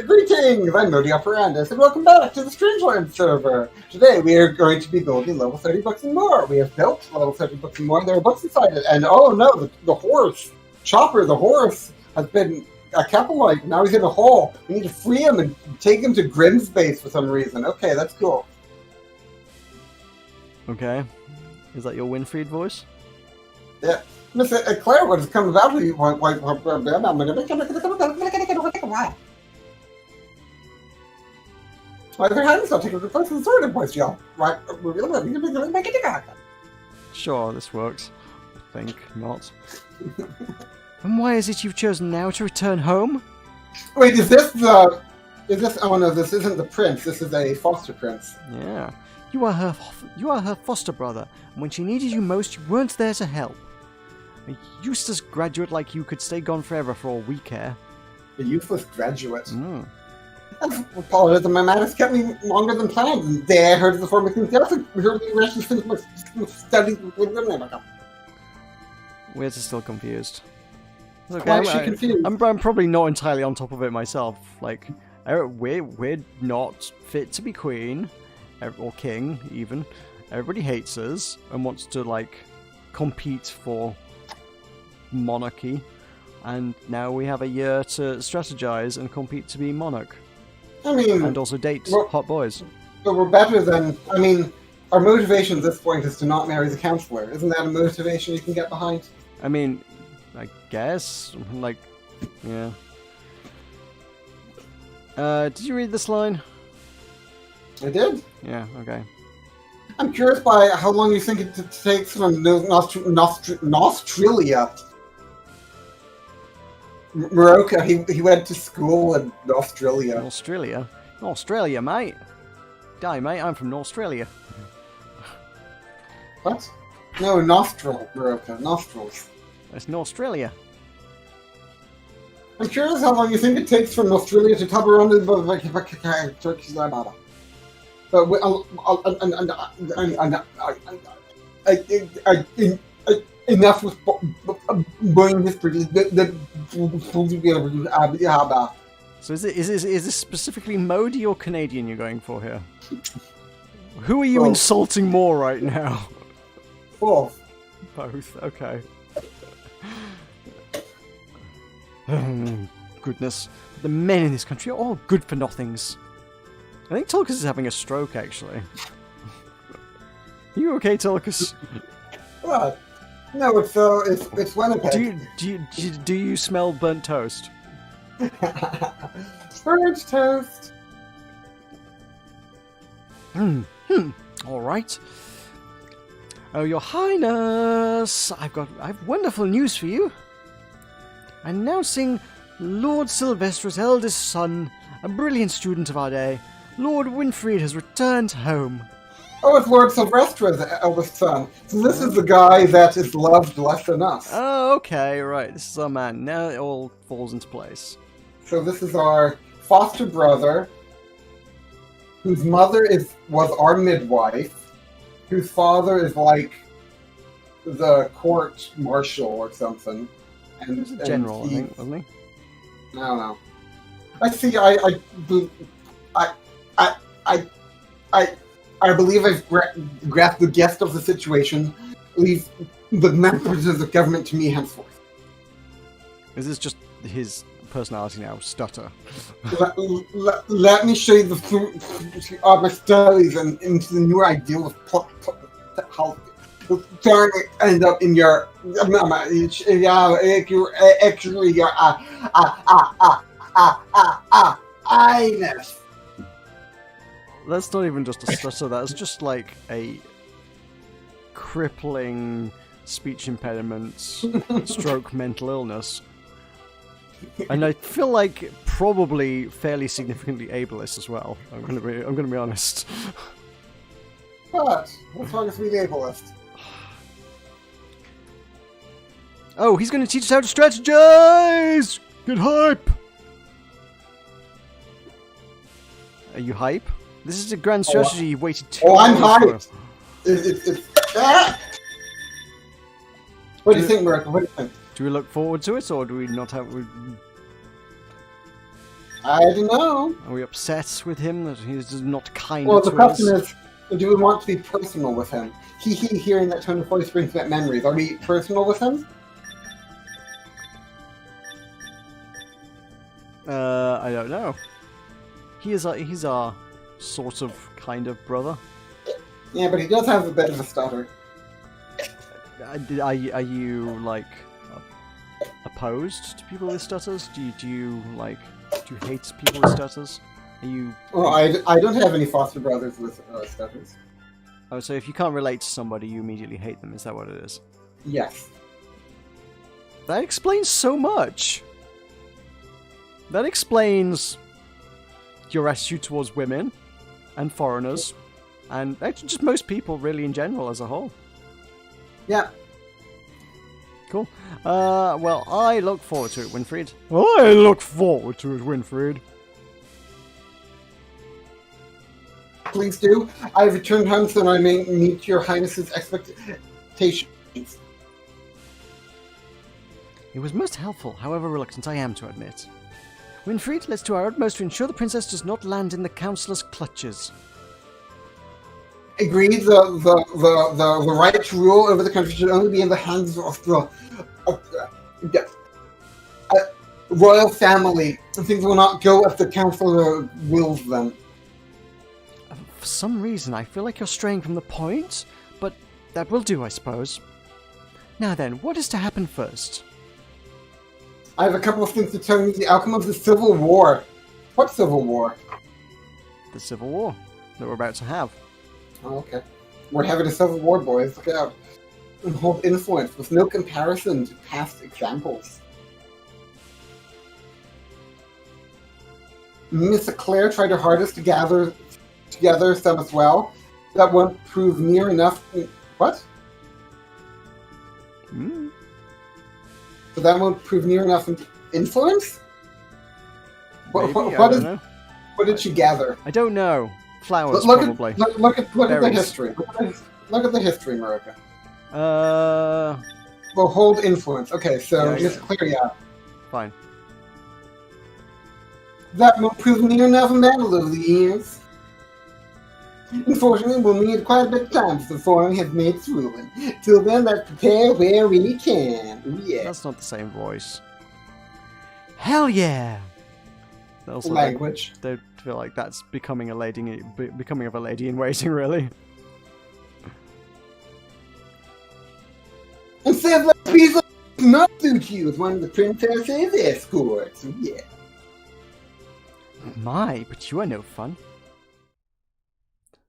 greetings! I'm Modi Operandus, and welcome back to the Strangeland server. Today we are going to be building level 30 books and more. We have built level 30 books and more, and there are books inside it. And oh no, the horse, Chopper, the horse, has been a Capelite. Now he's in a hole. We need to free him and take him to Grimspace for some reason. Okay, that's cool. Okay. Is that your Winfried voice? Yeah. Miss Claire, what has come about with you? Why their hands not taking the place of the sword in voice, y'all? Right? Sure, this works. I think not. And why is it you've chosen now to return home? Wait, is this the... Is this... Oh no, this isn't the prince. This is a foster prince. Yeah. You are her foster brother, and when she needed you most, you weren't there to help. A useless graduate like you could stay gone forever for all we care. A useless graduate. Apologies, my madness kept me longer than planned. There I heard the former things else, and heard me rest and finish my study. We're just still confused. Okay, Why is she confused? I'm probably not entirely on top of it myself. Like, we're not fit to be queen, or king, even. Everybody hates us and wants to, like, compete for monarchy. And now we have a year to strategize and compete to be monarch. I mean... And also date hot boys. But we're better than... I mean, our motivation at this point is to not marry the counselor. Isn't that a motivation you can get behind? I mean, I guess. Like, yeah. Did you read this line? I did. Yeah, okay. I'm curious by how long you think it takes from Australia. Meroka, he went to school in Australia. Australia? Australia, mate. Die, mate, I'm from Australia. What? No, nostril, Meroka. Nostrils. That's in Australia. I'm curious how long you think it takes from Australia to cover on the Turkish Labada. Enough with buying history. So is this specifically Modi or Canadian you're going for here? Who are you insulting more right now? Both. Both, okay. Goodness. The men in this country are all good for nothings. I think Tulkas is having a stroke, actually. Are you okay, Tulkas? What? No, it's Winnipeg. Do you smell burnt toast? Burnt toast. All right. Oh, Your Highness, I've wonderful news for you. Announcing Lord Sylvester's eldest son, a brilliant student of our day, Lord Winfried has returned home. Oh, it's Lord Sylvestra's eldest son. So this is the guy that is loved less than us. Oh, okay, right. This is our man. Now it all falls into place. So this is our foster brother, whose mother was our midwife, whose father is like the court marshal or something. He was a general, I think, wasn't he? I don't know. I see. I believe I've grasped the gist of the situation. Leave the members of the government to me henceforth. Is this just his personality now? Stutter. Let me show you the fruit of my studies and into the new ideal of how trying to end up in your anus. That's not even just a stutter, that's just like a crippling speech impediment, stroke mental illness. And I feel like probably fairly significantly ableist as well. I'm gonna be honest. But what's wrong with being ableist? Oh, he's gonna teach us how to strategize! Get hype! Are you hype? This is a grand strategy you've waited 2 hours I'm hyped! for. What do you think, Meroka? What do you think? Do we look forward to it, or do we not have... I don't know. Are we upset with him that he's not kind Well, to the us? question is, do we want to be personal with him? Hearing that tone of voice brings back memories. Are we personal with him? I don't know. He's our sort of, kind of brother. Yeah, but he does have a bit of a stutter. Are you like opposed to people with stutters? Do you hate people with stutters? Are you? Well, I don't have any foster brothers with stutters. Oh, so if you can't relate to somebody, you immediately hate them. Is that what it is? Yes. That explains so much. That explains your attitude towards women and foreigners, and actually just most people, really, in general, as a whole. Yeah. Cool. Well, I look forward to it, Winfried. I look forward to it, Winfried. Please do. I have returned home so I may meet your highness's expectations. It was most helpful, however reluctant I am to admit. Winfried, let's do our utmost to ensure the princess does not land in the councillor's clutches. Agreed. The right to rule over the country should only be in the hands of the royal family. Things will not go as the councillor wills them. For some reason, I feel like you're straying from the point, but that will do, I suppose. Now then, what is to happen first? I have a couple of things to tell you. The outcome of the Civil War. What Civil War? The Civil War that we're about to have. Oh, okay. We're having a Civil War, boys. Look out. And hold influence with no comparison to past examples. Miss Claire tried her hardest to gather together some as well. That won't prove near enough. What? Hmm. So that won't prove near enough influence? Maybe, What did she gather? I don't know. Flowers, Look probably. Look at the Berries. history. Look at the history, Meroka. Uh, Well, hold influence. Okay, so Yeah, just clear you out. fine. That won't prove near enough in battle over the years. Unfortunately, we'll need quite a bit of time before the forum has made its ruling. Till then, let's prepare where we can. Ooh, yeah. That's not the same voice. Hell yeah! Also, Language. They feel like that's becoming of a lady in waiting, really. And says that piece of not suit you as one of the princess's escorts. Ooh, yeah. My, but you are no fun.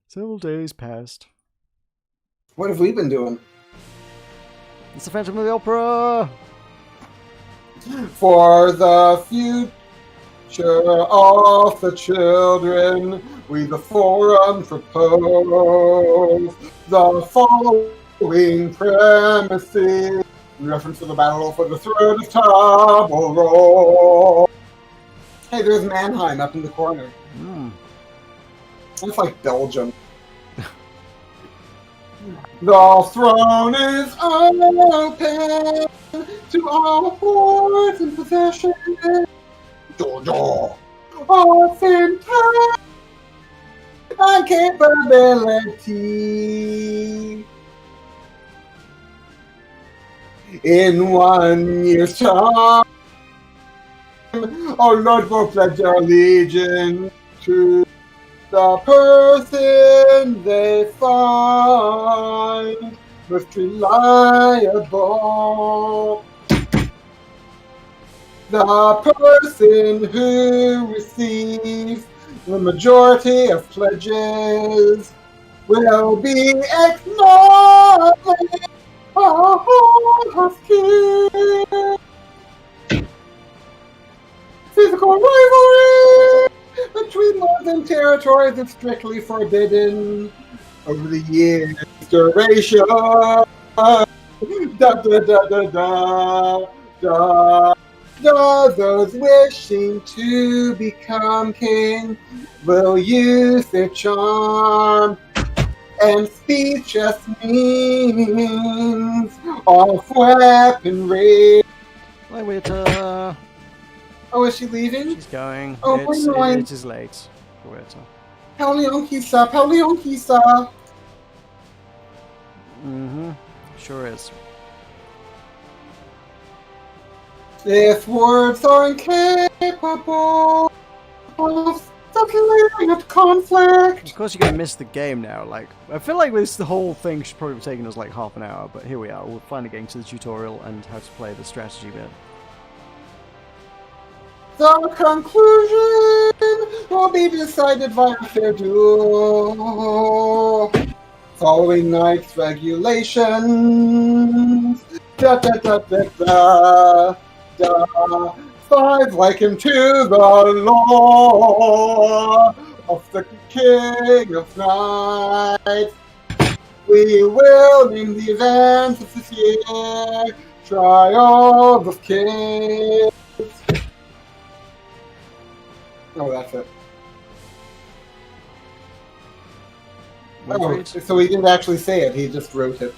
Several days passed. What have we been doing? It's the Phantom of the Opera! For the few Sure of the children, we the forum propose the following premises in reference to the battle for the throat of Tabarol. Hey, there's Mannheim up in the corner. It's like Belgium. The throne is open to all ports and possessions. Of intent and capability. In 1 year's time, our Lord will pledge our allegiance to the person they find most reliable. The person who receives the majority of pledges will be acknowledged as king. Physical rivalry between northern territories is strictly forbidden. Over the years' duration, those wishing to become king will use their charm and speeches means of weaponry. Hi, waiter. Oh, is she leaving? She's going. Oh, it is late. Waiter. Palionki-sa, Palionki-sa. Sure is. If words are incapable of settling a conflict. Of course, you're gonna miss the game now. Like, I feel like the whole thing should probably have taken us like half an hour, but here we are. We're finally getting to the tutorial and how to play the strategy bit. The conclusion will be decided by a fair duel. Following night's regulations. Da da da da da. Five liken to the law of the King of Knights. We will name the events of this year Trial of Kings. Oh, that's it. Oh, so he didn't actually say it, he just wrote it.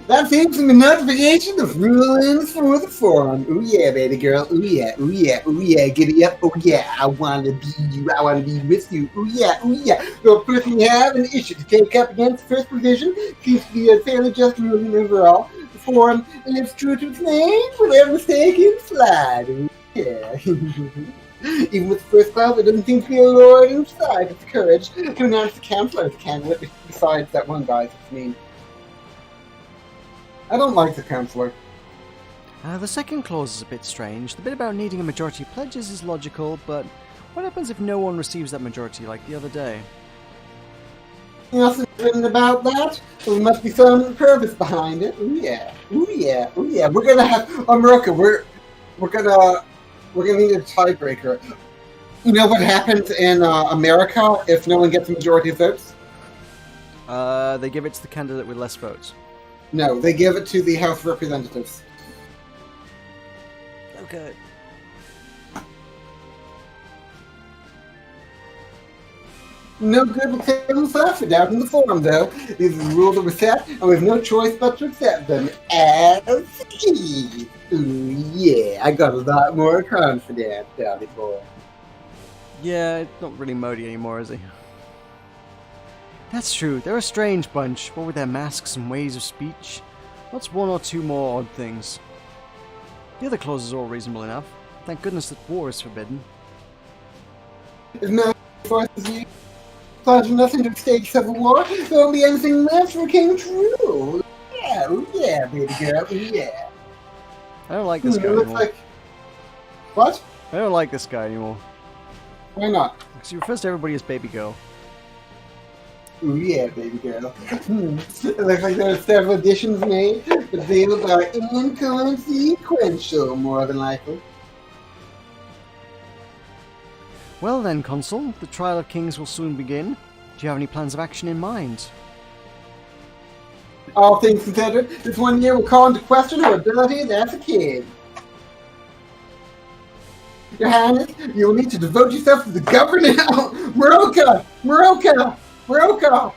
That seems to be notification of rulings for the forum. Ooh yeah, baby girl. Ooh yeah, ooh yeah, ooh yeah. Giddy up. Oh yeah, I wanna be you. I wanna be with you. Ooh yeah, ooh yeah. The person you have an issue to take up against the first provision seems to be a fairly just ruling overall. The forum lives true to its name, whatever mistake is slide. Ooh yeah. Even with the first class, there doesn't seem to be a lord inside with the courage to announce the counselor as a candidate, besides that one guy that's mean. I don't like the counselor. The second clause is a bit strange. The bit about needing a majority of pledges is logical, but what happens if no one receives that majority, like the other day? Nothing written about that, so there must be some purpose behind it. Ooh yeah, ooh yeah, ooh yeah. We're gonna have Meroka. We're gonna need a tiebreaker. You know what happens in America if no one gets a majority of votes? They give it to the candidate with less votes. No, they give it to the House of Representatives. Okay. No good will take themselves out in the forum, though. These are the rules that were set, and we have no choice but to accept them as is. Ooh, yeah, I got a lot more confidence now before. Yeah, it's not really Modi anymore, is he? That's true, they're a strange bunch, what with their masks and ways of speech. What's one or two more odd things? The other clauses are all reasonable enough. Thank goodness that war is forbidden. If no forces you, cause nothing to stake civil war, there won't be anything left for King True. Yeah, ooh yeah, baby girl, ooh yeah. I don't like this guy anymore. Like... What? I don't like this guy anymore. Why not? Because he refers to everybody as baby girl. Ooh yeah, baby girl. It looks like there are several additions made. The deals are inconsequential, more than likely. Well then, Consul, the trial of kings will soon begin. Do you have any plans of action in mind? All things considered, this one year will call into question her abilities as a king. Your Highness, you will need to devote yourself to the governance. Meroka! Meroka! Meroka!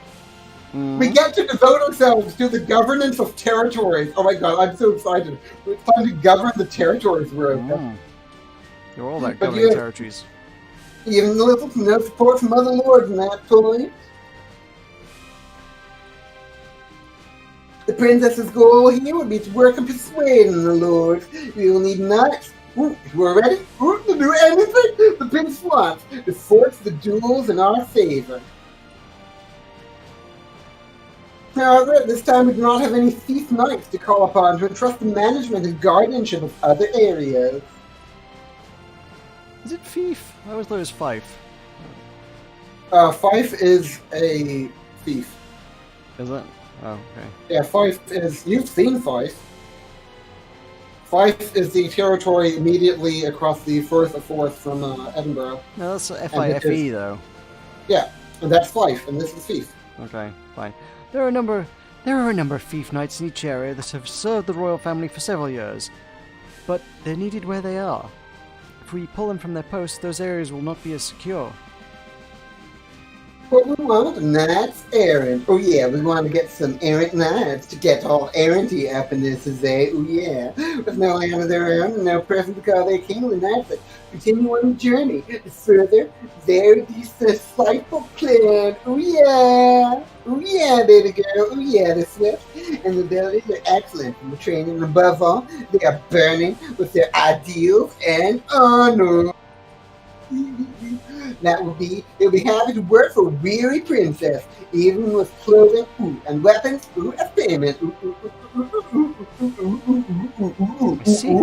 We get to devote ourselves to the governance of territories. Oh my god, I'm so excited. It's time to govern the territories, Meroka. You're all that governing territories. Even little to no support from other lords in that point. The princess's goal here would be to work on persuading the lords. We will need knights who are ready to do anything the prince wants to force the duels in our favor. However, at this time we do not have any thief knights to call upon to entrust the management and guardianship of other areas. Is it Fief? I always thought it was Fife. Fife is a thief. Is it? Oh, okay. Yeah, Fife is... You've seen Fife. Fife is the territory immediately across the Firth of Forth from Edinburgh. No, that's F-I-F-E, though. Yeah, and that's Fife, and this is Fief. Okay, fine. There are a number of fief knights in each area that have served the royal family for several years, but they're needed where they are. If we pull them from their posts, those areas will not be as secure. What we want, knights errant. Oh yeah, we want to get some errant knights to get all erranty up in this, eh? Oh yeah, with no land of their own and no person to call their king, the knights that continue on the journey to further their delightful plan. Oh yeah, baby girl. Oh yeah, they're swift and the abilities are excellent from the training, and above all, they are burning with their ideals and honor. They'll be happy to work for a weary princess, even with clothing and weapons as payment. I see.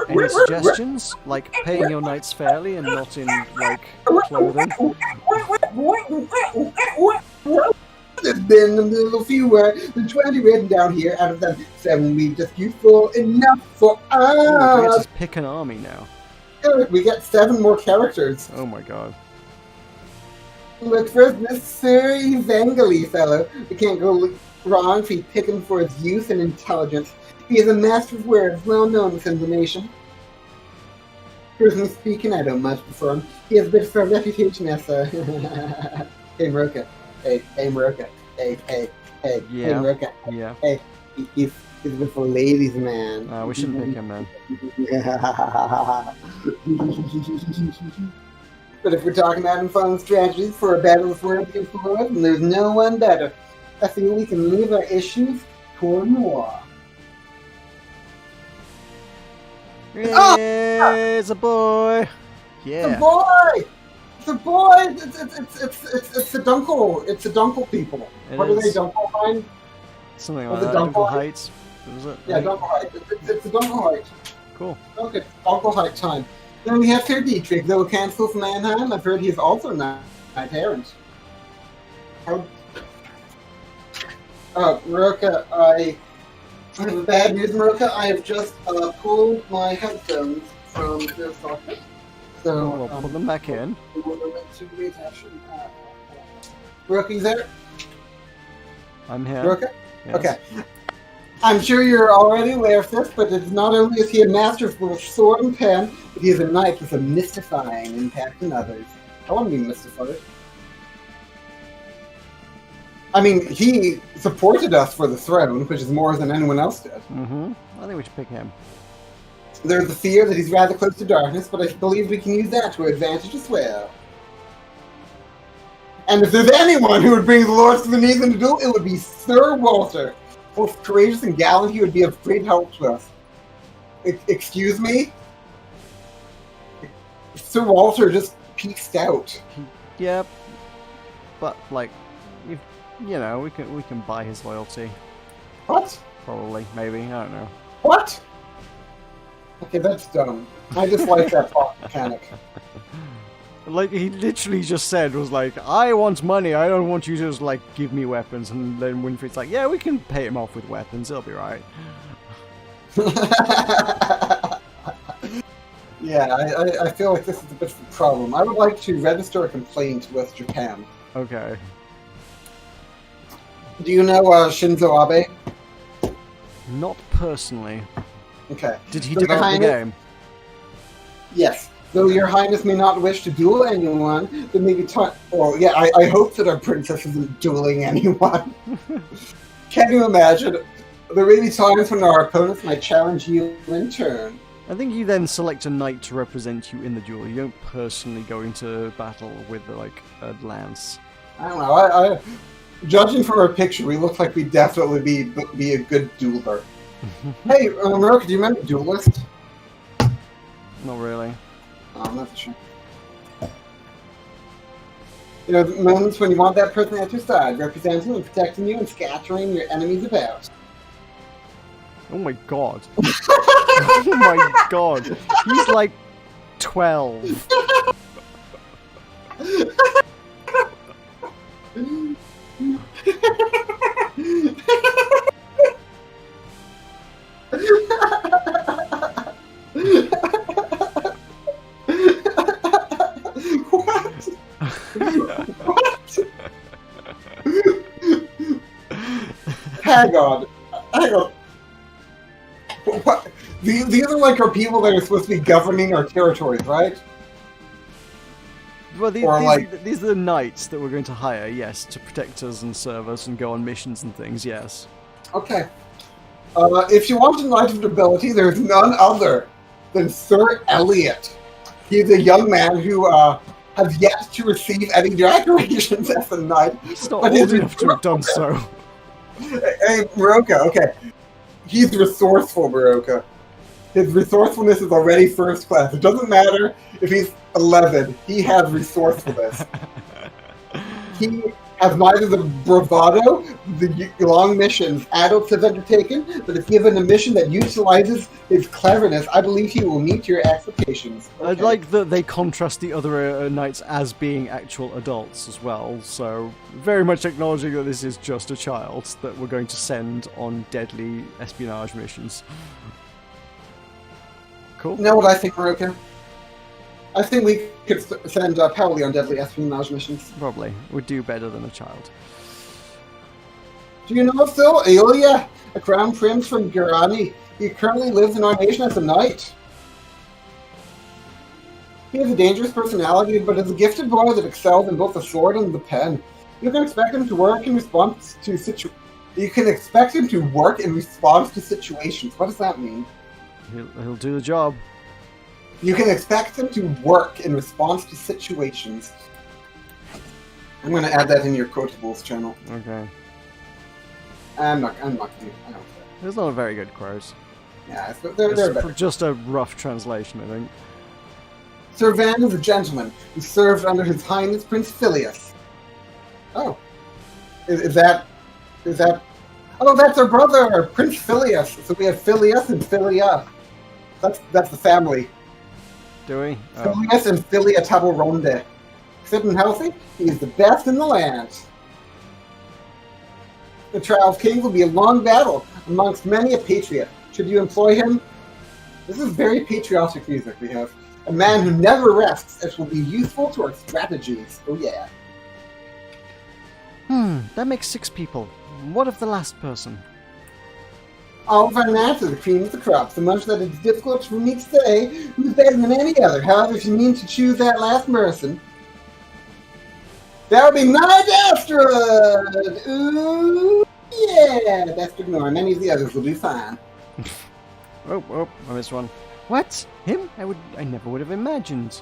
Any suggestions? Like paying your knights fairly and not in, like, clothing? There's been a little fewer than 20 written down here. Out of them, 7 will be just useful enough for us. Oh, we can just pick an army now. We get 7 more characters. Oh my god. Look first, this Sir Evangeli fellow. We can't go wrong if we pick him for his youth and intelligence. He is a master of words, well known within the nation. Personally speaking, I don't much prefer him. He has a bit of a reputation as a... Hey, Meroka. Hey, Meroka. Hey, Yeah. Meroka. Yeah. Hey, he's a bit of a ladies' man. We shouldn't pick him, man. But if we're talking about fun strategies for a battle of words against the Lord, then there's no one better. I feel we can leave our issues toward Noir. It's a boy! Yeah. It's a boy! It's a boy! It's the Dunkel. It's the Dunkel people. What are they, Dunkelheim? Something like that. Dunkel Heights. Was it? Yeah, Dunkel Heights. It's the Dunkel Heights. Cool. Okay, Dunkel Heights time. Then we have Herr Dietrich, though cancel from Mannheim. I've heard he is also knight errant. Meroka, I have bad news, Meroka. I have just pulled my headphones from their socket. So we'll put them back in. Meroka, you there? I'm here. Meroka? Yes. Okay. I'm sure you're already aware of this, but it's not only is he a master of both sword and pen, but he is a knight with a mystifying impact on others. I want to be mystified. I mean, he supported us for the throne, which is more than anyone else did. Mm-hmm. I think we should pick him. There's the fear that he's rather close to darkness, but I believe we can use that to our advantage as well. And if there's anyone who would bring the lords to the knees in a duel, it would be Sir Walter. Both courageous and gallant, he would be of great help to us. Excuse me? Sir Walter just peeked out. Yep. But, like, you know, we can buy his loyalty. What? Probably, maybe, I don't know. What? Okay, that's dumb. I just like that plot mechanic. Like, he literally just said, was like, I want money, I don't want you to just, like, give me weapons. And then Winfried's like, yeah, we can pay him off with weapons, it'll be right. Yeah, I feel like this is a bit of a problem. I would like to register a complaint with Japan. Okay. Do you know Shinzo Abe? Not personally. Okay. Did he So develop the Highness- game? Yes. Though your highness may not wish to duel anyone, there may be time... Well, yeah, I hope that our princess isn't dueling anyone. Can you imagine? There may be times when our opponents might challenge you in turn. I think you then select a knight to represent you in the duel. You don't personally go into battle with, like, a lance. I don't know. Judging from our picture, we look like we'd definitely be a good dueler. Hey, Meroka, do you remember Duelist? Not really. Oh, I'm not sure. You know, the moments when you want that person at your side, representing and protecting you and scattering your enemies about. Oh my god. Oh my god. He's like 12. What? What? Hang on. What? These are like our people that are supposed to be governing our territories, right? Well, Or these are the knights that we're going to hire, yes, to protect us and serve us and go on missions and things, yes. Okay. If you want a knight of nobility, there's none other than Sir Elliot. He's a young man who has yet to receive any decorations as a knight. He's not But old he's enough to have done so. Hey, Meroka, okay. He's resourceful, Meroka. His resourcefulness is already first class. It doesn't matter if he's 11. He has resourcefulness. He has neither the bravado, the long missions adults have undertaken, but if given a mission that utilizes his cleverness, I believe he will meet your expectations. Okay. I'd like that they contrast the other knights as being actual adults as well, so very much acknowledging that this is just a child that we're going to send on deadly espionage missions. Cool. You know what I think, Meroka? I think we could send Paoli on deadly espionage missions. Probably. Would do better than a child. Do you know Phil Elia, a crown prince from Girani? He currently lives in our nation as a knight. He has a dangerous personality, but is a gifted boy that excels in both the sword and the pen. You can expect him to work in response to situations. What does that mean? He'll do the job. You can expect him to work in response to situations. I'm going to add that in your quotables channel. Okay. I'm not going to. I don't care. It's not a very good quote. Yeah, they're better. Just a rough translation, I think. Sir Van is a gentleman who served under His Highness Prince Phileas. Oh. Is that... Oh, that's our brother, Prince Phileas. So we have Phileas and Philia. That's the family. Do we? Oh. Phileas and Philia Taboronde. Fit and healthy, he is the best in the land. The trial of kings will be a long battle amongst many a patriot. Should you employ him? This is very patriotic music we have. A man who never rests, it will be useful to our strategies. Oh yeah. That makes 6 people. What of the last person? Oliver Natter, the cream of the crop, so much that it's difficult for me to say who's better than any other. However, if you mean to choose that last person, that would be my Dastard! Ooh, yeah! Best ignore. Many of the others will do fine. Oh, I missed one. What? Him? I never would have imagined.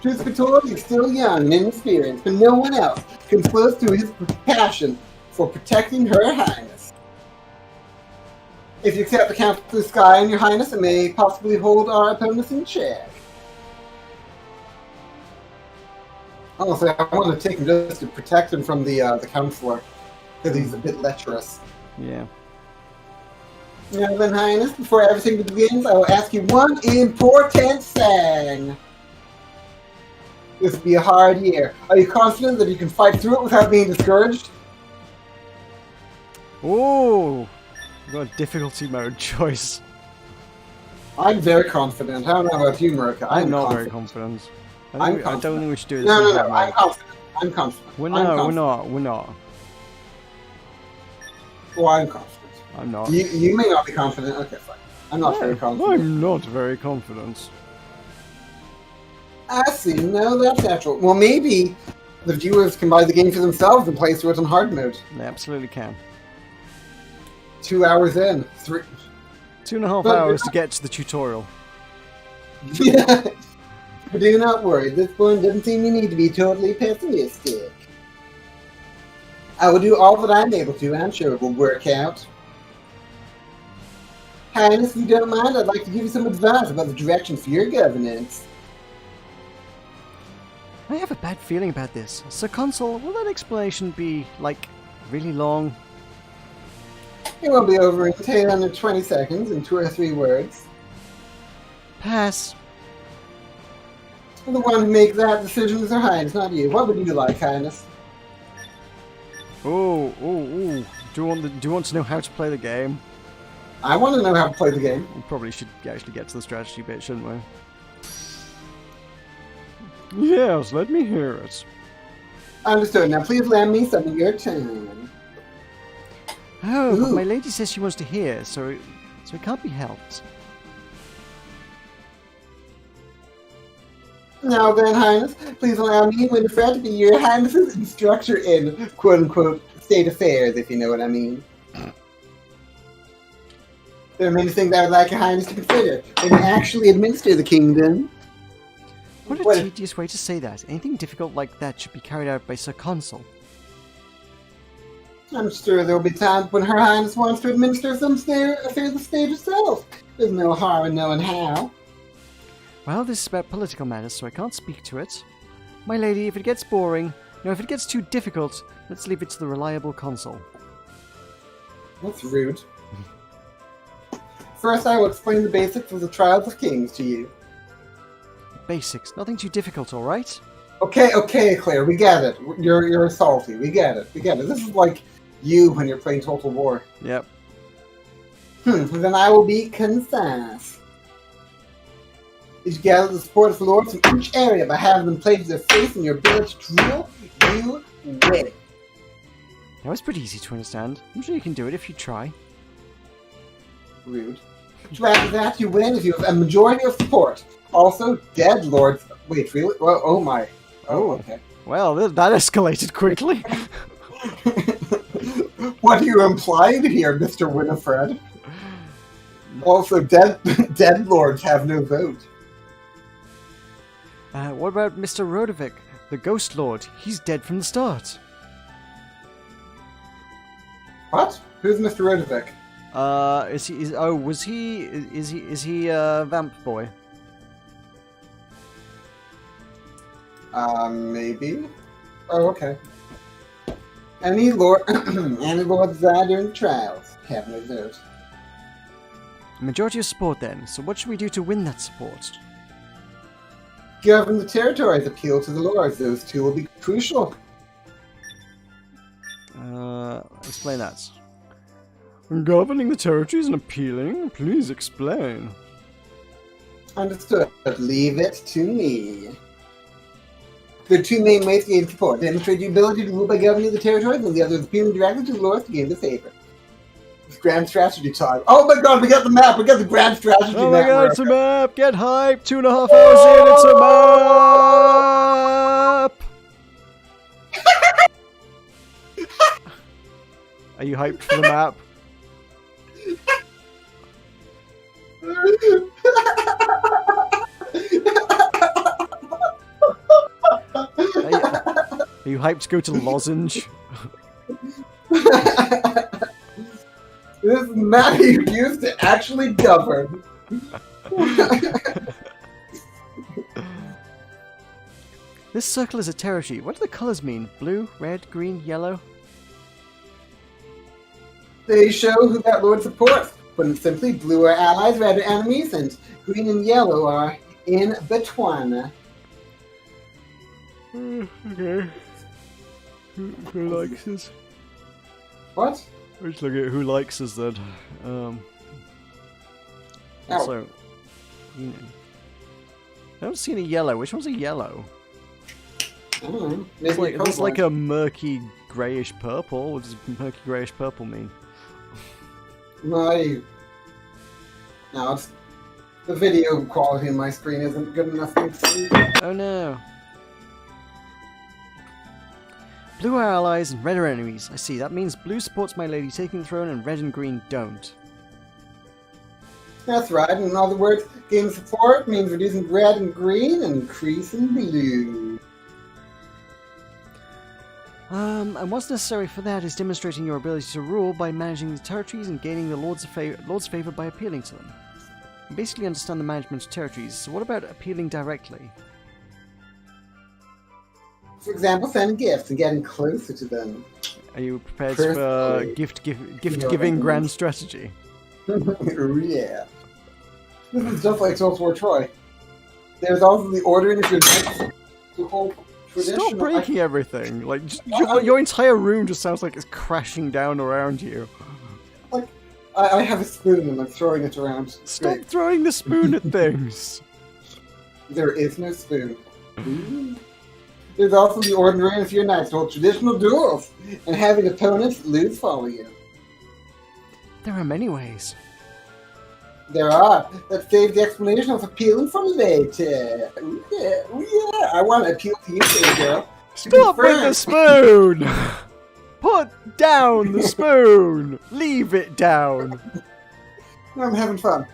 Truth be told, he's still young and inexperienced, but no one else comes close to his passion for protecting Her Highness. If you accept the count of the sky and Your Highness, it may possibly hold our opponents in check. Honestly, I want to take him just to protect him from the counselor, because he's a bit lecherous. Yeah. Now then, Highness, before everything begins, I will ask you one important thing. This will be a hard year. Are you confident that you can fight through it without being discouraged? Ooh! Got a difficulty mode choice. I'm very confident. I don't know about you, Meroka. I'm not very confident. I don't think we should do this. No. I'm confident. I'm confident. We're not. Well, I'm confident. I'm not. You may not be confident. Okay, fine. I'm not very confident. I'm not very confident. I see. No, that's natural. Well, maybe the viewers can buy the game for themselves and play through it on hard mode. They absolutely can. 2 hours in. 2.5 hours to get to the tutorial. Yeah. But do not worry, this one doesn't seem to need to be totally pessimistic. I will do all that I'm able to, and I'm sure it will work out. Highness, if you don't mind, I'd like to give you some advice about the direction for your governance. I have a bad feeling about this. Sir Consul, will that explanation be, like, really long? It won't be over in 10 or 20 seconds in 2 or 3 words. Pass. The one who makes that decision is Her Highness, not you. What would you like, Highness? Oh. Do you want to know how to play the game? I want to know how to play the game. We probably should actually get to the strategy bit, shouldn't we? Yes, let me hear it. Understood. Now please lend me some of your time. Oh, but my lady says she wants to hear, so it can't be helped. Now then, Highness, please allow me, Winifred, to be your Highness's instructor in quote-unquote state affairs, if you know what I mean. There are many things I would like your Highness to consider when you actually administer the kingdom. What a tedious way to say that. Anything difficult like that should be carried out by Sir Consul. I'm sure there will be times when Her Highness wants to administer some affairs of the state herself. There's no harm in knowing how. Well, this is about political matters, so I can't speak to it. My lady, if it gets boring, no, if it gets too difficult, let's leave it to the reliable consul. That's rude. First, I will explain the basics of the Trials of Kings to you. Basics, nothing too difficult, alright? Okay, Claire, we get it. You're salty. We get it. This is like you when you're playing Total War. Yep. Then I will be concise. If you gather the support of the lords from each area by having them place their faith in your ability to rule, you win. That was pretty easy to understand. I'm sure you can do it if you try. Rude. After that, you win if you have a majority of support. Also, dead lords. Wait, really? Well, oh my. Oh, okay. Well, that escalated quickly. What are you implying here, Mr. Winifred? Also, dead lords have no vote. What about Mr. Rodovik, the Ghost Lord? He's dead from the start. What? Who's Mr. Rodovik? Is he a vamp boy? Maybe. Oh, okay. Any lords die during the trials have no vote. Majority of support then, so what should we do to win that support? Govern the territories, appeal to the lords. Those two will be crucial. Explain that. Governing the territories and appealing? Please explain. Understood. But leave it to me. There are two main ways to gain support. Demonstrate your ability to rule by governing the territories, and the other is appealing directly to the lords to gain the favor. It's grand strategy time. Oh my god, we got the map! We got the grand strategy map! Oh my god, it's a map! Get hyped! 2.5 hours in, it's a map! Are you hyped for the map? Are you hyped to go to Lozenge? This is the map you use to actually govern. This circle is a territory. What do the colours mean? Blue, red, green, yellow? They show who that lord supports. Put it simply, blue are allies, red are enemies, and green and yellow are in between. Okay. Who likes us? What? Let's look at who likes us then. Also, Green. I don't see any yellow. Which one's a yellow? I don't know. It's Maybe like, it's like colorblind. a murky greyish purple. What does murky greyish purple mean? No, it's the video quality on my screen isn't good enough to see. Oh no. Blue are allies and red are enemies. I see. That means blue supports my lady taking the throne and red and green don't. That's right. In other words, game support means reducing red and green and increasing blue. And what's necessary for that is demonstrating your ability to rule by managing the territories and gaining the Lord's favour by appealing to them. You basically understand the management of territories, so what about appealing directly? For example, sending gifts and getting closer to them. Are you prepared Personally, for gift-giving grand strategy? Oh yeah. This is just like World War Troy. There's also the ordering of your knights to hold traditional... Stop breaking everything! Like, your entire room just sounds like it's crashing down around you. Like, I have a spoon and I'm throwing it around. Stop Great. throwing the spoon at things! There is no spoon. There's also the ordering of your knights to hold traditional duels and having opponents lose follow you. There are many ways. There are. Let's save the explanation of appealing for later. Ooh, yeah, ooh, yeah. I want to appeal to you, little girl. Stop with the spoon! Put down the spoon! Leave it down! I'm having fun.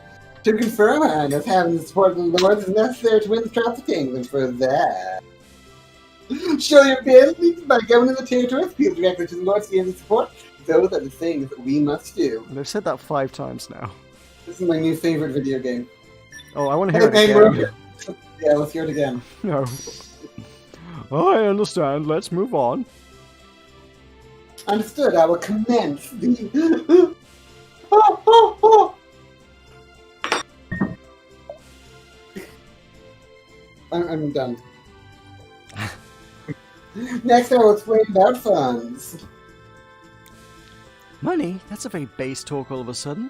To confirm, Highness, having the support of the Lords is necessary to win the Trust of Kingdom. For that, show your ability by governing the territory. Appeal directly to the Lords to gain the support. Those are the things that we must do. They've said that 5 times now. This is my new favorite video game. Oh, I want to hear it Hey, again. Meroka. Yeah, let's hear it again. No. I understand. Let's move on. Understood. I will commence the... Oh, oh, oh. I'm done. Next, I will explain about funds. Money? That's a very base talk all of a sudden.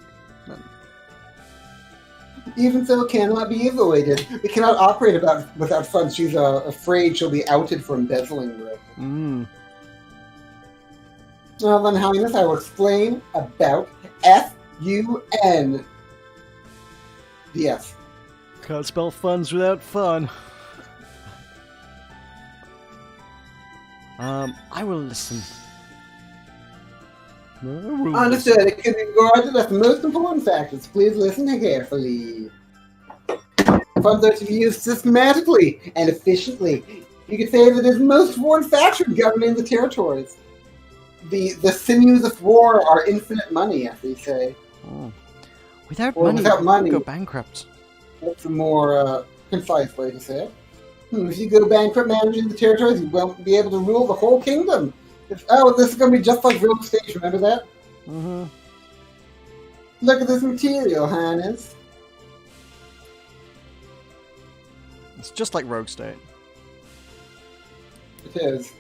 Even so, it cannot be avoided. We cannot operate without funds. She's afraid she'll be outed for embezzling revenue. Well, then, Highness, I will explain about FUN. Yes. Can't spell funds without fun. I will listen. Understood. It can be regarded as the most important factors. Please listen carefully. Funds are to be used systematically and efficiently. You could say that it is the most important factor in governing the territories. The sinews of war are infinite money, as they say. Oh. Without Without money, you go bankrupt. that's a more concise way to say it. If you go bankrupt managing the territories, you won't be able to rule the whole kingdom. This is going to be just like real estate, remember that? Mm-hmm. Look at this material, Highness. It's just like Rogue State. It is.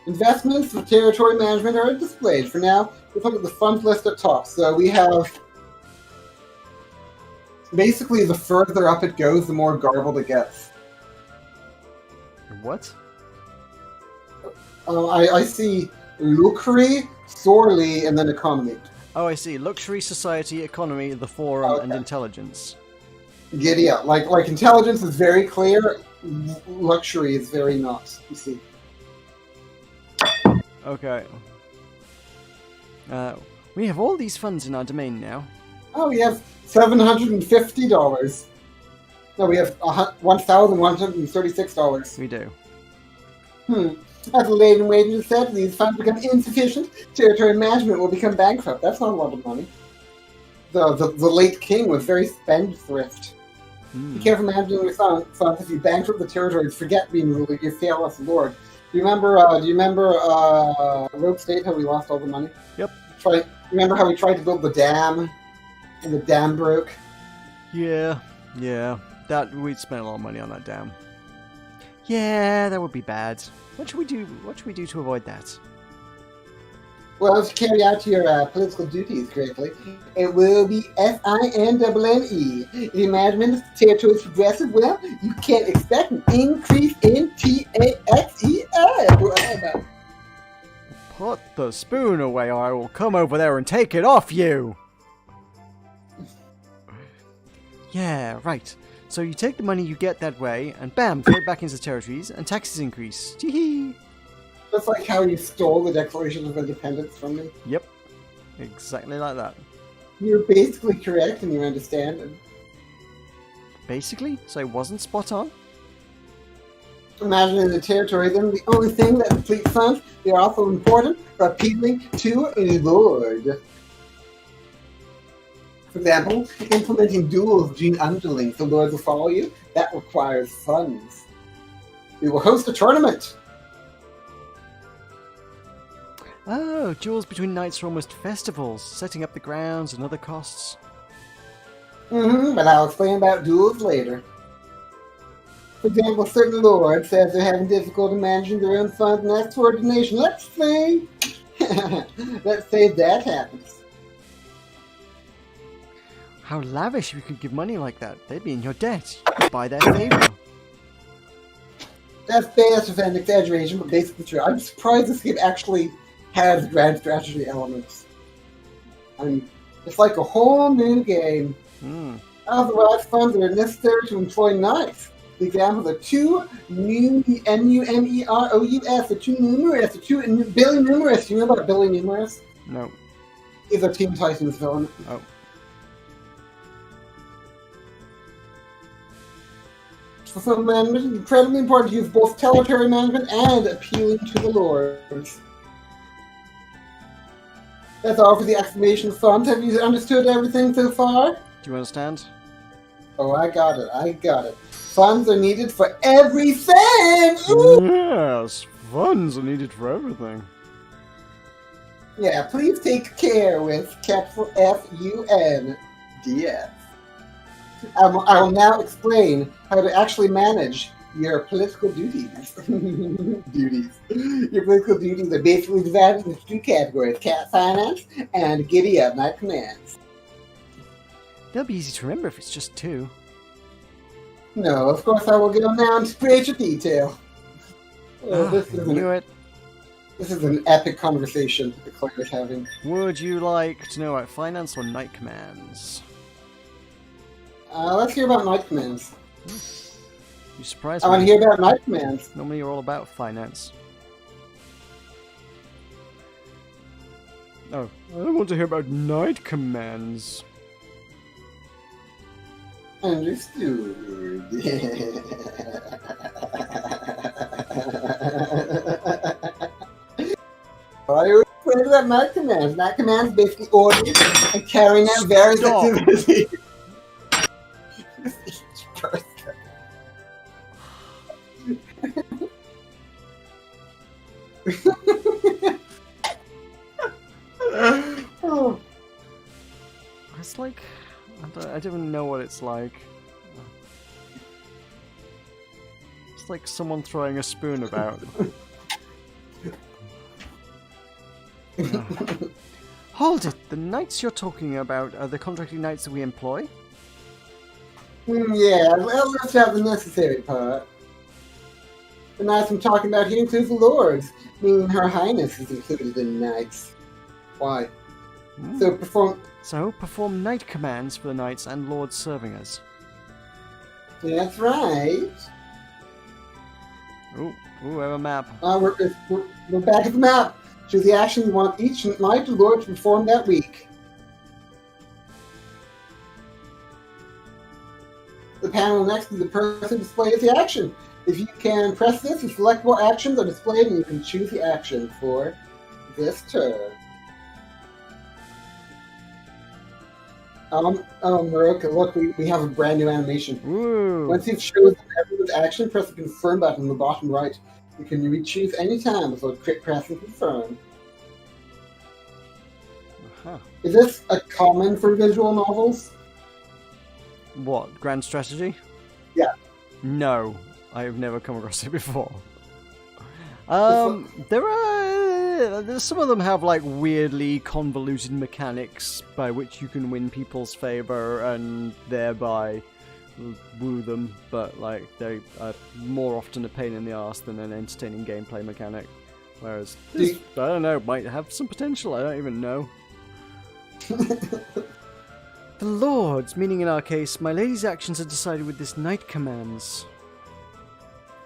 Investments for territory management are displayed. For now, let's look at the funds list at top. So we have... Basically, the further up it goes, the more garbled it gets. What? I see luxury, sorely, and then economy. Oh, I see. Luxury, society, economy, the forum, and intelligence. Giddy up. Like intelligence is very clear, luxury is very not. You see. Okay. We have all these funds in our domain now. Oh, we have $750. No, we have $1,136. We do. As the laden wages said, these funds become insufficient. Territory management will become bankrupt. That's not a lot of money. The late king was very spendthrift. Be careful managing your funds. If you bankrupt the territories, forget being ruler. You fail us, Lord. Do you remember Rogue State, how we lost all the money? Yep. Remember how we tried to build the dam, and the dam broke? Yeah. That we'd spent a lot of money on that dam. Yeah, that would be bad. What should we do? What should we do to avoid that? Well, to carry out your political duties correctly, it will be FINNE. If your management of the territory is progressive, well, you can expect an increase in TAXES. Put the spoon away or I will come over there and take it off you! Yeah, right. So you take the money you get that way, and bam, throw it back into the territories, and taxes increase. Tee-hee! Just like how you stole the Declaration of Independence from me. Yep. Exactly like that. You're basically correct in your understanding. Basically? So it wasn't spot on? Imagine in the territory, then the only thing that the fleet funds, they are also important for appealing to a lord. For example, implementing duels between underlings, the lords will follow you. That requires funds. We will host a tournament. Oh, duels between knights are almost festivals, setting up the grounds and other costs. But I'll explain about duels later. For example, a certain lord says they're having difficulty managing their own funds and asks for a donation. Let's say that happens. How lavish if you could give money like that. They'd be in your debt. You could buy their favor. That's bad of an exaggeration, but basically true. I'm surprised this game actually has grand strategy elements. I mean, it's like a whole new game. Otherwise, funds are necessary to employ knights. The examples are two numerous, the two Billy Numerous. Do you know about Billy Numerous? No. He's a Teen Titans villain. Oh. So management is incredibly important to use both territory management and appealing to the lords. That's all for the exclamation funds. Have you understood everything so far? Do you understand? Oh, I got it. Funds are needed for everything! Ooh! Yes, funds are needed for everything. Yeah, please take care with capital FUNDS. I will now explain how to actually manage your political duties. Your political duties are basically divided into two categories: cat finance and giddy up night commands. They'll be easy to remember if it's just two. No, of course I will go now into greater detail. This is an epic conversation that Claire is having. Would you like to know about finance or night commands? Let's hear about night commands. You surprised I me. want to hear about night commands. Normally you're all about finance. Oh, I want to hear about night commands. Understood. I already explained about night commands. Night commands basically orders and carrying out various activities. Oh. It's like I don't even know what it's like. It's like someone throwing a spoon about. Hold it! The knights you're talking about are the contracting knights that we employ? Yeah, well, let's have the necessary part. The knights I'm talking about here includes the lords, meaning Her Highness is included in knights. Why? So perform night commands for the knights and lords serving us. That's right. Ooh, I have a map. We're back at the map. Choose the action you want each knight and lord to perform that week. The panel next to the person displays the action. If you can press this, the selectable actions are displayed and you can choose the action for this turn. Meroka, look, we have a brand new animation. Ooh. Once you've chosen everyone's action, press the confirm button on the bottom right. You can re-choose any time before pressing confirm. Uh-huh. Is this a common for visual novels? What, grand strategy? Yeah. No, I have never come across it before. There are Some of them have like weirdly convoluted mechanics by which you can win people's favor and thereby woo them, but like they are more often a pain in the arse than an entertaining gameplay mechanic. Whereas this, I don't know, might have some potential. I don't even know. The Lords, meaning in our case, my lady's actions are decided with this knight commands.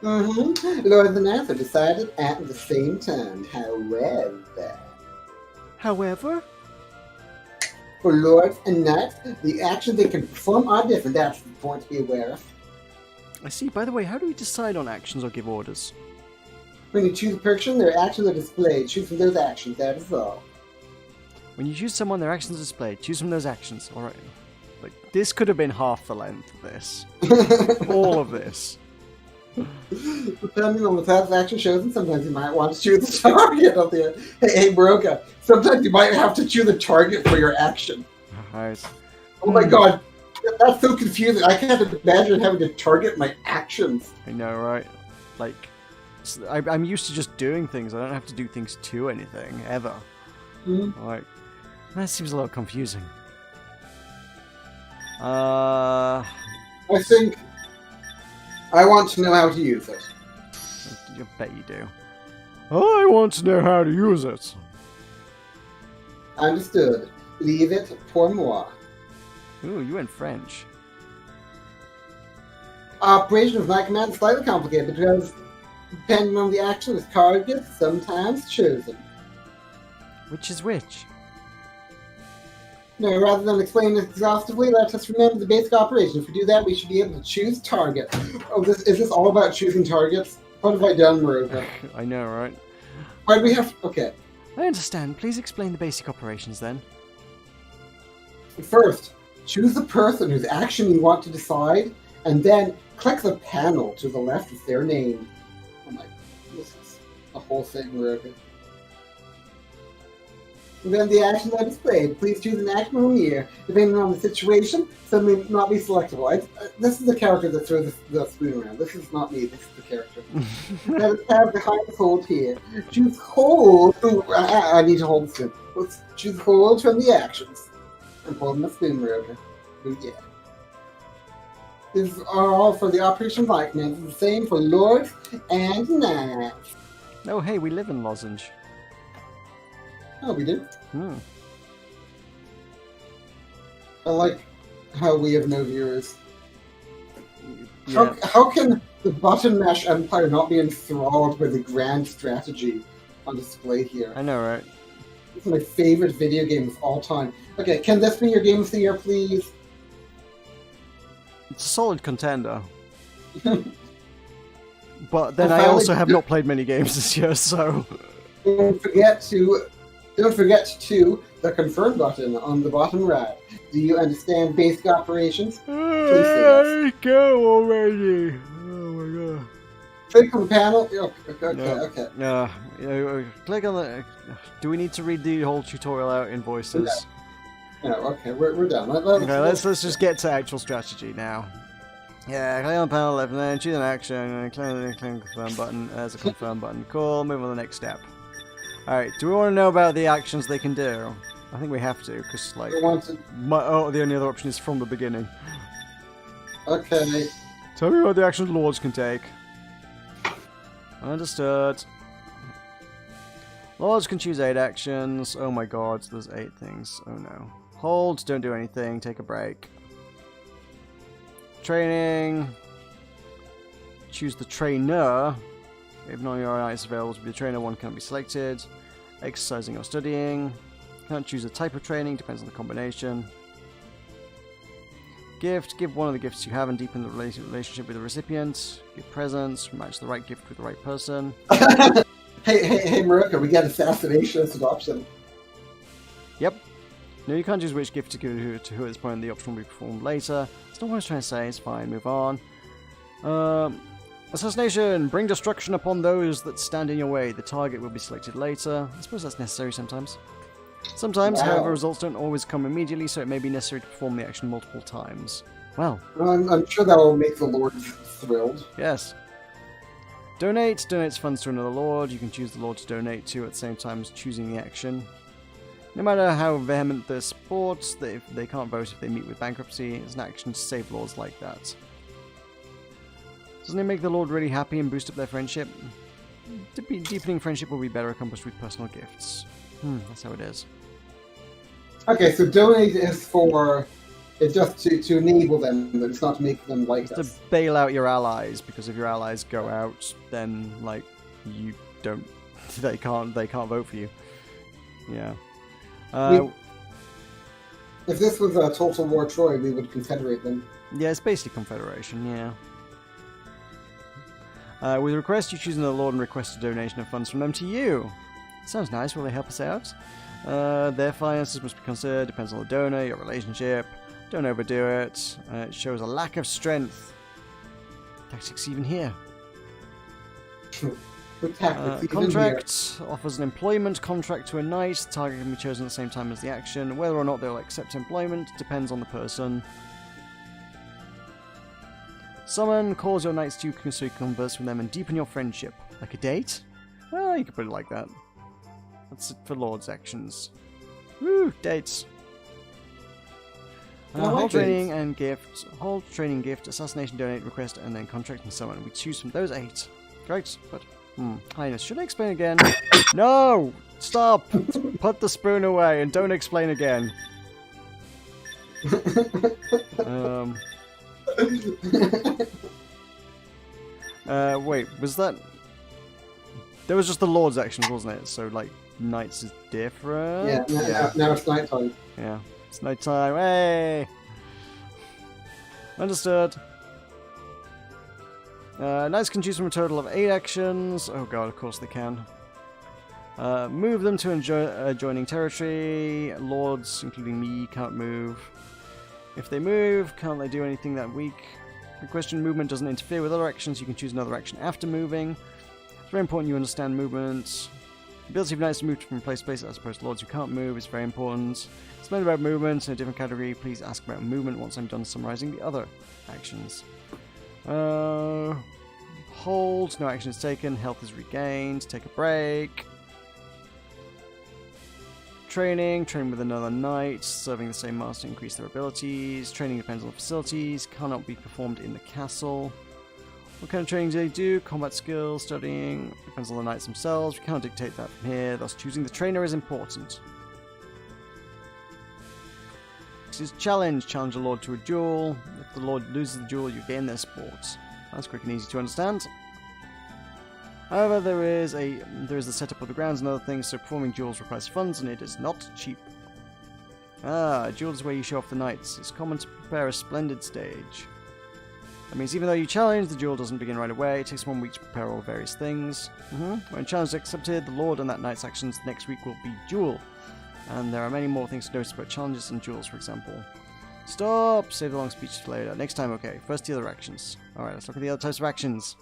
Lords and knights are decided at the same time. However? For lords and knights, the actions they can perform are different. That's the point to be aware of. I see. By the way, how do we decide on actions or give orders? When you choose a person, their actions are displayed. Choose from those actions, that is all. When you choose someone, their actions are displayed. Choose from those actions. Alright. Like, this could have been half the length of this. All of this. Depending on the type of action chosen, sometimes you might want to choose the target of the... Hey, Meroka, sometimes you might have to choose a target for your action. Alright. Oh my god, that's so confusing. I can't imagine having to target my actions. I know, right? Like, I'm used to just doing things. I don't have to do things to anything, ever. Like, that seems a little confusing. I think I want to know how to use it. I bet you do. I want to know how to use it. Understood. Leave it pour moi. Ooh, you went French. Operation of my command is slightly complicated because, depending on the action, the target is sometimes chosen. Which is which? No, rather than explain this exhaustively, let us remember the basic operation. If we do that, we should be able to choose target. Oh, is this all about choosing targets? What have I done, Meroka? I know, right? Why do we have... Okay. I understand. Please explain the basic operations, then. First, choose the person whose action you want to decide, and then click the panel to the left with their name. Oh my... This is a whole thing, Meroka. And then the actions are displayed. Please choose an action from here. Depending on the situation, some may not be selectable. This is the character that throws the spoon around. This is not me. This is the character. Let us have the highest hold here. Choose hold. I need to hold the spoon. Let's choose hold from the actions. I'm holding the spoon, Meroka. Yeah. These are all for the operation like commands. It's the same for lords and knights. Oh, hey, we live in Lozenge. Oh, we do? I like how we have no viewers. Yeah. How can the button mash empire not be enthralled by the grand strategy on display here? I know, right? This is my favorite video game of all time. Okay, can this be your game of the year, please? It's a solid contender. But then I also have not played many games this year, so... Don't forget to the confirm button on the bottom right. Do you understand basic operations? Please say yes. Go already! Oh my god. Click on the panel. Okay. Click on the... Do we need to read the whole tutorial out in voices? No, okay, we're done. Let's just get to actual strategy now. Yeah, click on the panel left and then choose an action and click the confirm button. There's a confirm button. Cool, move on to the next step. Alright, do we want to know about the actions they can do? I think we have to, because, like... the only other option is from the beginning. Okay. Tell me what the actions lords can take. Understood. Lords can choose 8 actions. Oh my god, there's 8 things. Oh no. Hold, don't do anything, take a break. Training. Choose the trainer. If none of your knights available to be the trainer, one can't be selected. Exercising or studying. Can't choose a type of training, depends on the combination. Gift. Give one of the gifts you have and deepen the relationship with the recipient. Give presents. Match the right gift with the right person. Hey, Meroka, we got assassination as an option. Yep. No, you can't choose which gift to give to who at this point. The option will be performed later. That's not what I was trying to say. It's fine. Move on. Assassination! Bring destruction upon those that stand in your way. The target will be selected later. I suppose that's necessary sometimes. Sometimes, however, results don't always come immediately, so it may be necessary to perform the action multiple times. Well, I'm sure that will make the Lord thrilled. Yes. Donate donates funds to another lord. You can choose the lord to donate to at the same time as choosing the action. No matter how vehement their support, they can't vote if they meet with bankruptcy. It's an action to save lords like that. Doesn't it make the lord really happy and boost up their friendship? Deepening friendship will be better accomplished with personal gifts. That's how it is. Okay, so donate is for... It's just to enable them, but it's not to make them like us. To bail out your allies, because if your allies go out, then like you don't, they can't vote for you. Yeah. If this was a Total War Troy, we would confederate them. Yeah, it's basically confederation. Yeah. With a request, you choose another lord and request a donation of funds from them to you. Sounds nice. Will they help us out? Their finances must be considered. Depends on the donor, your relationship. Don't overdo it. It shows a lack of strength. Tactics even here. Contract offers an employment contract to a knight. The target can be chosen at the same time as the action. Whether or not they'll accept employment depends on the person. Summon calls your knights to you so you can converse with them and deepen your friendship. Like a date? Well, you could put it like that. That's it for lords' actions. Woo! Dates. Hold training and gift. Hold training gift. Assassination donate request and then contract and summon. We choose from those 8. Great, but Highness, should I explain again? No! Stop! Put the spoon away and don't explain again. Wait, was that... There was just the Lord's actions, wasn't it? So, like, Knights is different? Yeah, now it's night time. Yeah, it's night time. Hey! Understood. Knights can choose from a total of 8 actions. Oh god, of course they can. Move them to adjoining territory. Lords, including me, can't move. If they move, can't they do anything that week? The question movement doesn't interfere with other actions. You can choose another action after moving. It's very important you understand movement. The ability of knights to move from place to place as opposed to lords who can't move is very important. Explain about movement in a different category. Please ask about movement once I'm done summarizing the other actions. Hold, no action is taken, health is regained, take a break. Training with another knight, serving the same master, increase their abilities. Training depends on the facilities, cannot be performed in the castle. What kind of training do they do? Combat skills, studying, depends on the knights themselves. We can't dictate that from here, thus choosing the trainer is important. This is challenge. Challenge a lord to a duel. If the lord loses the duel, you gain their sport. That's quick and easy to understand. However, there is the setup of the grounds and other things, so performing duels requires funds and it is not cheap. A duel is where you show off the knights. It's common to prepare a splendid stage. That means even though you challenge, the duel doesn't begin right away. It takes 1 week to prepare all various things. When challenge is accepted, the lord and that knight's actions next week will be duel. And there are many more things to notice about challenges and duels, for example. Stop! Save the long speech for later. Next time, okay. First, the other actions. Alright, let's look at the other types of actions.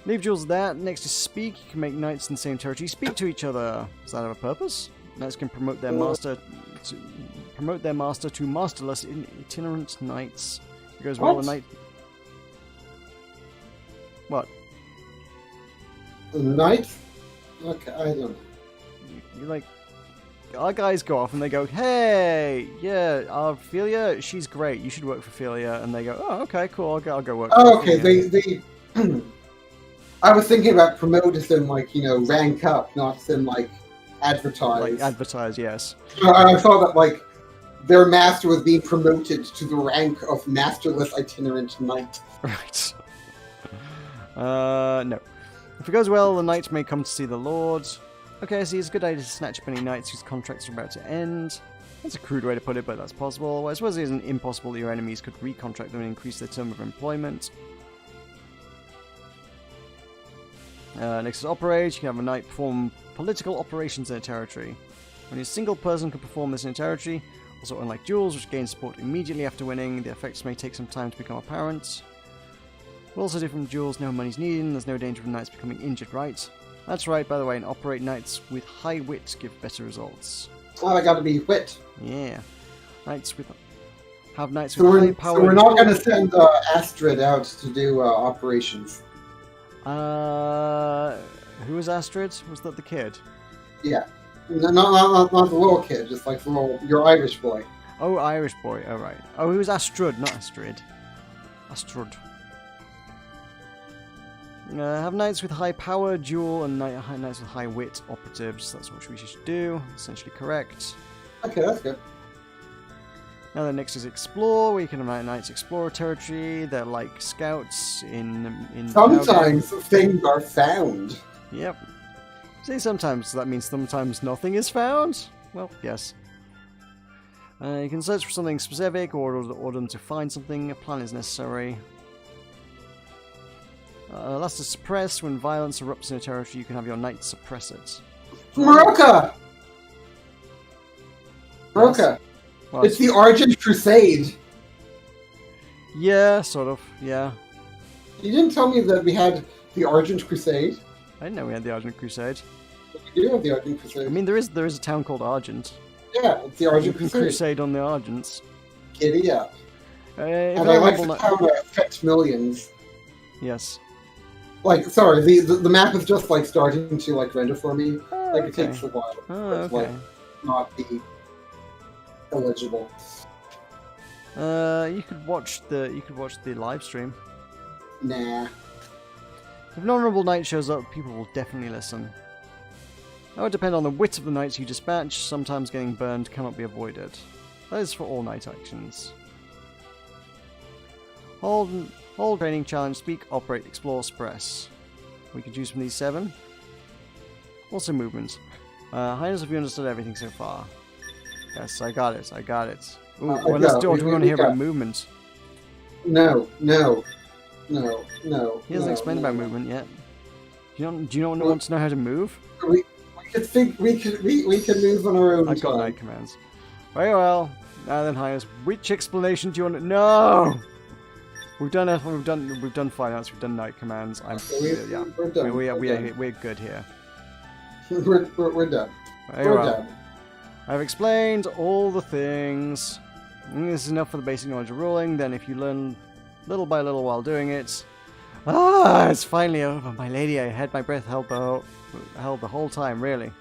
Leave duels at that. Next is speak. You can make knights in the same territory speak to each other. Does that have a purpose? Knights can promote their master to masterless itinerant knights. It goes well. The knight. What? The knight? Okay, I don't know. You like. Our guys go off and they go, hey, yeah, Ophelia, she's great. You should work for Ophelia. And they go, oh, okay, cool. I'll go work. Oh, okay. They I was thinking about promote as in like rank up, not as in like advertise. Like advertise, yes. I thought that like their master was being promoted to the rank of masterless itinerant knight. Right. No. If it goes well, the knight may come to see the lord. Okay, so it's a good idea to snatch up any knights whose contracts are about to end. That's a crude way to put it, but that's possible. Well, I suppose it isn't impossible that your enemies could recontract them and increase their term of employment. Next is operate. You can have a knight perform political operations in a territory. Only a single person can perform this in a territory. Also, unlike duels, which gain support immediately after winning, the effects may take some time to become apparent. Also different from duels, no money's needed, and there's no danger of knights becoming injured, right? That's right, by the way, and operate knights with high wit give better results. Oh, I gotta be wit. Yeah. Knights with Have knights So with high power. we're not going to send Astrid out to do operations. Who was Astrid? Was that the kid? Yeah. No, not the little kid, just like your Irish boy. Oh, Irish boy. Oh, right. Oh, he was Astrud, not Astrid. Astrud. Have knights with high power, dual, and knights with high wit operatives. That's what we should do. Essentially correct. Okay, that's good. Now the next is explore. We can have knights explore territory. They're like scouts in. Sometimes things are found. Yep. See, sometimes that means sometimes nothing is found. Well, yes. You can search for something specific or order them to find something. A plan is necessary. Last is suppress. When violence erupts in a territory, you can have your knights suppress it. Meroka! Meroka! Well, it's the Argent Crusade. Yeah, sort of. Yeah. You didn't tell me that we had the Argent Crusade. I didn't know we had the Argent Crusade. We do have the Argent Crusade. I mean, there is a town called Argent. Yeah, it's the Argent You can Crusade. crusade on the Argents. Giddy up. And And I like the town that affects millions. Yes. Like, sorry, the map is just like starting to like render for me. Oh, Like okay. it takes a while. Oh, It's okay. like not be illegible. You could watch the live stream. Nah. If an honourable knight shows up, people will definitely listen. That would depend on the wit of the knights you dispatch. Sometimes getting burned cannot be avoided. That is for all knight actions. Hold training, challenge, speak, operate, explore, suppress. We can choose from these 7. Also movement. Highness, have you understood everything so far? Yes, I got it. Ooh, well, let's do what we want to hear about movement. No. He hasn't explained about movement yet. Do you not want to know how to move? We can move on our own. I've got time. knight commands. Very well. Now then, Highness, which explanation do you want? No. We've done finance. We've done knight commands. Yeah. We're done. We're good here. We're done. Very We're well. done. I've explained all the things. This is enough for the basic knowledge of ruling. Then, if you learn little by little while doing it, it's finally over, my lady. I had my breath held the whole time, really.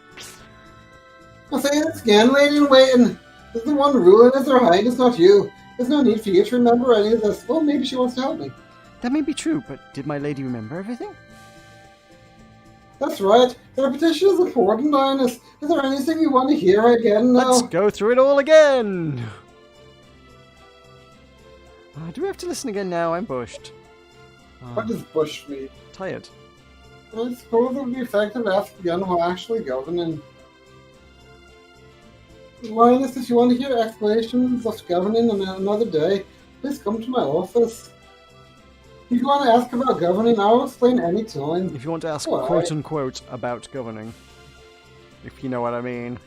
I'll say this again, lady in waiting. Is the one ruling as her highness, not you. There's no need for you to remember any of this. Well, maybe she wants to help me. That may be true, but did my lady remember everything? That's right. The repetition is important, highness. Is there anything you want to hear again now? Let's go through it all again! Do we have to listen again now? I'm bushed. What does bush mean? Tired. I suppose it would be effective to ask again who actually governing. Highness, if you want to hear explanations of governing on another day, please come to my office. If you want to ask about governing, I'll explain any time. If you want to ask Alright. quote unquote about governing. If you know what I mean.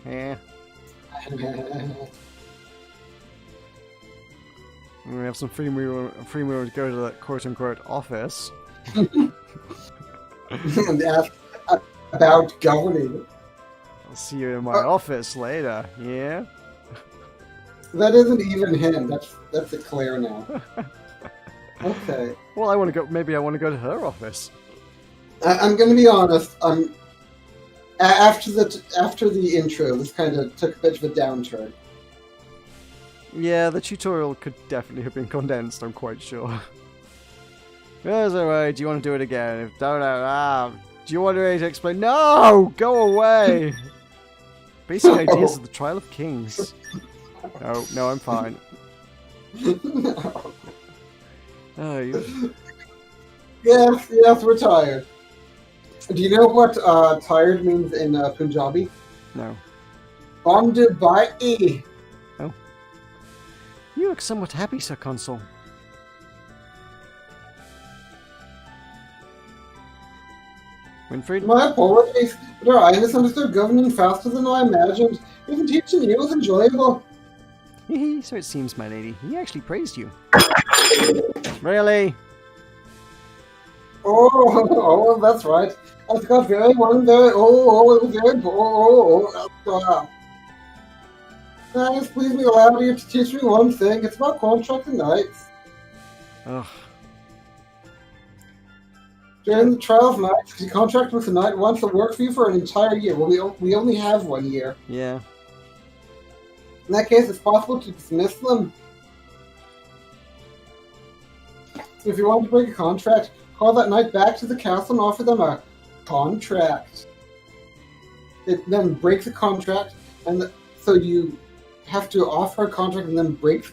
We have some free move to go to that quote unquote office. And ask about governing. I'll see you in my office later, yeah? That isn't even him. That's a Claire now. Okay. Well, maybe I want to go to her office. I'm going to be honest. After the intro, this kind of took a bit of a downturn. Yeah, the tutorial could definitely have been condensed, I'm quite sure. That's alright, do you want to do it again? If do you want me to explain? No! Go away! Basic ideas of the Trial of Kings. No, I'm fine. Oh, you... Yes, we're tired. Do you know what tired means in Punjabi? No. On Dubai. Oh. You look somewhat happy, Sir Consul. Winfried? My apologies, but our Highness understood governing faster than I imagined. Even teaching you was enjoyable. So it seems, my lady. He actually praised you. Really? Oh, that's right. I got very one very, it was very, Guys, please be allowed here to teach me one thing. It's about contracting knights. Ugh. During the trial of knights, if you contract with a knight once, it'll work for you for an entire year. Well, we only have 1 year. Yeah. In that case, it's possible to dismiss them. So if you want to break a contract, call that knight back to the castle and offer them a contract. It then breaks a contract, and so you have to offer a contract and then break.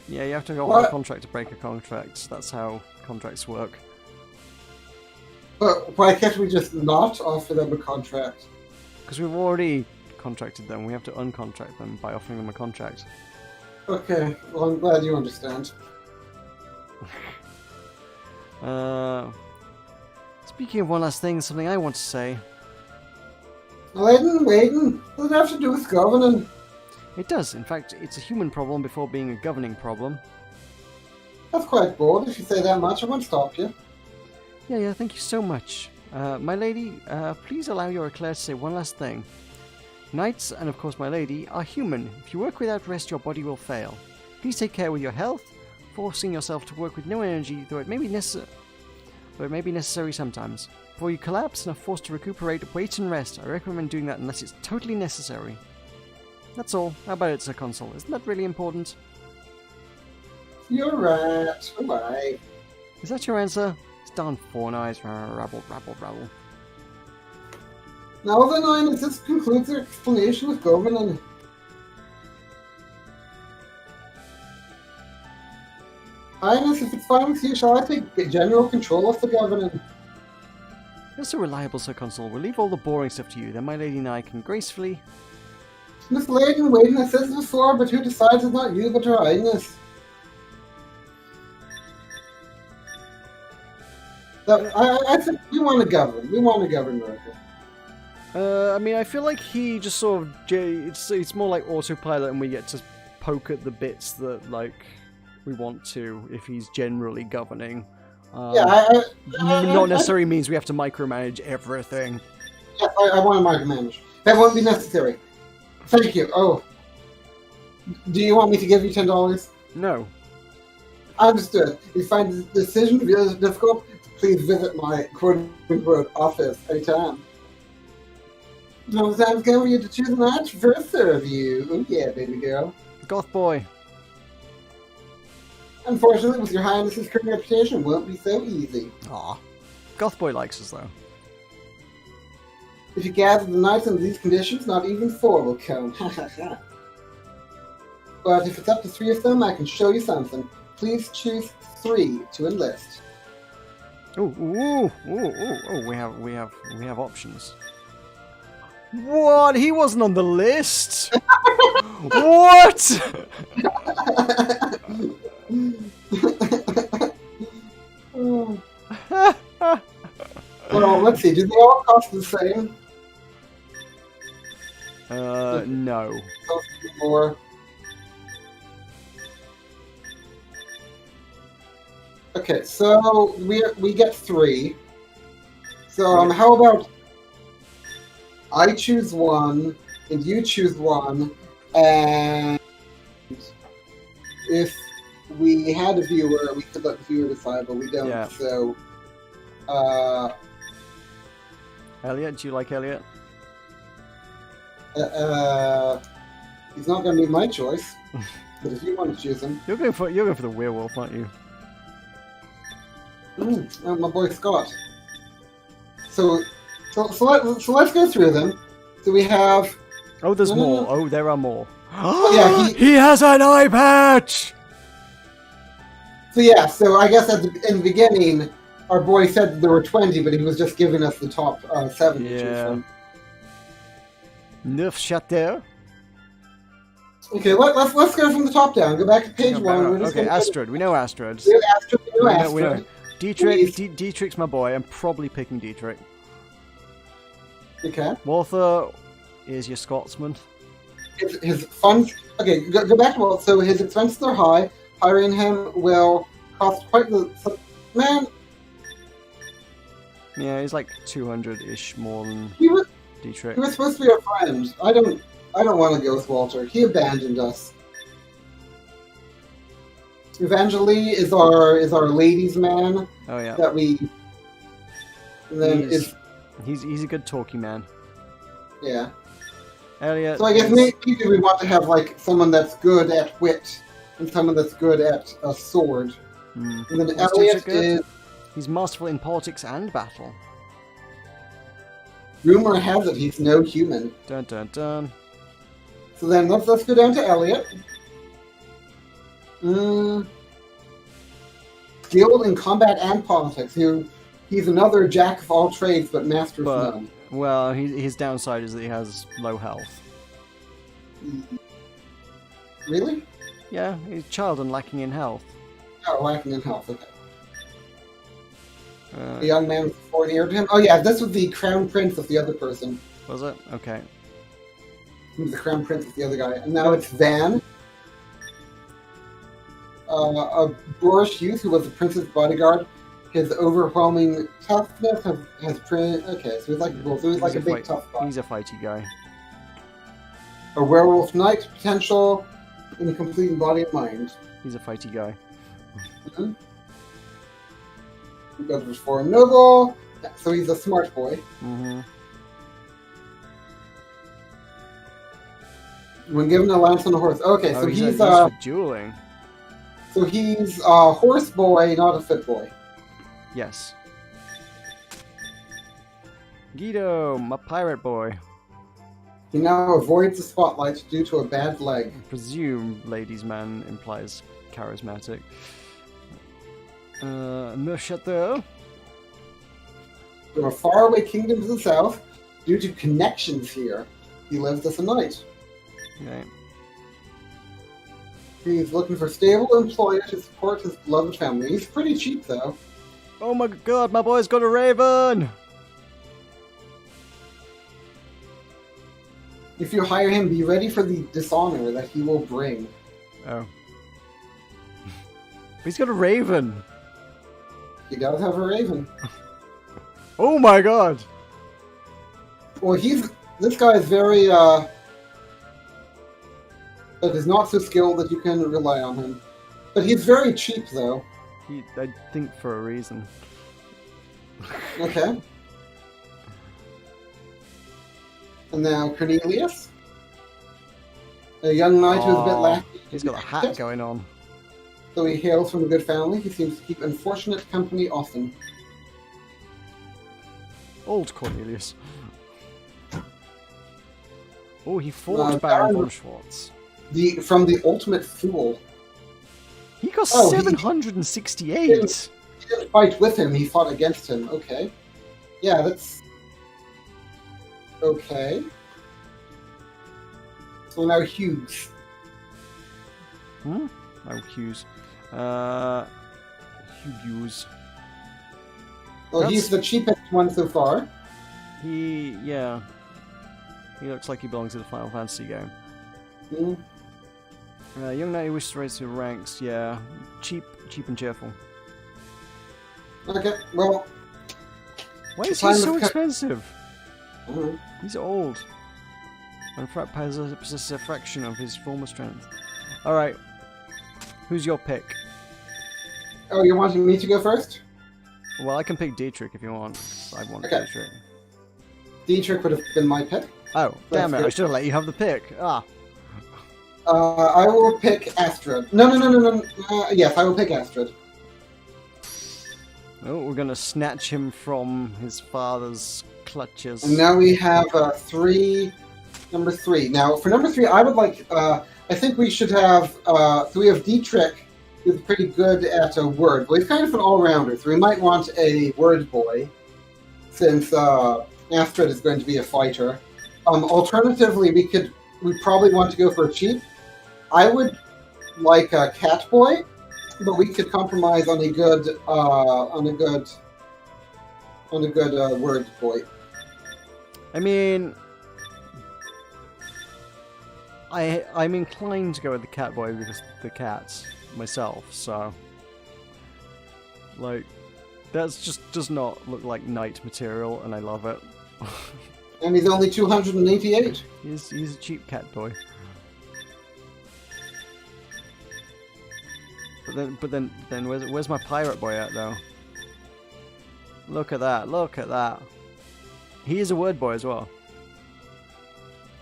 Yeah, you have to offer a contract to break a contract. That's how contracts work. But why can't we just not offer them a contract? Because we've already contracted them. We have to uncontract them by offering them a contract. Okay, well, I'm glad you understand. Speaking of one last thing, something I want to say. Waiting. What does it have to do with governing? It does. In fact, it's a human problem before being a governing problem. That's quite bold. If you say that much, I won't stop you. Yeah, thank you so much. My lady, please allow your eclair to say one last thing. Knights, and of course my lady, are human. If you work without rest, your body will fail. Please take care with your health, forcing yourself to work with no energy, though it may be necessary sometimes. Before you collapse and are forced to recuperate, wait and rest. I recommend doing that unless it's totally necessary. That's all. How about it, Sir Consul? Isn't that really important? You're right. Bye-bye. Is that your answer? It's darn Four Eyes. Rabble. Now then, Highness, this concludes your explanation of governing. Highness, if it's fine with you, shall I take general control of the governing? You're so reliable, Sir Consul. We'll leave all the boring stuff to you, then my lady and I can gracefully... Miss Lady in Waiting, I said before, but who decides is not you, but Her Highness. I think we want to govern. We want to govern Meroka. I mean, I feel like he just sort of... It's more like autopilot and we get to poke at the bits that, like, we want to if he's generally governing. Not necessarily means we have to micromanage everything. Yes, I want to micromanage. That won't be necessary. Thank you. Oh. Do you want me to give you $10? No. Understood. If you find the decision difficult, please visit my quote-unquote office anytime. No time's come for you to choose a match. First serve you. Oh yeah, baby girl. Goth boy. Unfortunately, with your highness's current reputation, it won't be so easy. Aw. Goth boy likes us, though. If you gather the knights under these conditions, not even 4 will come. But if it's up to 3 of them, I can show you something. Please choose 3 to enlist. Ooh, we have options. What? He wasn't on the list? What? Well, let's see. Do they all cost the same? No. More. Okay, so we get 3. So how about I choose 1 and you choose 1, and if we had a viewer, we could let the viewer decide, but we don't. Yeah. So, Elliot, do you like Elliot? he's not going to be my choice. But if you want to choose him, You're going for the werewolf, aren't you? My boy Scott. So let's go through them. So we have. Oh, there's more. Oh, there are more. Yeah, he has an eye patch. So yeah, so I guess in the beginning, our boy said there were 20, but he was just giving us the top 7 to choose from. Neuf Chapter. Okay, let's go from the top down. Go back to page 1. Okay, Astrid. We know Astrid. We know Astrid. We know. Dietrich's my boy. I'm probably picking Dietrich. Okay. Walther is your Scotsman. His funds. Okay, go back to Walther. So his expenses are high. Hiring him will cost quite the. Man. Yeah, he's like 200-ish more than Dietrich. He was supposed to be our friend. I I don't want to go with Walter. He abandoned us. Evangeline is our ladies' man. Oh yeah. That we. And then he's a good talky man. Yeah. Elliot. So I guess maybe we want to have like someone that's good at wit and someone that's good at a sword. And then Elliot is. He's masterful in politics and battle. Rumor has it he's no human. Dun dun dun. So then let's go down to Elliot. Skilled in combat and politics. He's another jack of all trades, but master of none. Well, his downside is that he has low health. Really? Yeah, he's a child and lacking in health. Oh, lacking in health, okay. The young man with 4 near to him? Oh yeah, this was the crown prince of the other person. Was it? Okay. He was the crown prince of the other guy. And now it's Van. A boorish youth who was the prince's bodyguard. His overwhelming toughness has okay, so he's like a bull, so he's like a big tough guy. He's a fighty guy. A werewolf knight, potential, in complete body and mind. He's a fighty guy. Mm-hmm. He goes for a noble, so he's a smart boy. Mm-hmm. When given a lance on a horse. Okay, so he's for dueling. So he's a horse boy, not a fit boy. Yes. Guido, my pirate boy. He now avoids the spotlight due to a bad leg. I presume ladies' man implies charismatic. Neuchâtel. From a faraway kingdom to the south, due to connections here, he lives as a knight. Okay. He's looking for stable employer to support his beloved family. He's pretty cheap, though. Oh my god, my boy's got a raven! If you hire him, be ready for the dishonor that he will bring. Oh. He's got a raven! He does have a raven. Oh my god! Well, this guy is very, but is not so skilled that you can rely on him. But he's very cheap, though. I think for a reason. Okay. And now Cornelius. A young knight who's a bit lacking. He's got a hat going on. So he hails from a good family. He seems to keep unfortunate company often. Old Cornelius. Oh, he fought Baron von Schwartz. From the Ultimate Fool. He got 768! He didn't fight with him, he fought against him. Okay. Yeah, that's... Okay. So now Hughes. Oh, Hughes. Hughes. Well, he's the cheapest one so far. Yeah. He looks like he belongs to the Final Fantasy game. Mm. Young knight who wishes to raise the ranks, yeah. Cheap and cheerful. Okay, well... Why is he so expensive? He's old. And possesses a fraction of his former strength. Alright. Who's your pick? Oh, you're wanting me to go first? Well, I can pick Dietrich if you want. I want Dietrich. Dietrich would have been my pick. Oh, damn it, I should have let you have the pick. Ah. I will pick Astrid. No. Yes, I will pick Astrid. Oh, we're gonna snatch him from his father's clutches. And now we have number 3. Now, for number 3, I would like, I think we should have, so we have Dietrich, who's pretty good at a word. Well, he's kind of an all-rounder, so we might want a word boy, since Astrid is going to be a fighter. Alternatively, we probably want to go for a cheap. I would like a cat boy, but we could compromise on a good word boy. I mean, I'm inclined to go with the cat boy because the cats myself. So, like, that's just does not look like knight material, and I love it. And he's only 288. He's a cheap cat boy. But then where's my pirate boy at though? Look at that! Look at that! He is a word boy as well.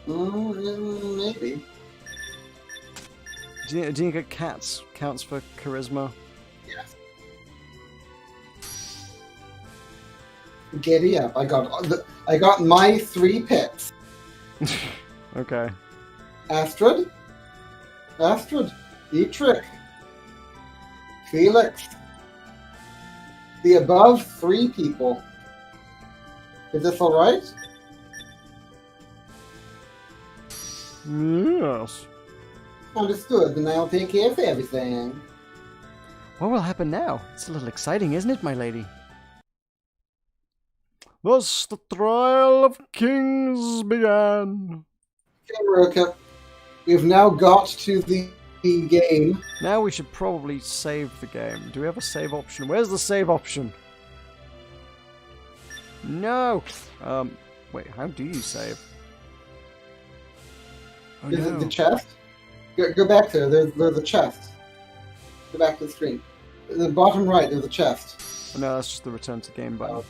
Maybe. Do you think a cat counts for charisma? Yes. Giddy up! I got my 3 pets. Okay. Astrid, Dietrich, Felix. The above 3 people. Is this alright? Yes. Understood, then I'll take care of everything. What will happen now? It's a little exciting, isn't it, my lady? Thus the trial of kings began. Okay, Meroka, we've now got to the game. Now we should probably save the game. Do we have a save option? Where's the save option? No! Wait, how do you save? Oh, Is no. it the chest? Go back there. There's a chest. Go back to the screen. In the bottom right, there's a chest. Oh, no, that's just the return to game button.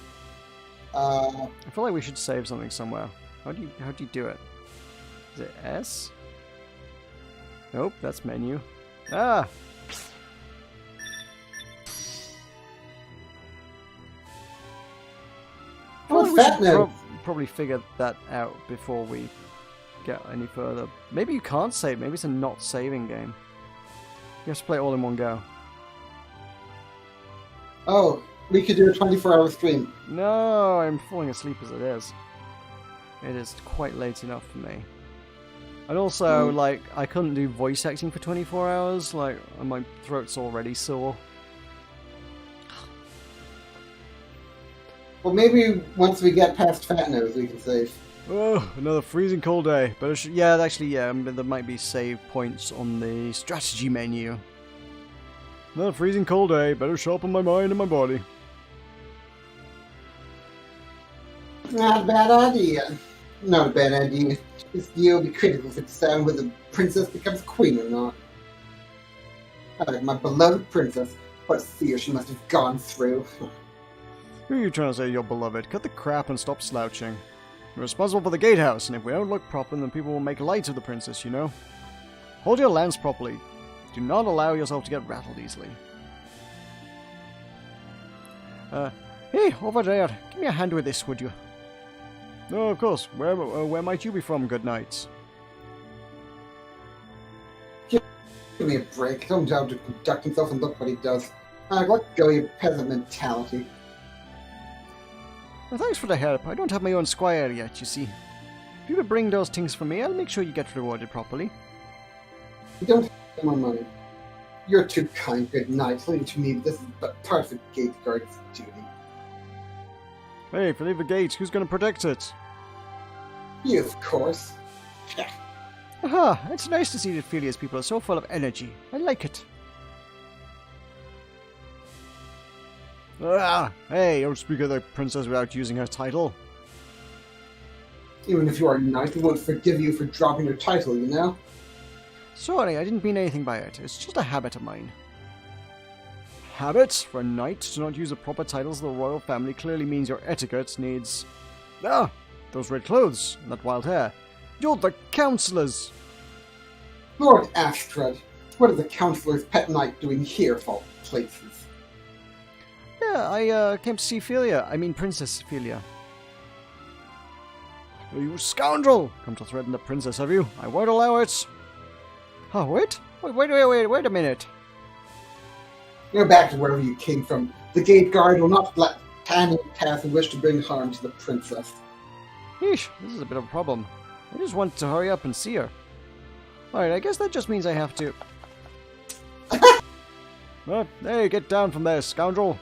I feel like we should save something somewhere. How do you do it? Is it S? Nope, that's menu. Ah! Oh, We fat should note. probably figure that out before we get any further. Maybe you can't save. Maybe it's a not saving game. You have to play it all in one go. Oh, we could do a 24-hour stream. No, I'm falling asleep as it is. It is quite late enough for me. And also, like, I couldn't do voice acting for 24 hours. Like, my throat's already sore. Well, maybe once we get past Fat Nose, we can save. Oh, another freezing cold day. But yeah, actually, yeah, there might be save points on the strategy menu. Another freezing cold day. Better sharpen my mind and my body. Not a bad idea. Not a bad idea. You'll be critical if it's whether the princess becomes queen or not. My beloved princess. What fear she must have gone through. Who are you trying to say you're beloved? Cut the crap and stop slouching. We're responsible for the gatehouse, and if we don't look proper, then people will make light of the princess, you know? Hold your lance properly. Do not allow yourself to get rattled easily. Hey, over there. Give me a hand with this, would you? No, of course. Where might you be from, good knights? Give me a break. Don't doubt to conduct himself and look what he does. Let go of your peasant mentality. Well, thanks for the help. I don't have my own squire yet, you see. If you would bring those things for me, I'll make sure you get rewarded properly. You don't have more money. You're too kind, good knight. Leave it to me, but this is but part of the gate guard's duty. Hey, if you leave the gate, who's going to protect it? You, of course. Aha! It's nice to see that Ophelia's people are so full of energy. I like it. Ah! Hey, don't speak of the princess without using her title. Even if you are a knight, we won't forgive you for dropping your title, you know? Sorry, I didn't mean anything by it. It's just a habit of mine. Habit? For a knight to not use the proper titles of the royal family clearly means your etiquette needs... Ah! Those red clothes and that wild hair. You're the counselors! Lord Astrid, what is the counselor's pet knight doing here of all places? Yeah, I came to see Ophelia. I mean Princess Ophelia. Oh, you scoundrel! Come to threaten the princess, have you? I won't allow it! Oh, wait a minute. Go back to wherever you came from. The gate guard will not let Tanya pass and wish to bring harm to the princess. Yeesh, this is a bit of a problem. I just want to hurry up and see her. Alright, I guess that just means I have to... Hey, get down from there, scoundrel!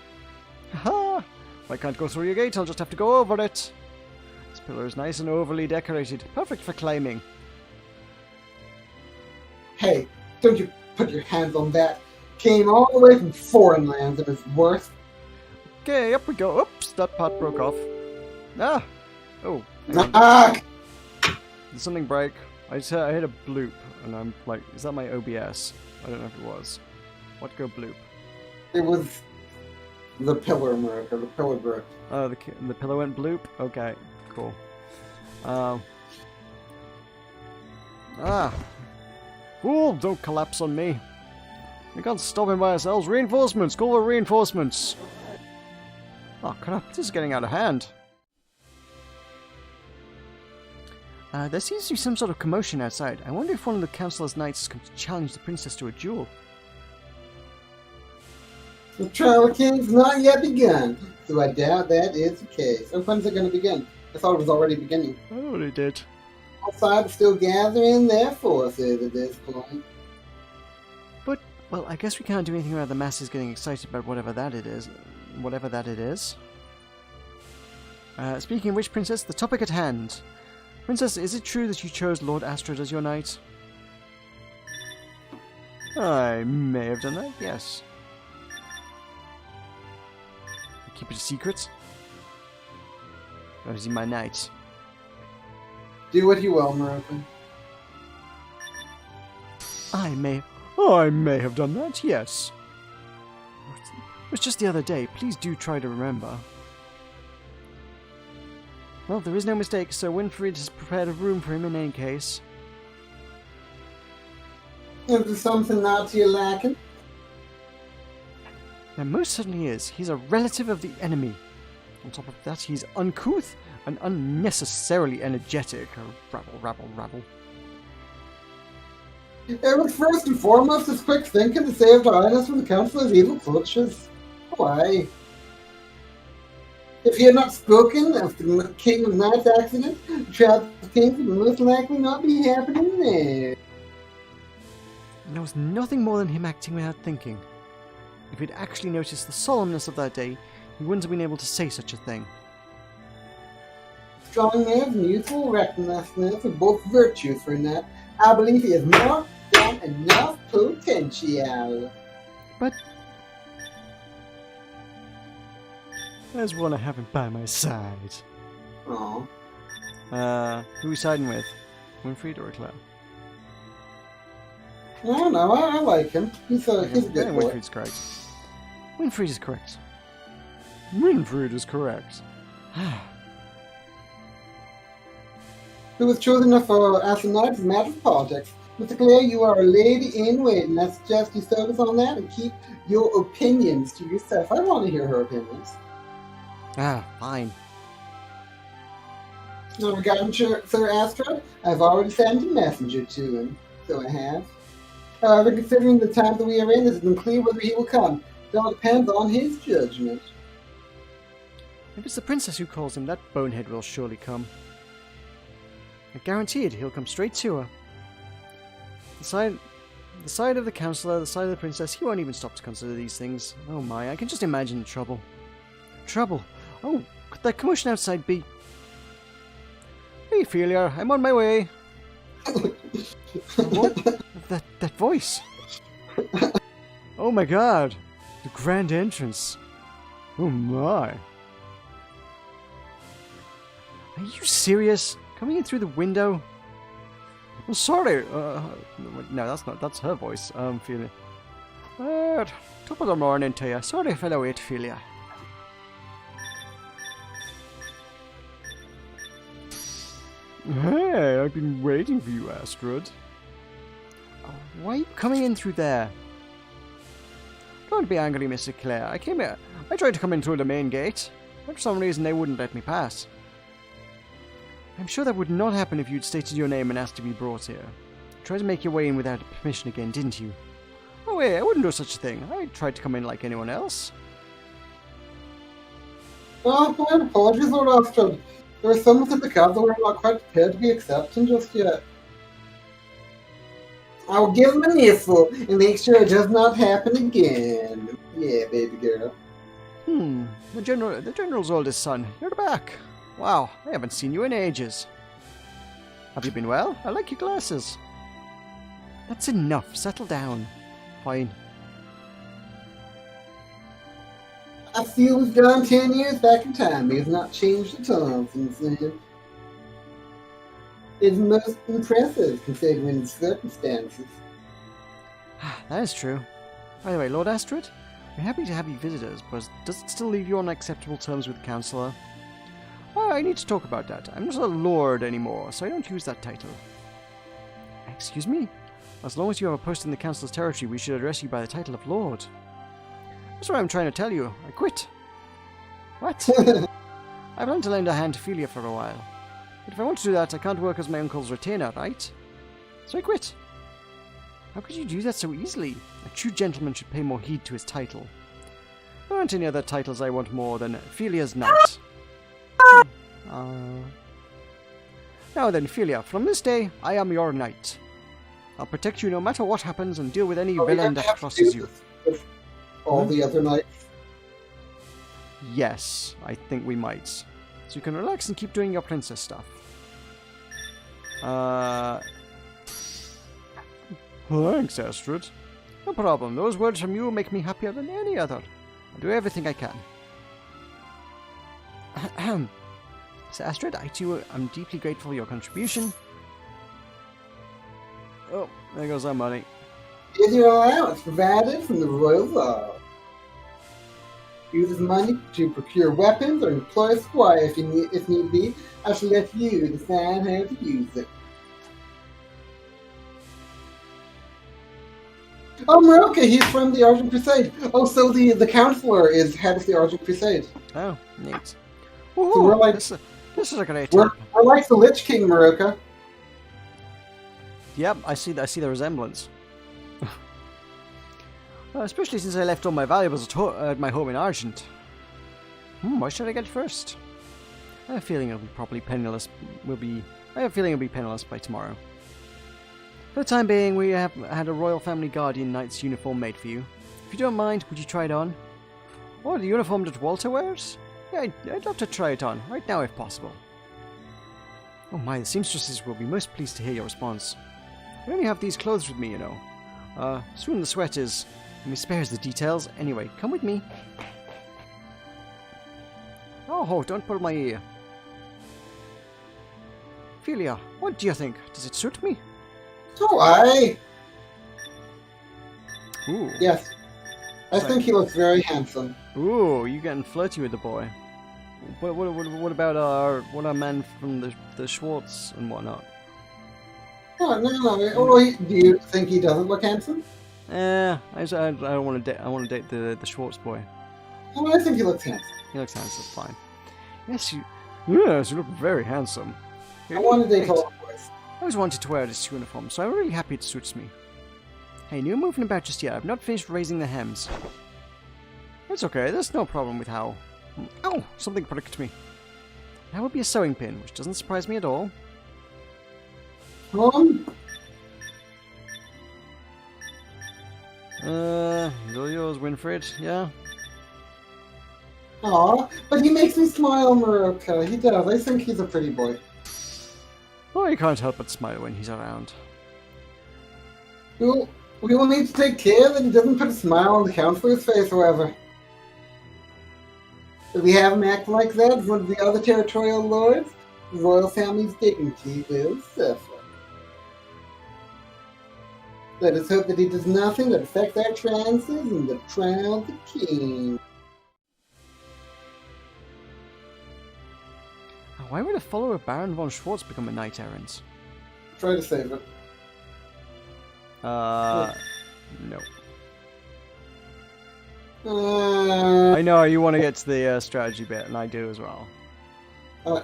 Ha! If I can't go through your gate, I'll just have to go over it. This pillar is nice and overly decorated. Perfect for climbing. Hey, don't you put your hands on that. Came all the way from foreign lands and is worth. Okay, up we go. Oops, that part broke off. Ah! Oh, Hang on. Ah! Did something break? I hit a bloop, and I'm like, is that my OBS? I don't know if it was. What go bloop? It was the pillar, Meroka. The pillar broke. Oh, the pillow went bloop? Okay, cool. Fool, don't collapse on me. We can't stop him by ourselves. Reinforcements! Call for reinforcements! Oh crap, this is getting out of hand. There seems to be some sort of commotion outside. I wonder if one of the Councilor's knights has come to challenge the princess to a duel. The trial of kings not yet begun, so I doubt that is the case. Oh, when's it going to begin? I thought it was already beginning. I already did. All sides are still gathering their forces at this point. But, well, I guess we can't do anything about the masses getting excited about whatever that it is. Speaking of which, Princess, the topic at hand. Princess, is it true that you chose Lord Astrid as your knight? I may have done that, yes. Keep it a secret? Or is he my knight? Do what you will, Meroka. I may have done that, yes. It was just the other day. Please do try to remember. Well, there is no mistake, Sir Winfried has prepared a room for him in any case. Is there something not you're lacking? There most certainly is. He's a relative of the enemy. On top of that, he's uncouth and unnecessarily energetic. Oh, rabble. It was first and foremost his quick thinking to save our Highness from the Councilor's evil clutches. Why? If he had not spoken of the King of Knights accident, the trial of the Kings would most likely not be happening there. And there was nothing more than him acting without thinking. If he'd actually noticed the solemnness of that day, he wouldn't have been able to say such a thing. Strong nerves and youthful recklessness are both virtues for that. I believe he has more than enough potential. But there's one I haven't by my side. Aww. Who are we siding with? Winfried or Eclair? I don't know, I like him. He's a good boy. Winfried's correct. Winfried is correct. Winfried is correct. Who was chosen for as a knight is a matter of politics. Mr. Clare, you are a lady in waiting. I suggest you focus on that and keep your opinions to yourself. I want to hear her opinions. Fine. Now, regarding Sir Astrid, I've already sent a messenger to him. So I have. However, considering the time that we are in, it is unclear whether he will come. It all depends on his judgment. If it's the princess who calls him, that bonehead will surely come. I guarantee it, he'll come straight to her. The side of the councillor, the side of the princess, he won't even stop to consider these things. Oh my, I can just imagine the trouble. Trouble? Oh, could that commotion outside be... Hey, Ophelia, I'm on my way. What? That voice. Oh my god. The grand entrance. Oh my. Are you serious? Coming in through the window? Oh, sorry. No, that's her voice. Ophelia. Top of the morning to you. Sorry if I wait, Ophelia. Hey, I've been waiting for you, Astrid. Oh, why are you coming in through there? Don't be angry, Mr. Clare. I came here. I tried to come in through the main gate, but for some reason they wouldn't let me pass. I'm sure that would not happen if you'd stated your name and asked to be brought here. You tried to make your way in without permission again, didn't you? Oh wait, I wouldn't do such a thing. I tried to come in like anyone else. Oh, my apologies, Lord Astrid. There are some within the council who are not quite prepared to be accepting just yet. I will give him an earful and make sure it does not happen again. Yeah, baby girl. The general's oldest son. You're back. Wow, I haven't seen you in ages. Have you been well? I like your glasses. That's enough. Settle down. Fine. I feel we've gone 10 years back in time. He has not changed at all since then. It's most impressive considering the circumstances. That is true. By the way, Lord Astrid, we're happy to have you visit us, but does it still leave you on acceptable terms with the Councillor? I need to talk about that. I'm not a lord anymore, so I don't use that title. Excuse me? As long as you have a post in the Council's territory, we should address you by the title of Lord. That's what I'm trying to tell you. I quit. What? I plan to lend a hand to Philia for a while. But if I want to do that, I can't work as my uncle's retainer, right? So I quit. How could you do that so easily? A true gentleman should pay more heed to his title. There aren't any other titles I want more than Philia's Knight. Now then, Philia, from this day, I am your knight. I'll protect you no matter what happens and deal with any villain that crosses you. With all the other knights? Yes, I think we might. So you can relax and keep doing your princess stuff. Thanks, Astrid. No problem. Those words from you make me happier than any other. I'll do everything I can. So Astrid, I too am deeply grateful for your contribution. Oh, there goes our money. Here's your allowance provided from the royal law. Use this money to procure weapons or employ a squire if need be. I shall let you decide how to use it. Oh, Meroka, he's from the Argent Crusade. Oh, so the Councillor is head of the Argent Crusade. Oh, neat. So we're like, this is a great we're like the Lich King, Meroka. Yep, I see the resemblance. Especially since I left all my valuables at my home in Argent. What should I get first? I have a feeling it'll be probably penniless. I have a feeling it'll be penniless by tomorrow. For the time being, we have had a Royal Family Guardian Knight's uniform made for you. If you don't mind, would you try it on? Or the uniform that Walter wears? Yeah, I'd love to try it on, right now if possible. Oh my, the seamstresses will be most pleased to hear your response. I only have these clothes with me, you know. Soon the sweat is... me spares the details. Anyway, come with me. Oh, don't pull my ear. Philia, what do you think? Does it suit me? Oh, aye. Ooh. Yes. I think he looks very handsome. Ooh, you getting flirty with the boy. What about our man from the Schwartz and whatnot? Oh, no. Oh, do you think he doesn't look handsome? I don't want to date. I want to date the Schwartz boy. Oh, I think he looks handsome. He looks handsome, fine. Yes, you look very handsome. I want to date all the boys. I always wanted to wear this uniform, so I'm really happy it suits me. Hey, no moving about just yet. I've not finished raising the hems. It's okay. There's no problem with how. Ow! Something pricked me. That would be a sewing pin, which doesn't surprise me at all. All yours, Winfred. Yeah. Aw, but he makes me smile, Meroka. He does. I think he's a pretty boy. Oh, you can't help but smile when he's around. We will need to take care that he doesn't put a smile on the Councillor's face, however. If we have him act like that in front of the other territorial lords, the royal family's dignity will suffer. Let us hope that he does nothing that affects our chances in the trial of the king. Why would a follower of Baron von Schwartz become a knight-errant? Try to save it. No. I I know you want to get to the strategy bit, and I do as well. I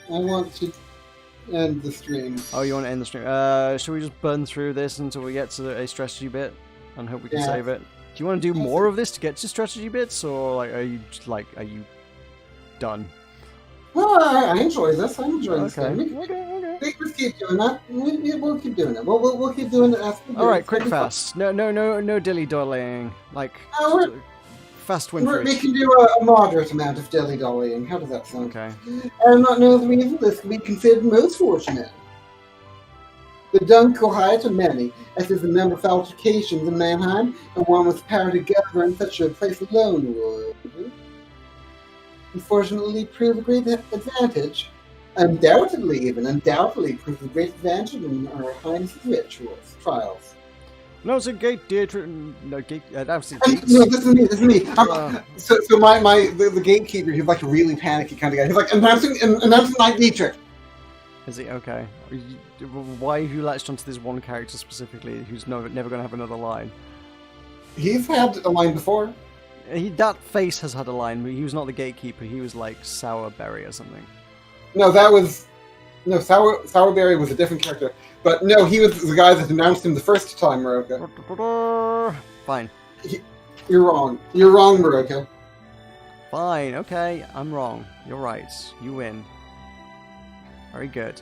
want to end the stream. Oh, you want to end the stream? Should we just burn through this until we get to a strategy bit, and hope we can save it? Do you want to do more of this to get to strategy bits, or are you done? Well, I enjoy this. I'm enjoying this Okay. game. Okay. Let's keep doing that. We'll keep doing it. We'll keep doing it after. All right, quick, fast. No dilly-dallying. Fast Winfred. We can do a moderate amount of dilly-dallying. How does that sound? Okay. I do not know the reason this can be considered most fortunate. The dunk will hire to many, as is the number of altercations in Mannheim, and one with power to govern such a place alone would. Unfortunately, prove a great advantage. Undoubtedly proves a great advantage in our Highness's rituals, trials. No, it's a gate, Deirdre. No, gate. That's it. No, this is me. So the gatekeeper, he's like a really panicky kind of guy. He's like announcing Knight Dietrich. Is he okay? Why have you latched onto this one character specifically, who's never going to have another line? He's had a line before. That face has had a line, but he was not the gatekeeper. He was like Sourberry or something. No, Sourberry was a different character. But no, he was the guy that announced him the first time, Meroka. Fine. You're wrong. You're wrong, Meroka. Fine, okay, I'm wrong. You're right. You win. Very good.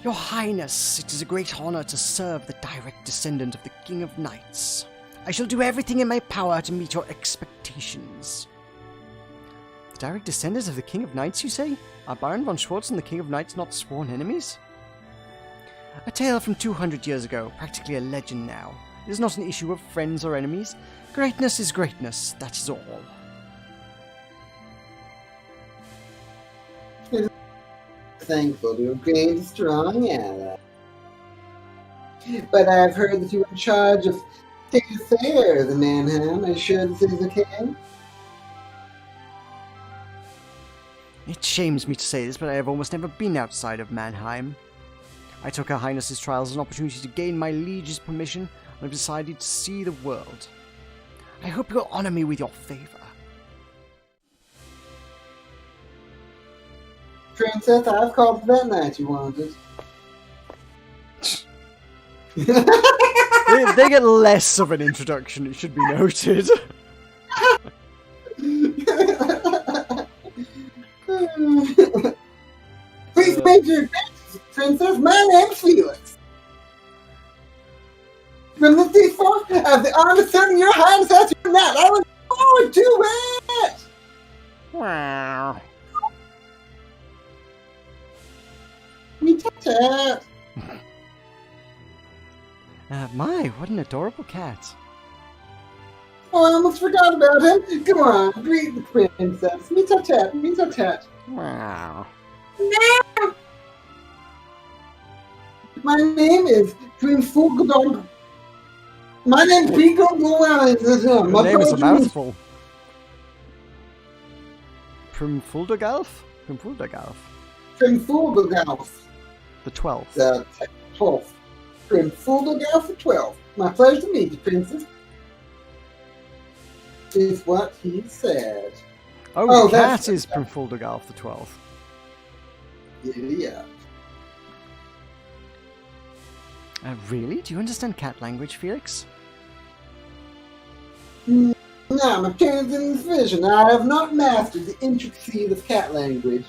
Your Highness, it is a great honor to serve the direct descendant of the King of Knights. I shall do everything in my power to meet your expectations. The direct descendant of the King of Knights, you say? Are Baron von Schwartz and the King of Knights not sworn enemies? A tale from 200 years ago, practically a legend now. It is not an issue of friends or enemies. Greatness is greatness, that is all. Thankful to have gained a strong ally. But I've heard that you are in charge of state affairs in Mannheim. Are you sure this is okay? It shames me to say this, but I have almost never been outside of Mannheim. I took Her Highness's trials as an opportunity to gain my liege's permission, and have decided to see the world. I hope you'll honor me with your favor. Princess, I've called that night you wanted. They get less of an introduction, it should be noted. Please make your acquaintance, Princess. My name's Felix. From this day forth, I have the honor of serving your Highness as your knight. I look forward to it. Wow. Me tut. My, what an adorable cat. Oh, I almost forgot about him. Come on, greet the princess. Me tut. Me tut. Wow. My name is Prince Fulgudon. My name's Pico Llewellyn. Your name is a mouthful. Primfuldagalf? Primfuldagalf. Primfuldagalf. The 12th. The 12th. Primfuldagalf the 12th. My pleasure to meet you, princess. Is what he said. Oh, the cat is Primfuldagalf the 12th. Yeah. Really? Do you understand cat language, Felix? No, my parents in this vision. I have not mastered the intricacies of cat language.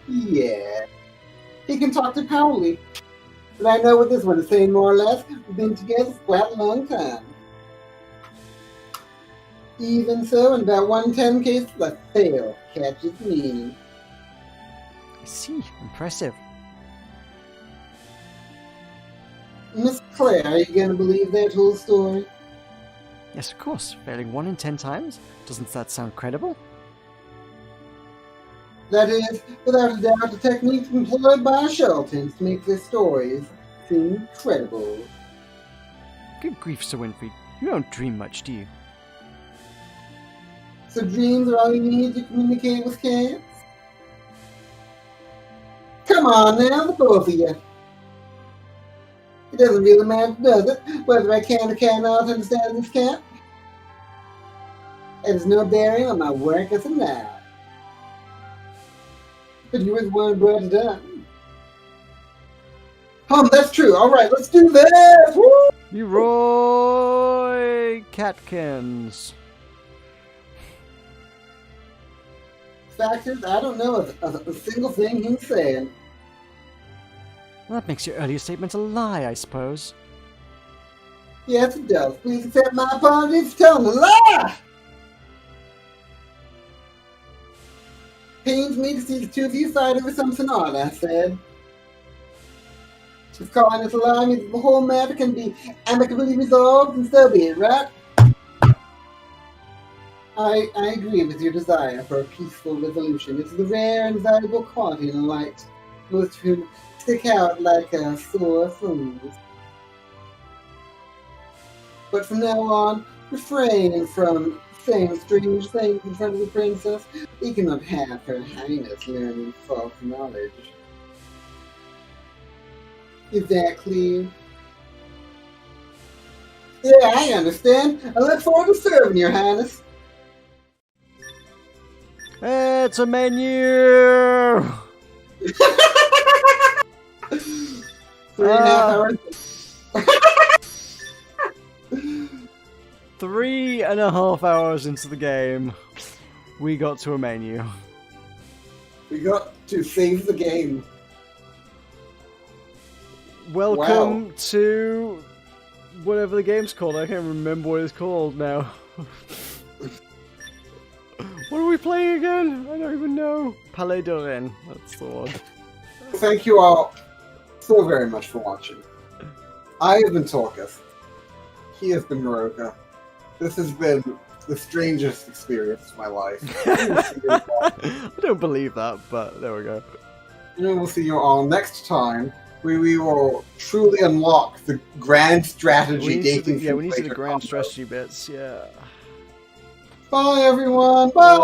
Yeah. He can talk to Powley. But I know what this one is saying, more or less. We've been together for quite a long time. Even so, in about 1/10 cases, I fail to catch its meaning. I see. Impressive. Miss Claire, are you going to believe that whole story? Yes, of course. Failing 1 in 10 times? Doesn't that sound credible? That is, without a doubt, the techniques employed by charlatans to make their stories seem credible. Good grief, Sir Winfried. You don't dream much, do you? So dreams are all you need to communicate with cats? Come on now, the both of you. It doesn't really matter, does it, whether I can or cannot understand this cat? It has no bearing on my work as a knight. But you were the one who brought it up. That's true. All right, let's do this. Woo! Leroy Catkins. Fact is, I don't know a single thing he's saying. Well, that makes your earlier statement a lie, I suppose. Yes, it does. Please accept my apologies for telling a lie! Pains me to see the two of you fight over something odd, I said. If calling this a lie means the whole matter can be amicably resolved, and so be it, right? I agree with your desire for a peaceful resolution. It's the rare and valuable quality in a light Most of whom stick out like a sore thumb. But from now on, refrain from saying strange things in front of the princess. We cannot have Her Highness learning false knowledge. Is that clear? Yeah, I understand. I look forward to serving, Your Highness. It's a menu! 3.5 hours. 3.5 hours into the game, we got to a menu. We got to save the game. Welcome to whatever the game's called. I can't remember what it's called now. What are we playing again? I don't even know. Palais de Reine. That's the one. Thank you all so very much for watching. I have been Tulkas. He has been Meroka. This has been the strangest experience of my life. I don't believe that, but there we go. And we'll see you all next time. We will truly unlock the grand strategy dating we need to do the simulator grand combo. strategy bits, yeah. Bye everyone! Bye!